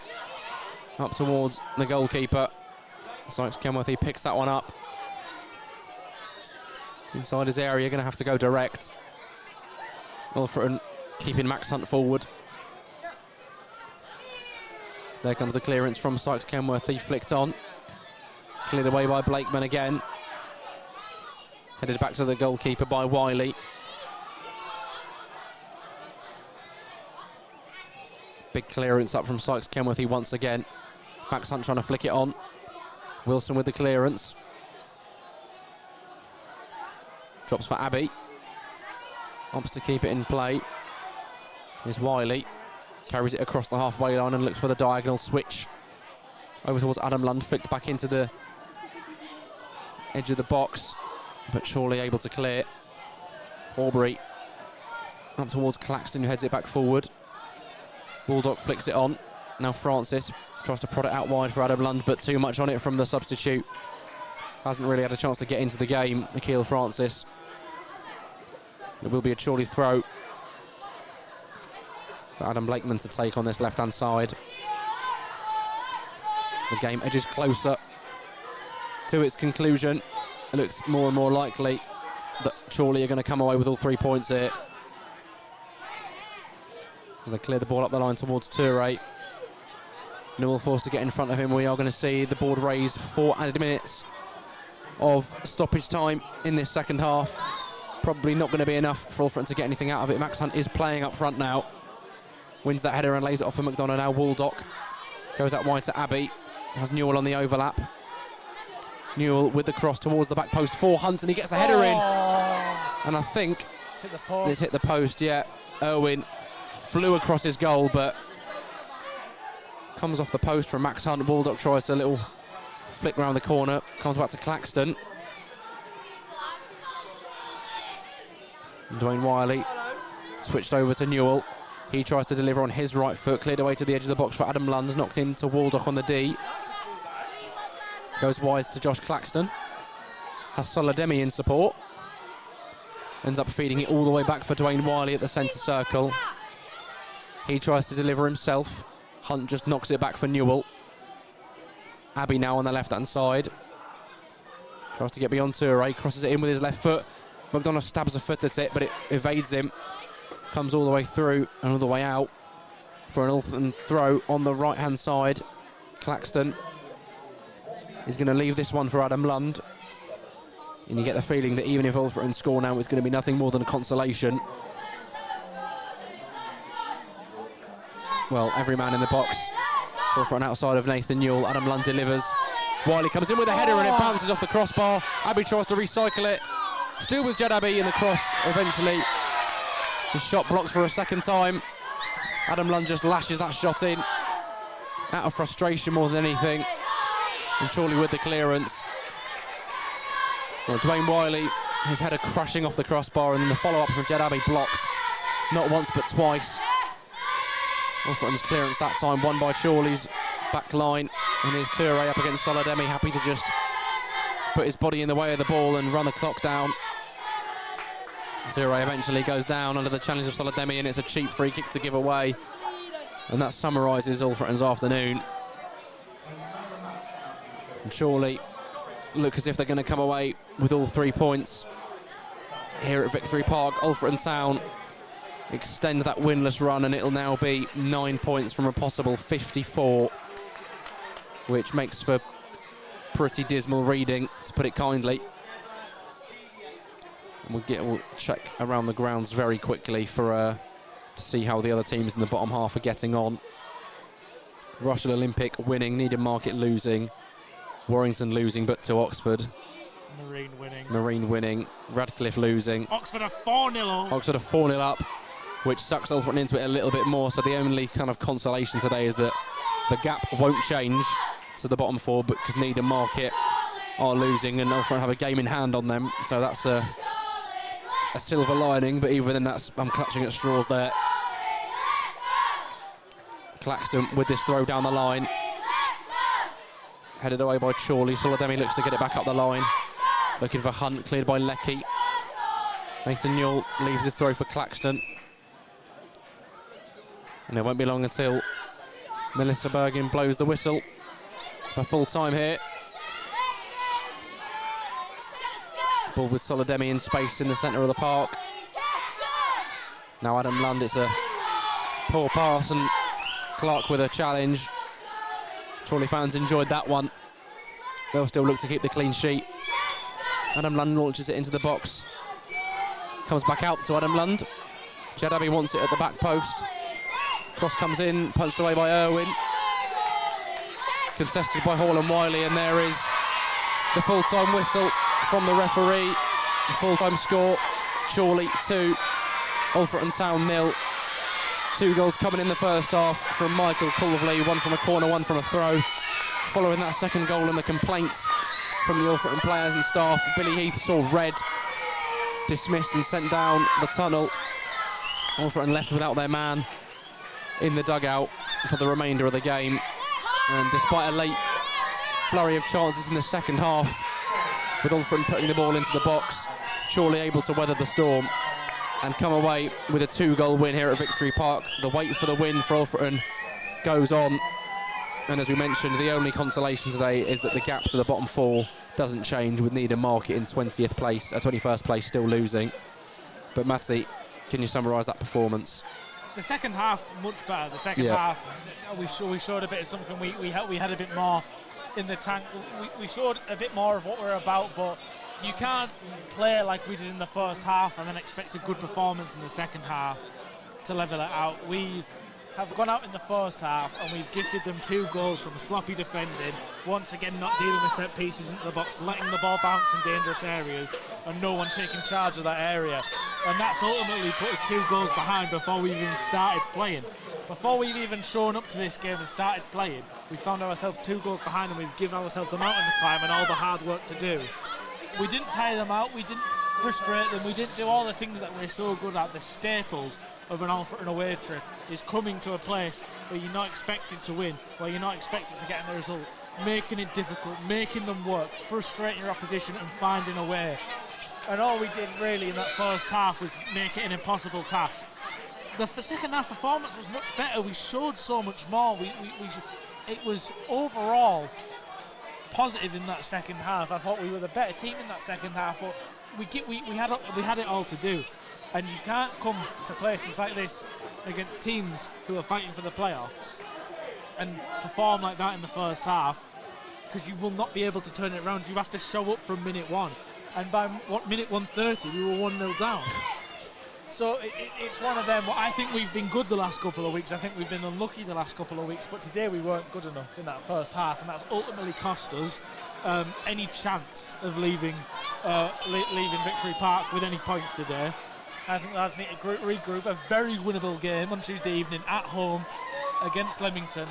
Up towards the goalkeeper. Sykes Kenworthy picks that one up. Inside his area, going to have to go direct. Alfreton keeping Max Hunt forward. There comes the clearance from Sykes Kenworthy, flicked on. Cleared away by Blakeman again. Headed back to the goalkeeper by Wiley. Big clearance up from Sykes Kenworthy once again. Max Hunt trying to flick it on. Wilson with the clearance. Drops for Abbey. Opts to keep it in play. Here's Wiley. Carries it across the halfway line and looks for the diagonal switch. Over towards Adam Lund, flicked back into the edge of the box, but Chorley able to clear. Aubrey up towards Claxton, who heads it back forward. Waldock flicks it on. Now Francis tries to prod it out wide for Adam Lund, but too much on it from the substitute. Hasn't really had a chance to get into the game, Akil Francis. It will be a Chorley throw for Adam Blakeman to take on this left-hand side. The game edges closer to its conclusion. It looks more and more likely that Chorley are going to come away with all 3 points here. They clear the ball up the line towards Touré. Newell forced to get in front of him. We are going to see the board raised 4 added minutes of stoppage time in this second half. Probably not going to be enough for Alfreton to get anything out of it. Max Hunt is playing up front now. Wins that header and lays it off for McDonough now. Waldock goes out wide to Abbey. Has Newell on the overlap. Newell with the cross towards the back post for Hunt, and he gets the header in. And I think It's hit the post. it's hit the post, yeah. Irwin flew across his goal, but comes off the post from Max Hunt. Waldock tries a little flick round the corner, comes back to Claxton. Dwayne Wiley switched over to Newell. He tries to deliver on his right foot, cleared away to the edge of the box for Adam Lund, knocked into Waldock on the D. Goes wide to Josh Claxton. Has Solademi in support. Ends up feeding it all the way back for Dwayne Wiley at the centre circle. He tries to deliver himself. Hunt just knocks it back for Newell. Abbey now on the left-hand side. Tries to get beyond Touré, crosses it in with his left foot. McDonough stabs a foot at it, but it evades him. Comes all the way through and all the way out for an Alfreton throw on the right-hand side. Claxton is going to leave this one for Adam Lund. And you get the feeling that even if Alfreton score now, it's going to be nothing more than a consolation. Well, every man in the box. Alfreton outside of Nathan Newell. Adam Lund delivers. Wiley comes in with a header and it bounces off the crossbar. Abbey tries to recycle it. Still with Jed Abbey in the cross eventually. His shot blocked for a second time. Adam Lund just lashes that shot in. Out of frustration more than anything. And Chorley with the clearance. Well, Dwayne Wiley, his header crashing off the crossbar, and then the follow-up from Jed Abbey blocked. Not once but twice. Alfreton's clearance that time won by Chorley's back line. And here's Touré up against Solademi, happy to just put his body in the way of the ball and run the clock down. Touré eventually goes down under the challenge of Solademi, and it's a cheap free kick to give away. And that summarises Alfreton's afternoon. And Chorley look as if they're going to come away with all 3 points here at Victory Park. Alfreton Town extend that winless run, and it'll now be 9 points from a possible 54, which makes for pretty dismal reading, to put it kindly. And we'll check around the grounds very quickly for to see how the other teams in the bottom half are getting on. Russell Olympic winning, Needham Market losing, Warrington losing but to Oxford. Marine winning, Radcliffe losing. Oxford are 4-0 up. Oxford are 4-0 up, which sucks Alfreton into it a little bit more, so the only kind of consolation today is that the gap won't change. to the bottom four because Needham Market are losing and Alfreton have a game in hand on them. So that's a silver lining, but even then I'm clutching at straws there. Claxton with this throw down the line. Headed away by Chorley. Solademi looks to get it back up the line. Looking for Hunt, cleared by Leckie. Nathan Newell leaves this throw for Claxton. And it won't be long until Melissa Bergin blows the whistle for full time here. Ball with Solademi in space in the centre of the park. Now Adam Lund, it's a poor pass and Clark with a challenge. Chorley fans enjoyed that one. They'll still look to keep the clean sheet. Adam Lund launches it into the box. Comes back out to Adam Lund. Jed Abbey wants it at the back post. Cross comes in, punched away by Irwin. Contested by Hall and Wiley, and there is the full-time whistle from the referee. The full-time score, Chorley 2, Alfreton Town 0. 2 goals coming in the first half from Michael Culverley, one from a corner, one from a throw. Following that second goal and the complaints from the Alfreton players and staff, Billy Heath saw red, dismissed and sent down the tunnel. Alfreton left without their man in the dugout for the remainder of the game. And despite a late flurry of chances in the second half, with Alfreton putting the ball into the box, Chorley able to weather the storm and come away with a 2-goal win here at Victory Park. The wait for the win for Alfreton goes on. And as we mentioned, the only consolation today is that the gap to the bottom four doesn't change, with Needham Market in 21st place, still losing. But Matty, can you summarise that performance? The second half, much better. The second half, we showed a bit of something. We had a bit more in the tank. We showed a bit more of what we're about, but you can't play like we did in the first half and then expect a good performance in the second half to level it out. We have gone out in the first half and we've gifted them 2 goals from sloppy defending, once again not dealing with set pieces into the box, letting the ball bounce in dangerous areas and no one taking charge of that area. And that's ultimately put us 2 goals behind before we even started playing. Before we've even shown up to this game and started playing, we found ourselves 2 goals behind and we've given ourselves a mountain to climb and all the hard work to do. We didn't tire them out, we didn't frustrate them, we didn't do all the things that we're so good at. The staples of an Alfreton away trip is coming to a place where you're not expected to win, where you're not expected to get the result, making it difficult, making them work, frustrating your opposition and finding a way. And all we did really in that first half was make it an impossible task. The second half performance was much better. We showed so much more. It was overall positive in that second half. I thought we were the better team in that second half, but we had it all to do. And you can't come to places like this against teams who are fighting for the playoffs and perform like that in the first half, because you will not be able to turn it around. You have to show up from minute 1. And by minute 1:30, we were 1-0 down. So it's one of them. I think we've been good the last couple of weeks. I think we've been unlucky the last couple of weeks. But today we weren't good enough in that first half, and that's ultimately cost us any chance of leaving Victory Park with any points today. I think lads need to regroup. A very winnable game on Tuesday evening at home against Leamington,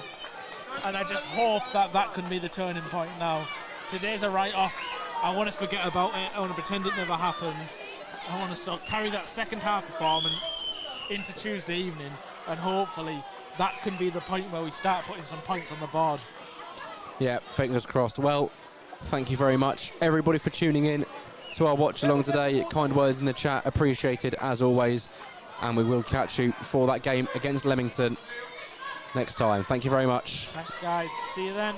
and I just hope that can be the turning point now. Today's a write-off. I want to forget about it. I want to pretend it never happened. I want to still carry that second half performance into Tuesday evening, and hopefully that can be the point where we start putting some points on the board. Yeah, fingers crossed. Well, thank you very much, everybody, for tuning in to our watch along today. Kind words in the chat appreciated as always, and we will catch you for that game against Leamington next time. Thank you very much. Thanks guys, see you then.